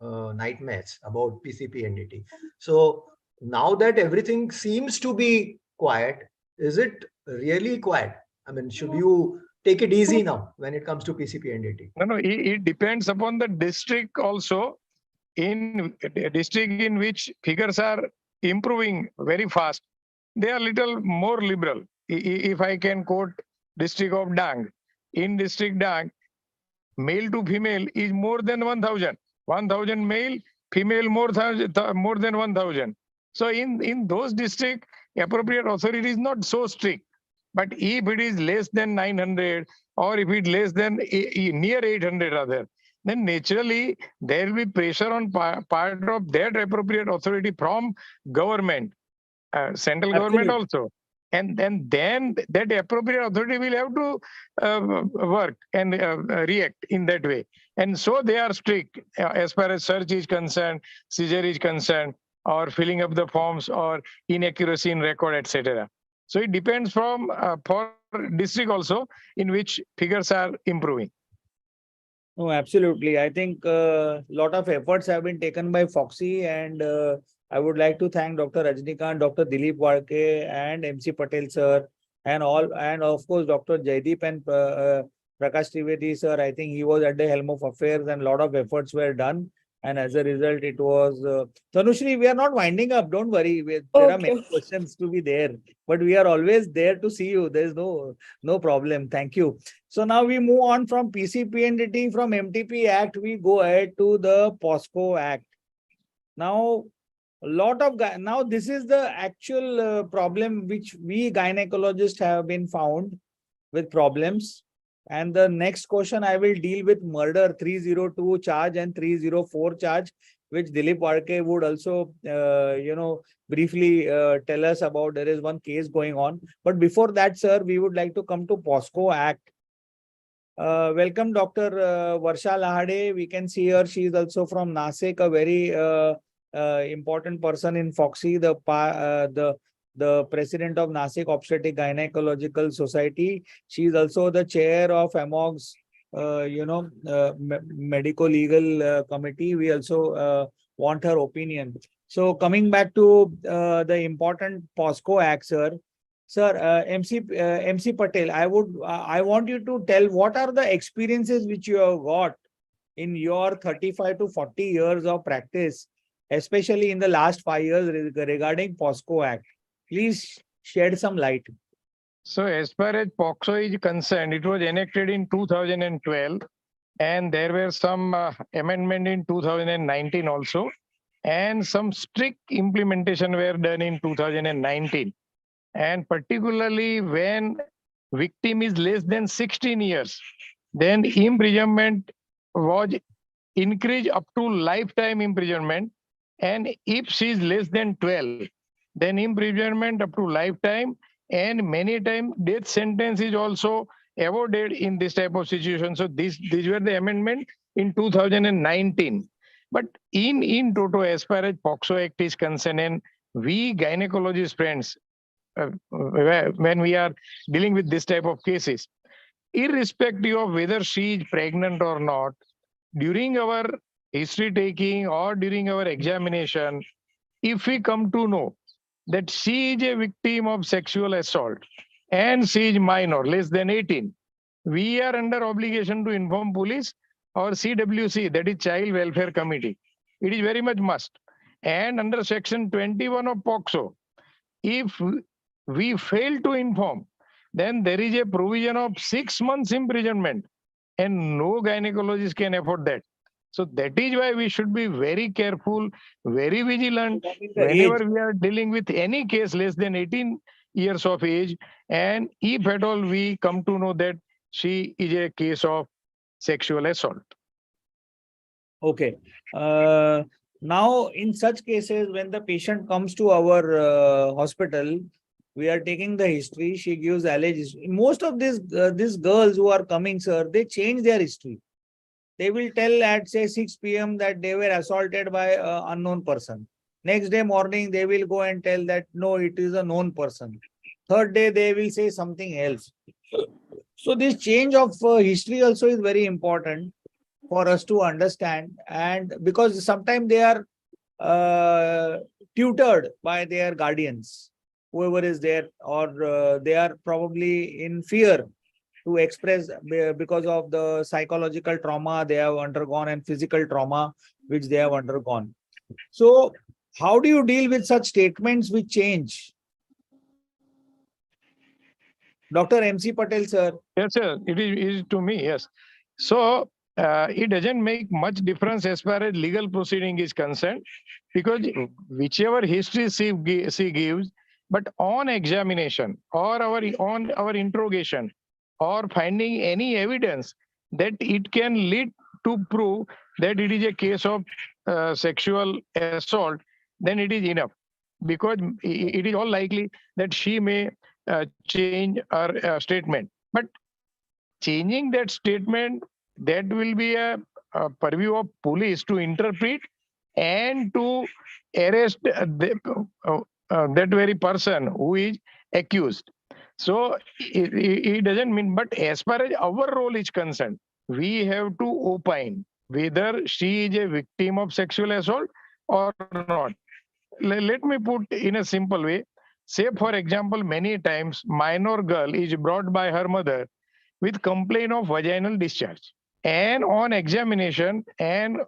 nightmares about PCPNDT. So now that everything seems to be quiet, is it really quiet? I mean, should you take it easy now when it comes to PCPNDT? No, it depends upon the district also. In a district in which figures are improving very fast, they are little more liberal. If I can quote district of Dang, in district Dang, male to female is more than 1,000. 1,000 male, female more than 1,000. So in those districts, appropriate authority is not so strict. But if it is less than 900, or if it less than near 800 rather, then naturally there will be pressure on part of that appropriate authority from government, central government also. And then that appropriate authority will have to work and react in that way. And so they are strict as far as search is concerned, seizure is concerned. or filling up the forms or inaccuracy in record, etc. So it depends from for district also in which figures are improving. No, absolutely. I think a lot of efforts have been taken by Foxy, and I would like to thank Dr. Rajnikant, Dr. Dilip Warke, and MC Patel sir, and all, and of course Dr. Jaideep and Prakash Trivedi sir. I think he was at the helm of affairs, and a lot of efforts were done. And as a result, it was Tanushree. We are not winding up. Don't worry. There are many questions to be there, but we are always there to see you. There is no problem. Thank you. So now we move on from PCPNDT, from MTP Act, we go ahead to the POSCO Act. Now, now this is the actual problem which we gynecologists have been found with problems. And the next question I will deal with murder 302 charge and 304 charge, which Dilip Warke would also, briefly tell us about. There is one case going on. But before that, sir, we would like to come to POSCO Act. Welcome, Dr. Varsha Lahade. We can see her. She is also from Nasik, a very important person in Foxy, the president of Nasik Obstetric Gynecological Society. She is also the chair of AMOG's, medico-legal committee. We also want her opinion. So coming back to the important POSCO Act, sir. Sir, MC Patel, I want you to tell what are the experiences which you have got in your 35 to 40 years of practice, especially in the last 5 years regarding POSCO Act. Please shed some light. So as far as POXO is concerned, it was enacted in 2012, and there were some amendment in 2019 also, and some strict implementation were done in 2019. And particularly when victim is less than 16 years, then imprisonment was increased up to lifetime imprisonment. And if she is less than 12, then imprisonment up to lifetime, and many times death sentence is also avoided in this type of situation. So these were the amendment in 2019. But in total, as far as POXO Act is concerned, and we gynecologist friends, when we are dealing with this type of cases, irrespective of whether she is pregnant or not, during our history taking or during our examination, if we come to know that she is a victim of sexual assault and she is minor, less than 18, we are under obligation to inform police or CWC, that is Child Welfare Committee. It is very much must. And under section 21 of POXO, if we fail to inform, then there is a provision of 6 months imprisonment, and no gynecologist can afford that. So that is why we should be very careful, very vigilant whenever we are dealing with any case less than 18 years of age. And if at all we come to know that she is a case of sexual assault. Okay. Now, in such cases, when the patient comes to our hospital, we are taking the history. She gives allegations. Most of these girls who are coming, sir, they change their history. They will tell at say 6 p.m. that they were assaulted by an unknown person. Next day morning, they will go and tell that no, it is a known person. Third day, they will say something else. So this change of history also is very important for us to understand, and because sometimes they are tutored by their guardians, whoever is there, or they are probably in fear to express because of the psychological trauma they have undergone and physical trauma which they have undergone. So how do you deal with such statements which change? Dr. MC Patel, sir. Yes, sir. It is to me, yes. So it doesn't make much difference as far as legal proceeding is concerned, because whichever history she gives, but on examination or on our interrogation or finding any evidence that it can lead to prove that it is a case of sexual assault, then it is enough, because it is all likely that she may change her statement. But changing that statement, that will be a purview of police to interpret and to arrest that very person who is accused. So it doesn't mean, but as far as our role is concerned, we have to opine whether she is a victim of sexual assault or not. Let me put in a simple way. Say, for example, many times minor girl is brought by her mother with complaint of vaginal discharge. And on examination and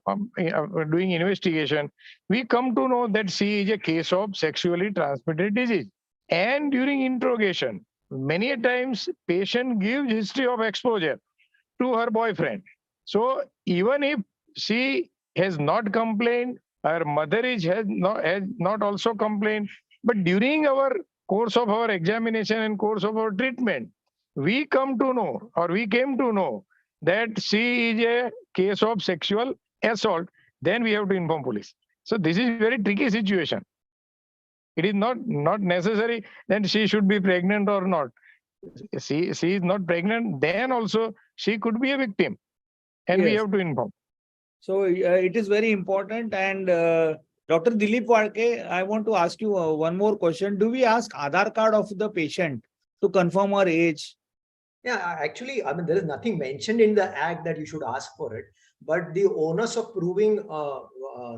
doing investigation, we come to know that she is a case of sexually transmitted disease. And during interrogation, many times patient gives history of exposure to her boyfriend. So even if she has not complained, her mother has not also complained, but during our course of our examination and course of our treatment, we come to know, or we came to know, that she is a case of sexual assault, then we have to inform police. So this is very tricky situation. It is not necessary that she should be pregnant or not. She is not pregnant, then also she could be a victim, and we Yes. have to inform. So it is very important. And Dr. Dilip Wadke, I want to ask you one more question. Do we ask Aadhaar card of the patient to confirm her age? Yeah, actually, I mean, there is nothing mentioned in the act that you should ask for it, but the onus of proving,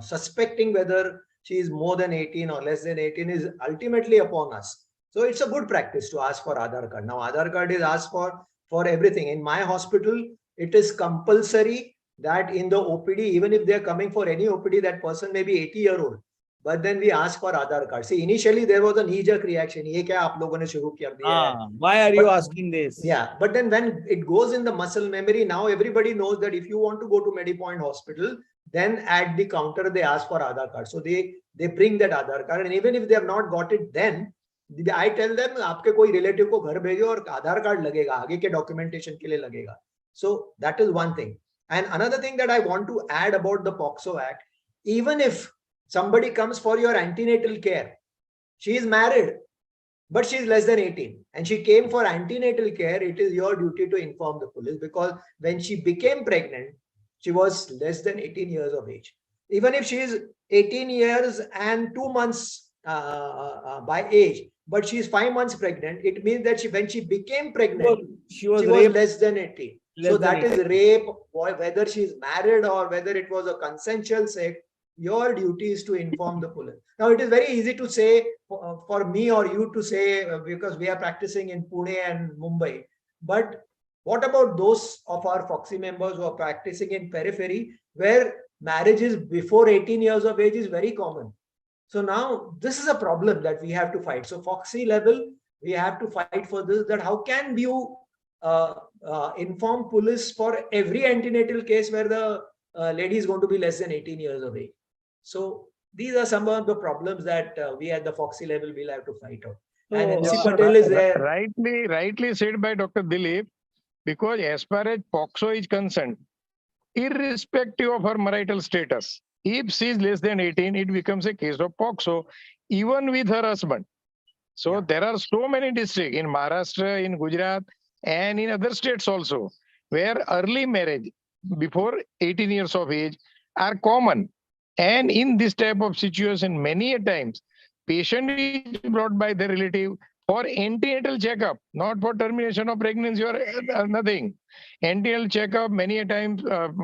suspecting whether she is more than 18 or less than 18 is ultimately upon us. So it's a good practice to ask for Aadhaar card. Now, Aadhaar card is asked for everything. In my hospital, it is compulsory that in the OPD, even if they're coming for any OPD, that person may be 80-year-old. But then we ask for Aadhaar card. See, initially there was a knee-jerk reaction. ये क्या आप लोगों ने शुरू कर दिया है? Why are you asking this? Yeah, but then when it goes in the muscle memory, now everybody knows that if you want to go to Medipoint Hospital, then at the counter they ask for Aadhaar card. So they bring that Aadhaar card, and even if they have not got it, then I tell them आपके कोई relative को घर भेजो और Aadhaar card लगेगा, आगे के documentation के लिए लगेगा. So that is one thing. And another thing that I want to add about the POXO Act, even if somebody comes for your antenatal care, she is married, but she is less than 18 and she came for antenatal care, it is your duty to inform the police, because when she became pregnant, she was less than 18 years of age. Even if she is 18 years and 2 months by age, but she is 5 months pregnant, it means that when she became pregnant, she was less than 18. So that is rape, whether she is married or whether it was a consensual sex. Your duty is to inform the police. Now, it is very easy to say for me or you to say, because we are practicing in Pune and Mumbai. But what about those of our Foxy members who are practicing in periphery, where marriages before 18 years of age is very common? So now this is a problem that we have to fight. So Foxy level, we have to fight for this, that how can you inform police for every antenatal case where the lady is going to be less than 18 years of age. So these are some of the problems that we at the Foxy level will have to fight out. And MC Patel is there. Rightly said by Dr. Dilip, because as far as POXO is concerned, irrespective of her marital status, if she is less than 18, it becomes a case of POXO, even with her husband. So there are so many districts in Maharashtra, in Gujarat, and in other states also, where early marriage before 18 years of age are common. And in this type of situation, many a times, patient is brought by the relative for antenatal checkup, not for termination of pregnancy or nothing. Antenatal checkup, many a times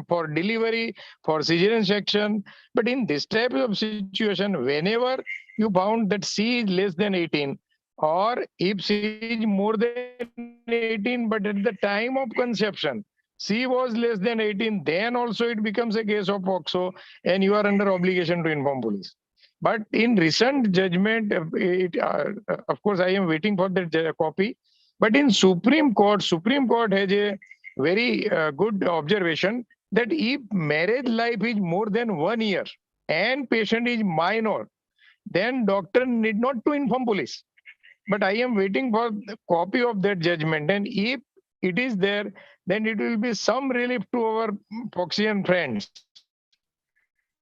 for delivery, for cesarean section. But in this type of situation, whenever you found that she is less than 18, or if she is more than 18, but at the time of conception, she was less than 18, then also it becomes a case of POXO and you are under obligation to inform police. But in recent judgment, of course, I am waiting for that copy. But in Supreme Court has a very good observation that if marriage life is more than 1 year and patient is minor, then doctor need not to inform police. But I am waiting for the copy of that judgment. And if it is there, then it will be some relief to our Foxian friends.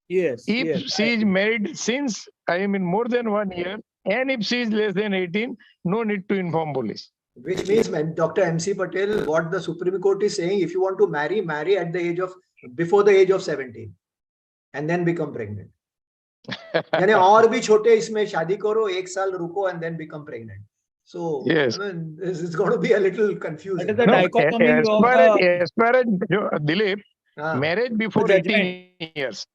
Yes. If she is married since more than 1 year, and if she is less than 18, no need to inform police. Which means, Dr. MC Patel, what the Supreme Court is saying, if you want to marry at the age of, before the age of 17, and then become pregnant. यानी और भी छोटे इसमें शादी करो, 1 साल रुको and then become pregnant. So Yes. I mean, this is going to be a little confusing. That is the No, dichotomy as of far as Dilip, Ah. marriage the before judgment. 18 years.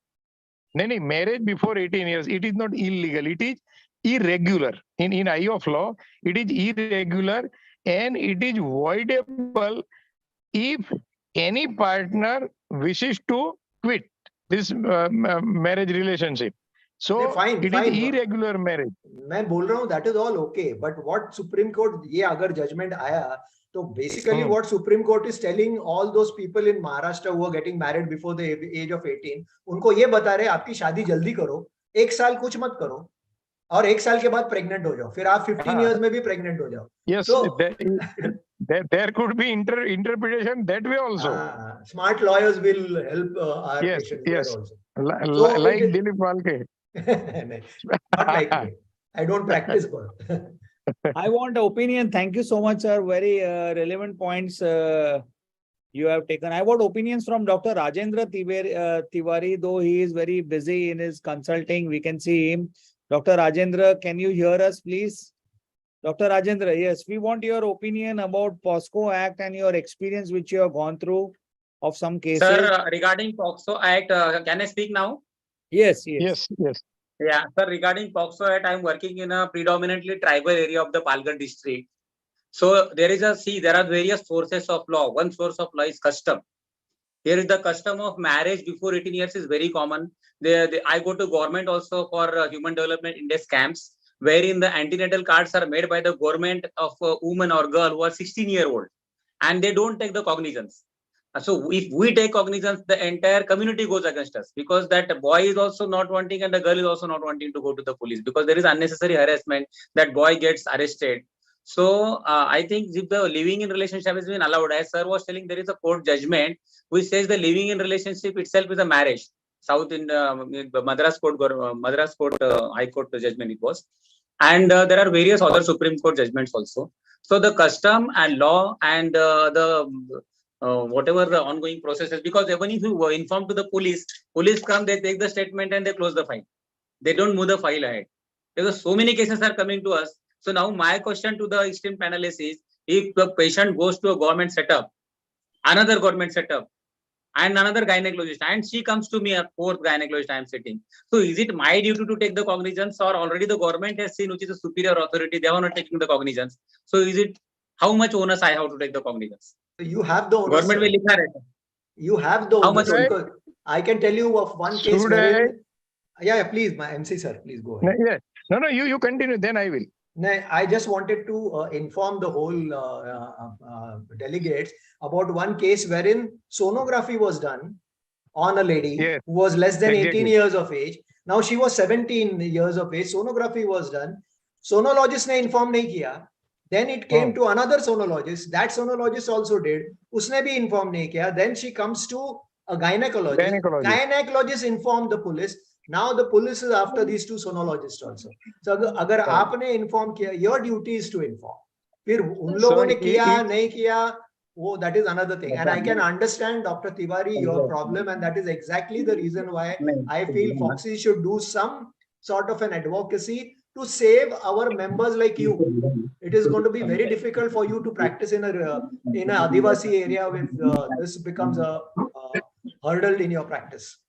No, marriage before 18 years, it is not illegal. It is irregular. In eye of law, it is irregular and it is voidable if any partner wishes to quit this marriage relationship. So fine, it fine. is irregular marriage. मैं बोल रहा हूँ that is all okay, but what Supreme Court ये अगर judgment आया तो basically what Supreme Court is telling all those people in Maharashtra who are getting married before the age of 18, उनको ये बता रहे आपकी शादी जल्दी करो, 1 साल कुछ मत करो और 1 साल के बाद प्रेग्नेंट हो जाओ, फिर आप 15 years में भी प्रेग्नेंट हो जाओ. Yes, So there could be interpretation that way also. Smart lawyers will help our patients there also. So Like Dilip Walke. Not like me. I don't practice law. I want opinion. Thank you so much, sir. Very relevant points you have taken. I want opinions from Dr. Rajendra Tiwari, though he is very busy in his consulting. We can see him. Dr. Rajendra, can you hear us, please? Dr. Rajendra, yes, we want your opinion about POSCO Act and your experience which you have gone through of some cases. Sir, regarding POSCO Act, can I speak now? Yes. Yeah, sir, regarding POSCO Act, I'm working in a predominantly tribal area of the Palghar district. So there are various sources of law. One source of law is custom. Here is the custom of marriage before 18 years is very common. I go to government also for human development index camps, wherein the antenatal cards are made by the government of a woman or girl who are 16-year-old, and they don't take the cognizance. So if we take cognizance, the entire community goes against us, because that boy is also not wanting and the girl is also not wanting to go to the police, because there is unnecessary harassment. That boy gets arrested. So I think if the living in relationship has been allowed, as sir was telling, there is a court judgment which says the living in relationship itself is a marriage. South in Madras Court High Court judgment it was, and there are various other Supreme Court judgments also. So the custom and law and whatever the ongoing processes, because even if you inform to the police come, they take the statement and they close the file. They don't move the file ahead. Because so many cases are coming to us. So now my question to the esteemed panelists is, if the patient goes to a government setup, another government setup, and another gynecologist, and she comes to me, a fourth gynecologist I am sitting. So is it my duty to take the cognizance, or already the government has seen which is a superior authority, they are not taking the cognizance? So is it how much onus I have to take the cognizance? You have the onus. Government will declare it. You have the onus, because I can tell you of one case wherein. Yeah, please, my MC sir, please go ahead. Yeah. No, you continue, then I will. No, I just wanted to inform the whole delegates about one case wherein sonography was done on a lady who was less than 18 years of age. Now she was 17 years of age. Sonography was done. Sonologist ne inform nahi kiya. Then it came to another sonologist. That sonologist also did. Usne bhi inform nahi kiya. Then she comes to a gynecologist. Gynecologist informed the police. Now the police is after these two sonologists also. So अगर आपने inform किया, your duty is to inform. फिर उन लोगों ने किया नहीं किया, वो that is another thing. And I can understand, Dr. Tiwari, your problem, and that is exactly the reason why I feel Foxy should do some sort of an advocacy to save our members like you. It is going to be very difficult for you to practice in a Adivasi area if this becomes a hurdle in your practice.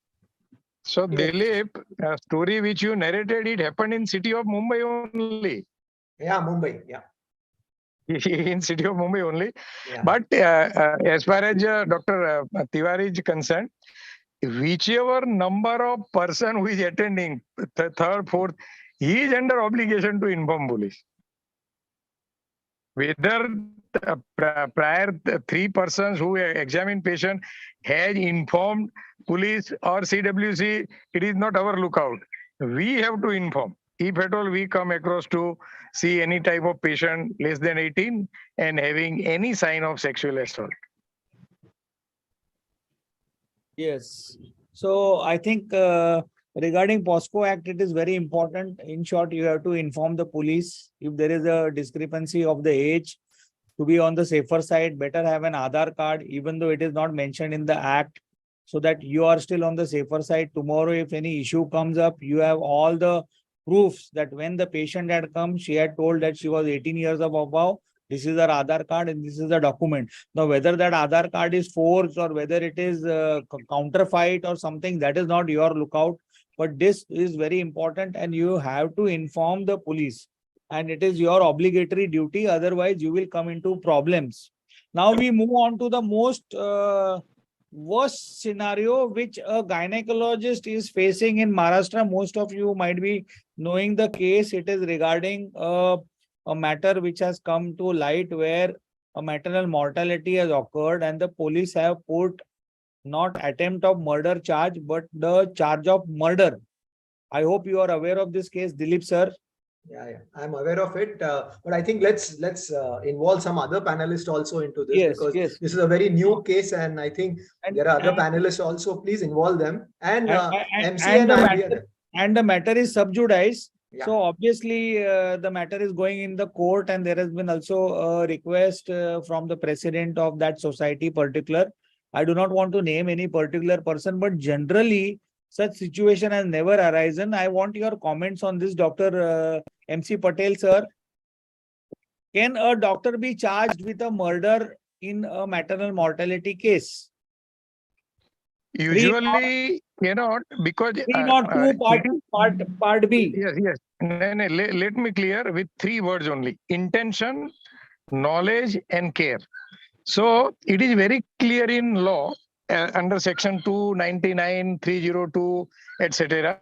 So Dilip, a story which you narrated, it happened in city of Mumbai only. Yeah, Mumbai. Yeah. In city of Mumbai only. Yeah. But as far as Dr. Tiwari is concerned, whichever number of person who is attending, third, fourth, he is under obligation to inform police. Whether prior 3 persons who examine patient has informed police or CWC, it is not our lookout. We have to inform. If at all we come across to see any type of patient less than 18 and having any sign of sexual assault. Yes. So I think regarding POSCO Act, it is very important. In short, you have to inform the police if there is a discrepancy of the age. To be on the safer side, better have an Aadhaar card, even though it is not mentioned in the Act. so that you are still on the safer side. Tomorrow, if any issue comes up, you have all the proofs that when the patient had come, she had told that she was 18 years of above. This is her Aadhaar card and this is the document. Now, whether that Aadhaar card is forged or whether it is counterfeit or something, that is not your lookout. But this is very important and you have to inform the police. And it is your obligatory duty. Otherwise, you will come into problems. Now we move on to the most worst scenario which a gynecologist is facing in Maharashtra. Most of you might be knowing the case. It is regarding a matter which has come to light where a maternal mortality has occurred and the police have put not attempt of murder charge, but the charge of murder. I hope you are aware of this case, Dilip sir. Yeah, I'm aware of it. But I think let's involve some other panelists also into this, because this is a very new case, and I think there are other panelists also. Please involve them. And MC and the matter is sub judice. Yeah. So obviously the matter is going in the court, and there has been also a request from the president of that society particular. I do not want to name any particular person, but generally such situation has never arisen. I want your comments on this, Dr. MC Patel, sir. Can a doctor be charged with a murder in a maternal mortality case? Usually, because 302 part B. Yes. Let me clear with 3 words only: intention, knowledge, and care. So it is very clear in law under section 299, 302, etc.,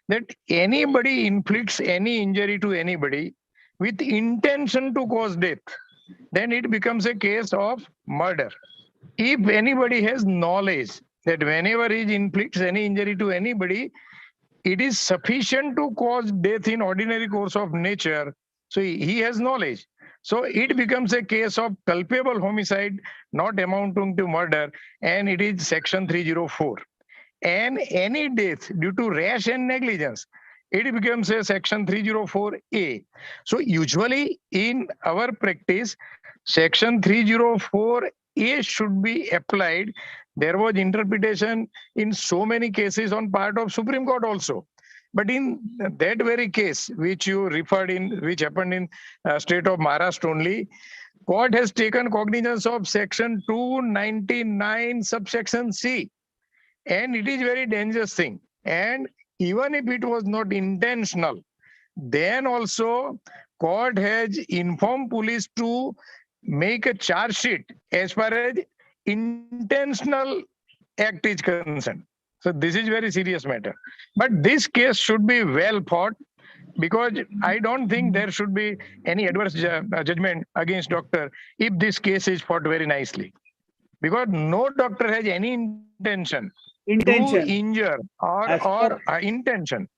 that anybody inflicts any injury to anybody with intention to cause death, then it becomes a case of murder. If anybody has knowledge that whenever he inflicts any injury to anybody, it is sufficient to cause death in ordinary course of nature, so he has knowledge. So it becomes a case of culpable homicide, not amounting to murder, and it is section 304. And any death due to rash and negligence, it becomes a section 304A. So usually in our practice, section 304A should be applied. There was interpretation in so many cases on part of Supreme Court also. But in that very case, which you referred in, which happened in state of Maharashtra only, court has taken cognizance of section 299 subsection C. And it is very dangerous thing. And even if it was not intentional, then also court has informed police to make a charge sheet as far as intentional act is concerned. So this is very serious matter. But this case should be well fought, because I don't think there should be any adverse judgment against doctor if this case is fought very nicely. Because no doctor has any intention to injure or intention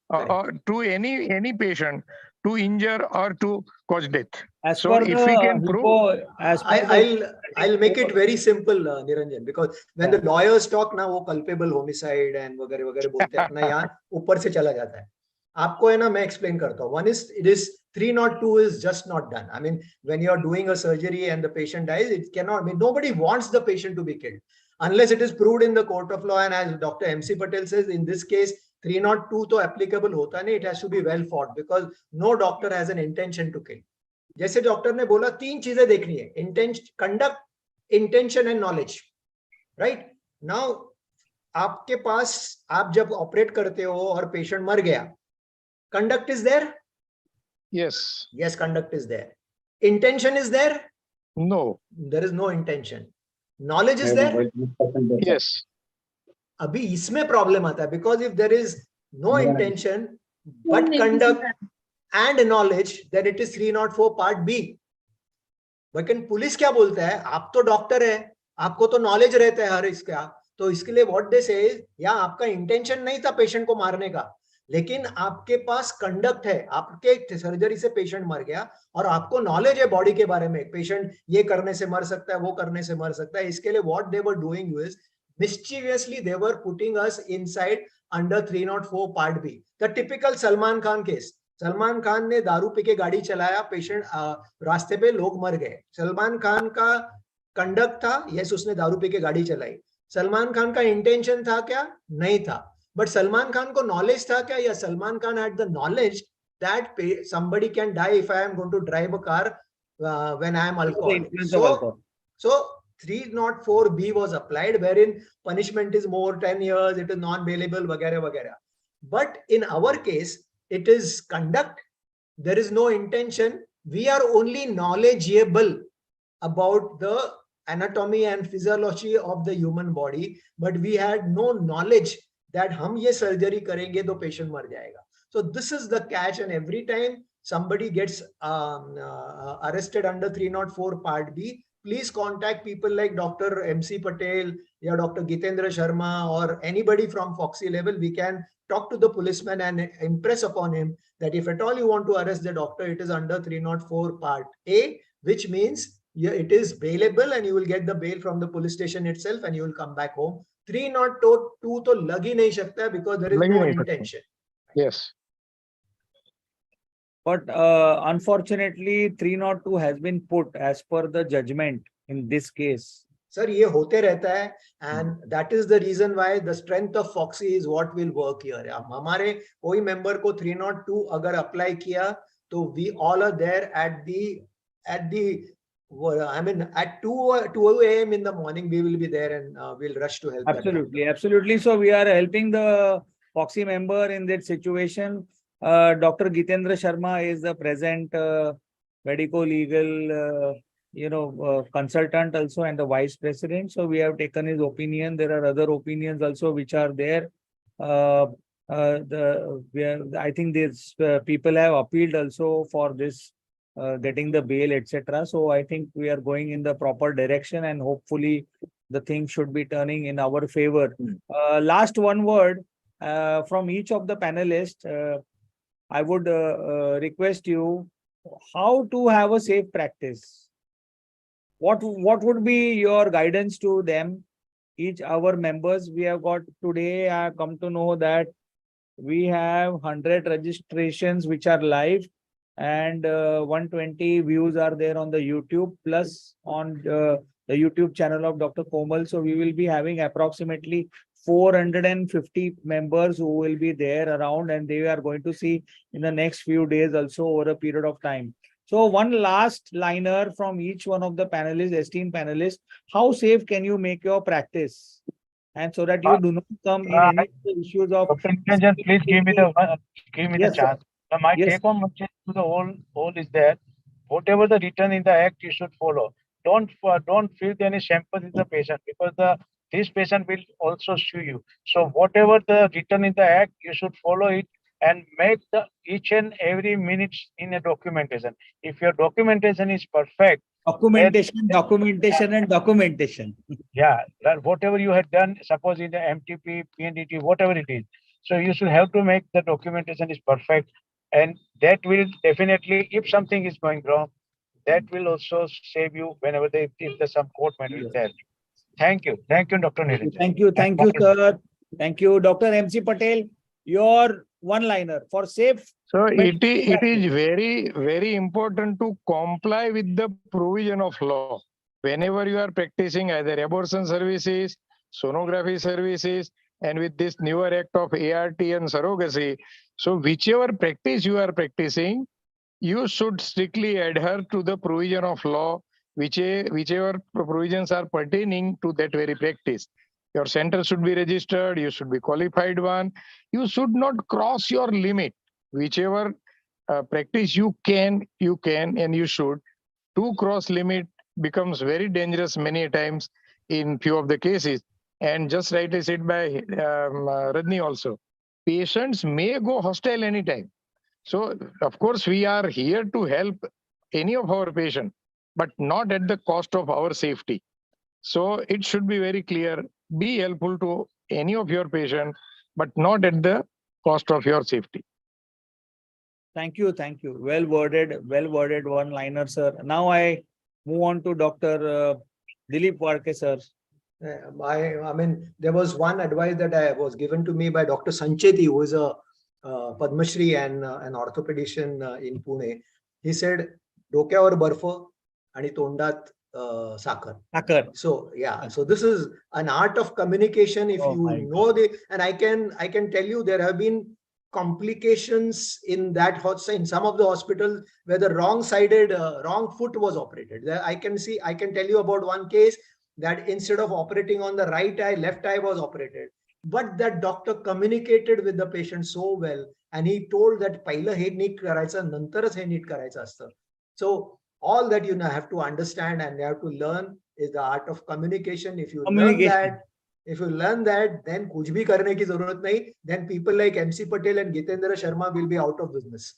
or to any patient to injure or to cause death. So if we can prove, I'll make it very simple, Niranjan, because when the lawyers talk now, वो culpable homicide and वगैरह वगैरह बोलते हैं, अपना यहाँ ऊपर से चला जाता है. आपको है ना, मैं explain करता हूँ. One is, it is 302 is just not done. I mean, when you are doing a surgery and the patient dies, it cannot. I mean, nobody wants the patient to be killed unless it is proved in the court of law. And as Dr. MC Patel says, in this case, 302 तो applicable होता नहीं. It has to be well fought because no doctor has an intention to kill. जैसे doctor ने बोला, 3 चीजें देखनी है: conduct, intention and knowledge. Right now आपके पास, आप जब ऑपरेट करते हो और पेशेंट मर गया, conduct is there? Yes, conduct is there. Intention is there? No, there is no intention. Knowledge is there? Yes. अभी इसमें प्रॉब्लम आता है, because if there is no intention but conduct and knowledge, then it is 304 part B. लेकिन police क्या बोलता है? आप तो डॉक्टर है, आपको तो नॉलेज रहता है हर इसका, तो इसके लिए व्हाट दे से, या आपका इंटेंशन नहीं था पेशेंट को मारने का, लेकिन आपके पास कंडक्ट है, आपके सर्जरी से पेशेंट मर गया और आपको नॉलेज है बॉडी के बारे में, पेशेंट ये करने से मर सकता है, वो करने से मर सकता है. इसके लिए what they were doing is mischievously they were putting us inside under 304 part B. The typical Salman Khan case. Salman Khan ने दारू पी के गाड़ी चलाया, पेशेंट रास्ते पे लोग मर गए. सलमान खान का कंडक्ट था, यस, उसने दारू पी के गाड़ी चलाई, सलमान खान का इंटेंशन था क्या? नहीं था. But Salman Khan को knowledge था क्या? Yeah, Salman Khan had the knowledge that somebody can die if I am going to drive a car when I am alcoholic. So 304B was applied, wherein punishment is more 10 years, it is non-bailable, vagara, vagara. But in our case, it is conduct. There is no intention. We are only knowledgeable about the anatomy and physiology of the human body, but we had no knowledge that hum ye surgery karenge to patient mar jayega. So this is the catch, and every time somebody gets arrested under 304 Part B, please contact people like Dr. M C Patel or Dr. Gitendra Sharma or anybody from Foxy level. We can talk to the policeman and impress upon him that if at all you want to arrest the doctor, it is under 304 Part A, which means it is bailable and you will get the bail from the police station itself and you will come back home. 302 to lag hi nahi sakta because there is no intention. Yes. But unfortunately, 302 has been put as per the judgment in this case. Sir, ये होते रहता है, and that is the reason why the strength of Foxy is what will work here. हमारे कोई member को 302 अगर apply किया, तो we all are there at 2 a.m. in the morning, we will be there and we'll rush to help. Absolutely, absolutely. So we are helping the Foxy member in that situation. Dr. Gitendra Sharma is the present medico-legal consultant also and the vice president. So we have taken his opinion. There are other opinions also which are there. I think these people have appealed also for this getting the bail, etc. So I think we are going in the proper direction and hopefully the thing should be turning in our favor. Last one word from each of the panelists. I would request you how to have a safe practice. What would be your guidance to them, each our members? We have got today, I have come to know that we have 100 registrations which are live and 120 views are there on the YouTube plus on the YouTube channel of Dr. Komal. So we will be having approximately 450 members who will be there around and they are going to see in the next few days also over a period of time. So one last liner from each one of the panelists, esteemed panelists, how safe can you make your practice? And so that you do not come in any of the issues of... Dr. Niranjan, please give me the Yes, chance. So my yes. take home message to the whole is that whatever the written in the act, you should follow. Don't feel any sympathy with the patient because this patient will also sue you. So whatever the written in the act, you should follow it and make the each and every minute in a documentation. If your documentation is perfect, documentation. Yeah, that whatever you had done, suppose in the MTP, PNDT, whatever it is. So you should have to make the documentation is perfect, and that will definitely, if something is going wrong, that will also save you whenever if there's some court matter is there. Thank you, Dr. Niranjan. Thank you, sir. Thank you, Dr. M C Patel. Your one-liner for safe. So it is very, very important to comply with the provision of law. Whenever you are practicing either abortion services, sonography services, and with this newer act of ART and surrogacy, so whichever practice you are practicing, you should strictly adhere to the provision of law, whichever provisions are pertaining to that very practice. Your center should be registered, you should be qualified one, you should not cross your limit. Whichever practice you can and you should. To cross limit becomes very dangerous many times in few of the cases. And just rightly said by Rajni also, patients may go hostile anytime. So of course we are here to help any of our patients, but not at the cost of our safety. So it should be very clear, be helpful to any of your patients, but not at the cost of your safety. Thank you. Well worded one-liner, sir. Now I move on to Dr. Dilip Warke, sir. I mean, there was one advice that was given to me by Dr. Sancheti, who is a Padma Shri and an orthopedician in Pune. He said, डोक्यावर बर्फ आणि तोंडात Sakar. Sakar. So yeah, so this is an art of communication. If you know and I can tell you there have been complications in that in some of the hospitals where the wrong foot was operated. There I can tell you about one case that instead of operating on the right eye, left eye was operated. But that doctor communicated with the patient so well, and he told that पहिलं हे NEET करायचं, नंतरच हे NEET करायचं असतं. So all that you have to understand and you have to learn is the art of communication. If you learn that, then कुछ भी करने की जरूरत नहीं. Then people like MC Patel and Gitendra Sharma will be out of business.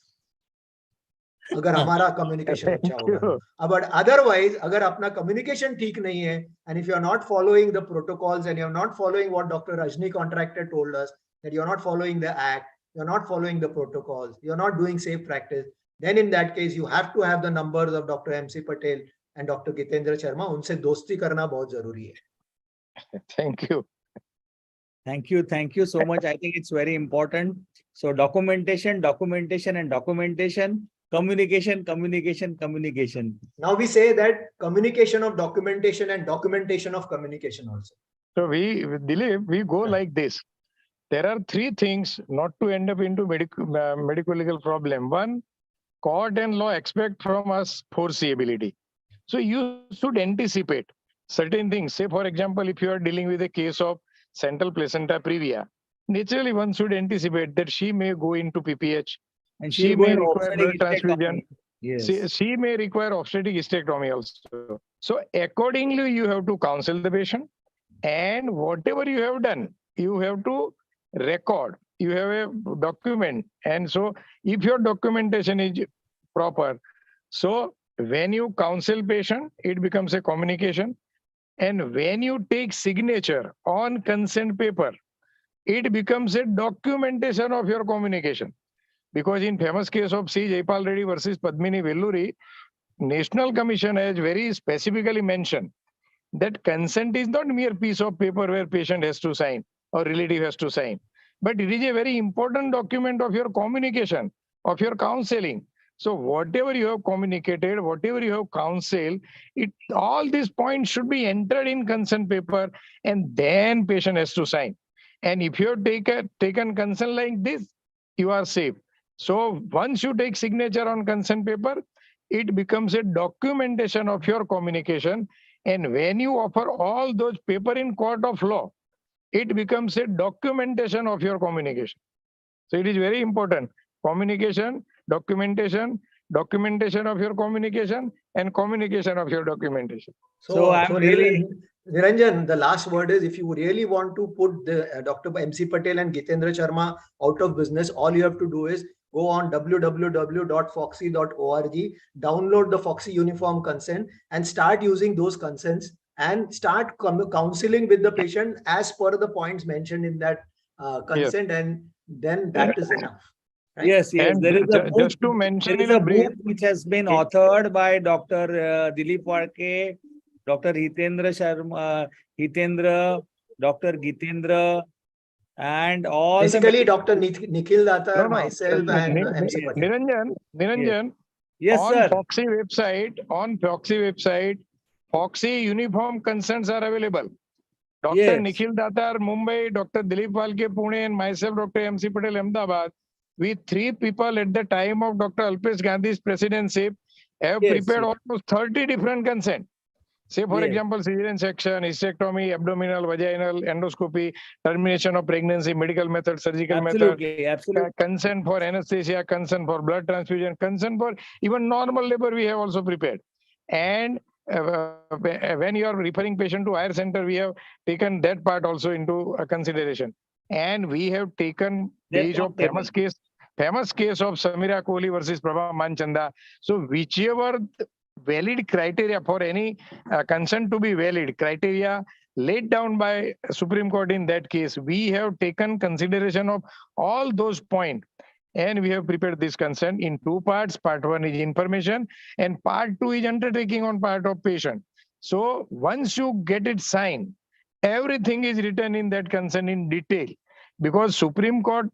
अगर हमारा communication अच्छा होगा. But otherwise, अगर अपना communication ठीक नहीं है, and if you are not following the protocols and you are not following what Dr. Rajnikant Contractor told us, that you are not following the act, you are not following the protocols, you are not doing safe practice, then in that case you have to have the numbers of Dr. MC Patel and Dr. Gitendra Sharma. उनसे दोस्ती करना बहुत जरूरी है. Thank you. Thank you so much. I think it's very important. So documentation, and documentation. Communication. Now we say that communication of documentation and documentation of communication also. So Dilip, we go like this. There are three things not to end up into medical legal problem. One, court and law expect from us foreseeability. So you should anticipate certain things. Say, for example, if you are dealing with a case of central placenta previa, naturally one should anticipate that she may go into PPH. And she may require blood transfusion. Yes. She may require obstetric hysterectomy also. So accordingly, you have to counsel the patient, and whatever you have done, you have to record. You have a document, and so if your documentation is proper, so when you counsel patient, it becomes a communication, and when you take signature on consent paper, it becomes a documentation of your communication. Because in famous case of C. Jaipal Reddy versus Padmini Velluri, National Commission has very specifically mentioned that consent is not mere piece of paper where patient has to sign or relative has to sign, but it is a very important document of your communication, of your counseling. So whatever you have communicated, whatever you have counseled, all these points should be entered in consent paper, and then patient has to sign. And if you have taken consent like this, you are safe. So once you take signature on consent paper, it becomes a documentation of your communication. And when you offer all those paper in court of law, it becomes a documentation of your communication. So it is very important. Communication, documentation of your communication, and communication of your documentation. So really, Niranjan, the last word is, if you really want to put the Dr. MC Patel and Gitendra Sharma out of business, all you have to do is go on www.foxy.org, download the Foxy Uniform Consent, and start using those consents and start counseling with the patient as per the points mentioned in that consent, and then that is enough. Right? Yes. And There is a book, just to mention there is in a a brief, book which has been authored by Dr. Dilip Warke, Dr. Hitendra Sharma, Dr. Gitendra, and all basically Dr. Nikhil Datar, myself, and MC Patel. Niranjan, yes, on sir. Foxy website, Foxy uniform consents are available. Dr. Yes. Nikhil Datar, Mumbai, Dr. Dilip Walke, Pune, and myself, Dr. MC Patel, Ahmedabad, we three people at the time of Dr. Alpesh Gandhi's presidency have prepared almost 30 different consents. Say, for example, cesarean section, hysterectomy, abdominal, vaginal, endoscopy, termination of pregnancy, medical method, surgical method, consent for anesthesia, consent for blood transfusion, consent for even normal labor, we have also prepared. And when you are referring patient to higher center, we have taken that part also into consideration. And we have taken page of famous case of Samira Kohli versus Prabha Manchanda. So whichever valid criteria for any consent to be valid, criteria laid down by Supreme Court in that case, we have taken consideration of all those points, and we have prepared this consent in two parts. Part one is information, and part two is undertaking on part of patient. So once you get it signed, everything is written in that consent in detail, because Supreme Court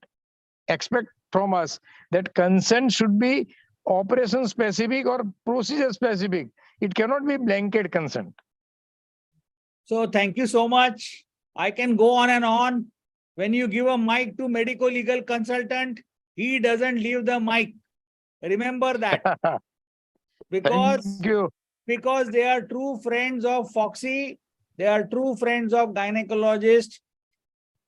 expect from us that consent should be operation specific or procedure specific. It cannot be blanket consent. So thank you so much. I can go on and on. When you give a mic to medical legal consultant, he doesn't leave the mic. Remember that. Because, because they are true friends of Foxy. They are true friends of gynecologists.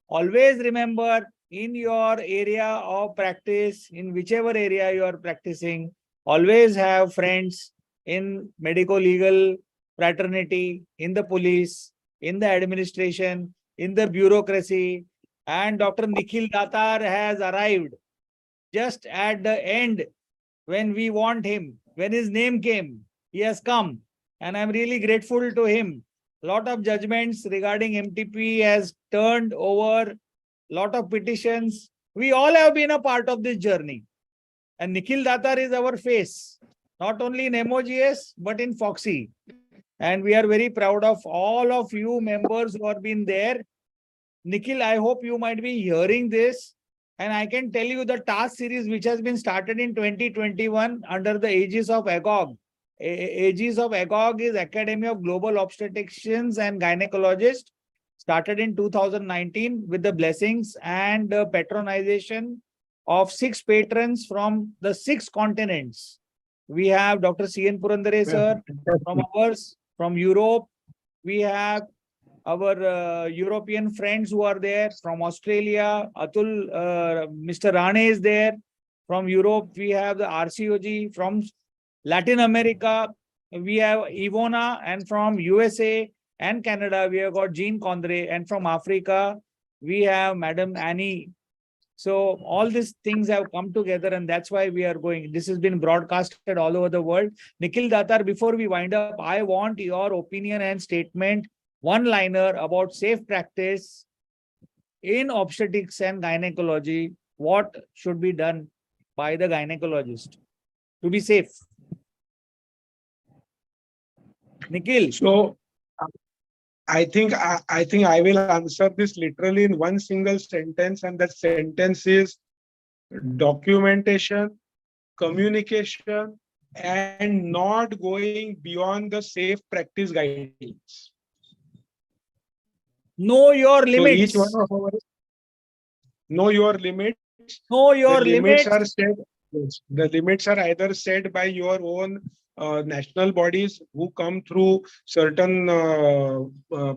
Always remember, in your area of practice, in whichever area you are practicing, always have friends in medical legal fraternity, in the police, in the administration, in the bureaucracy. And Dr. Nikhil Datar has arrived just at the end when we want him, when his name came. He has come, and I'm really grateful to him. Lot of judgments regarding MTP has turned over, lot of petitions. We all have been a part of this journey. And Nikhil Datar is our face, not only in MOGS, but in Foxy. And we are very proud of all of you members who have been there. Nikhil, I hope you might be hearing this. And I can tell you the task series which has been started in 2021 under the aegis of AGOG. Aegis of AGOG is Academy of Global Obstetricians and Gynecologists, started in 2019 with the blessings and patronization of 6 patrons from the 6 continents. We have Dr. C.N. Purandare sir from ours, from Europe. We have our European friends who are there from Australia. Atul, Mr. Rane is there. From Europe, we have the RCOG. From Latin America, we have Ivona, and from USA and Canada, we have got Jean Condre, and from Africa, we have Madam Annie. So all these things have come together, and that's why we are going. This has been broadcasted all over the world. Nikhil Datar, before we wind up, I want your opinion and statement, one-liner about safe practice in obstetrics and gynecology. What should be done by the gynecologist to be safe? Nikhil. So I think I will answer this literally in one single sentence, and that sentence is documentation, communication, and not going beyond the safe practice guidelines. Know your limits. So each one of our know your limits. Know your limits. Are set. The limits are either set by your own national bodies who come through certain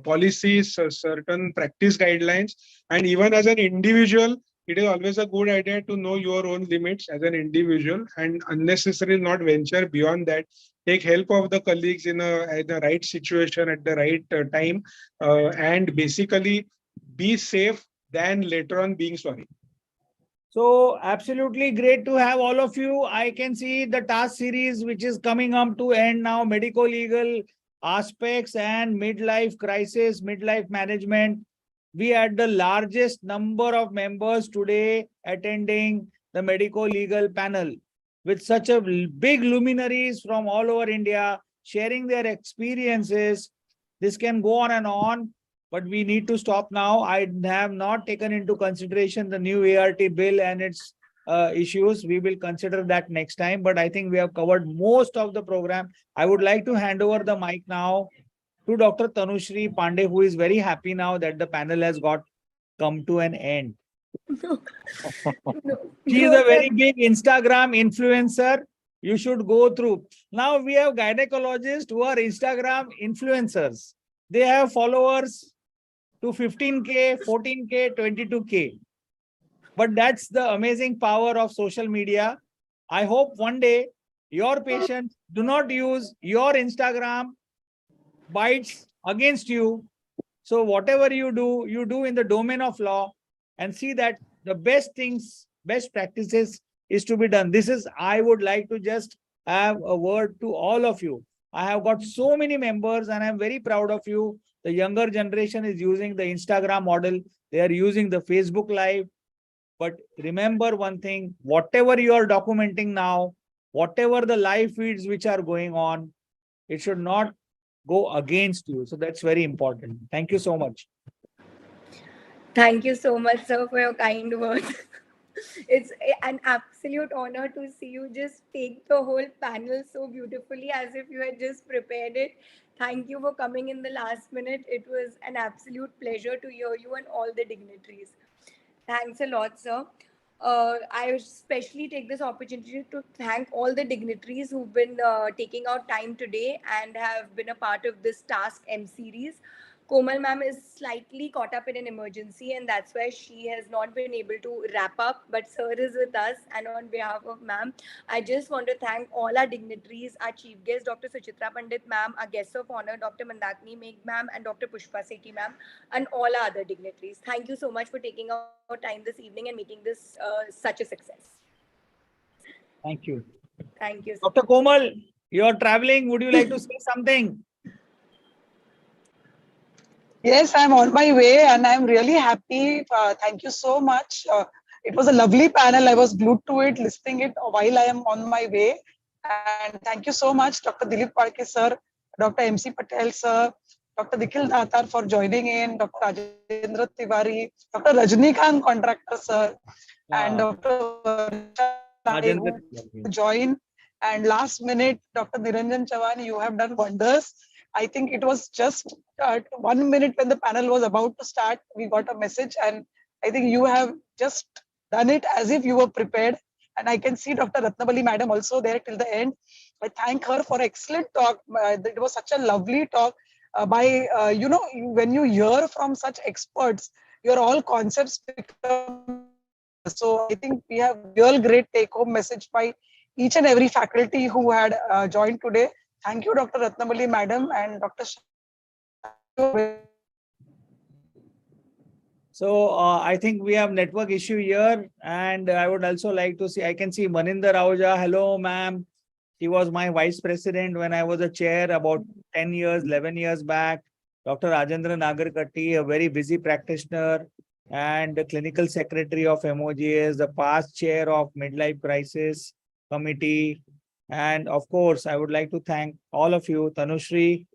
policies, certain practice guidelines, and even as an individual, it is always a good idea to know your own limits as an individual and unnecessarily not venture beyond that. Take help of the colleagues in the right situation at the right time, and basically be safe than later on being sorry. So absolutely great to have all of you. I can see the task series which is coming up to end now, medical legal aspects and midlife crisis, midlife management. We had the largest number of members today attending the medical legal panel with such a big luminaries from all over India sharing their experiences. This can go on and on, but we need to stop now. I have not taken into consideration the new ART bill and its issues. We will consider that next time, but I think we have covered most of the program. I would like to hand over the mic now to Dr. Tanushree Pandey, who is very happy now that the panel has come to an end. She is a very big Instagram influencer. You should go through. Now we have gynecologists who are Instagram influencers. They have followers to 15K, 14K, 22K. But that's the amazing power of social media. I hope one day your patients do not use your Instagram bites against you. So whatever you do in the domain of law, and see that the best things, best practices is to be done. This is, I would like to just have a word to all of you. I have got so many members and I'm very proud of you. The younger generation is using the Instagram model. They are using the Facebook Live. But remember one thing, whatever you are documenting now, whatever the live feeds which are going on, it should not go against you. So that's very important. Thank you so much. Thank you so much, sir, for your kind words. It's an absolute honor to see you just take the whole panel so beautifully as if you had just prepared it. Thank you for coming in the last minute. It was an absolute pleasure to hear you and all the dignitaries. Thanks a lot, sir. I especially take this opportunity to thank all the dignitaries who've been taking out time today and have been a part of this Task M series. Komal ma'am is slightly caught up in an emergency, and that's why she has not been able to wrap up. But sir is with us, and on behalf of ma'am, I just want to thank all our dignitaries, our chief guest, Dr. Suchitra Pandit ma'am, our guests of honor, Dr. Mandakini Megh ma'am, and Dr. Pushpa Sethi ma'am, and all our other dignitaries. Thank you so much for taking out time this evening and making this such a success. Thank you. Thank you. Dr. Komal, you're traveling. Would you like to say something? Yes, I'm on my way and I'm really happy. Thank you so much. It was a lovely panel. I was glued to it, listening it while I am on my way. And thank you so much, Dr. Dilip Parke sir, Dr. M C Patel sir, Dr. Nikhil Datar for joining in, Dr. Rajendra Tiwari, Dr. Rajnikant Contractor sir, and Dr. Varsha Lahade who joined. And last minute, Dr. Niranjan Chavan, you have done wonders. I think it was just 1 minute when the panel was about to start, we got a message, and I think you have just done it as if you were prepared. And I can see Dr. Ratnabali Madam also there till the end. I thank her for excellent talk. It was such a lovely talk. When you hear from such experts, your all concepts become. So I think we have real great take-home message by each and every faculty who had joined today. Thank you, Dr. Ratnabali Madam and Dr. So I think we have network issue here, and I would also like to see, I can see Maninder Ahuja. Hello, ma'am. He was my vice president when I was a chair about 10 years, 11 years back. Dr. Rajendra Nagarkatti, a very busy practitioner and the clinical secretary of MOGS, the past chair of Midlife Crisis Committee. And of course, I would like to thank all of you. Tanushree,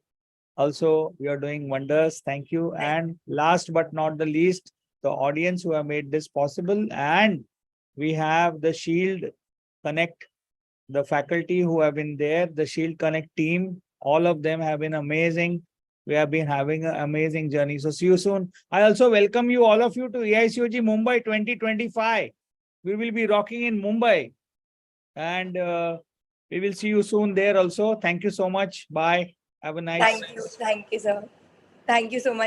also, you are doing wonders. Thank you. And last but not the least, the audience who have made this possible. And we have the Shield Connect, the faculty who have been there, the Shield Connect team. All of them have been amazing. We have been having an amazing journey. So see you soon. I also welcome you, all of you, to AICOG Mumbai 2025. We will be rocking in Mumbai. And we will see you soon there also. Thank you so much. Bye. Have a nice. Thank you, sir. Thank you so much.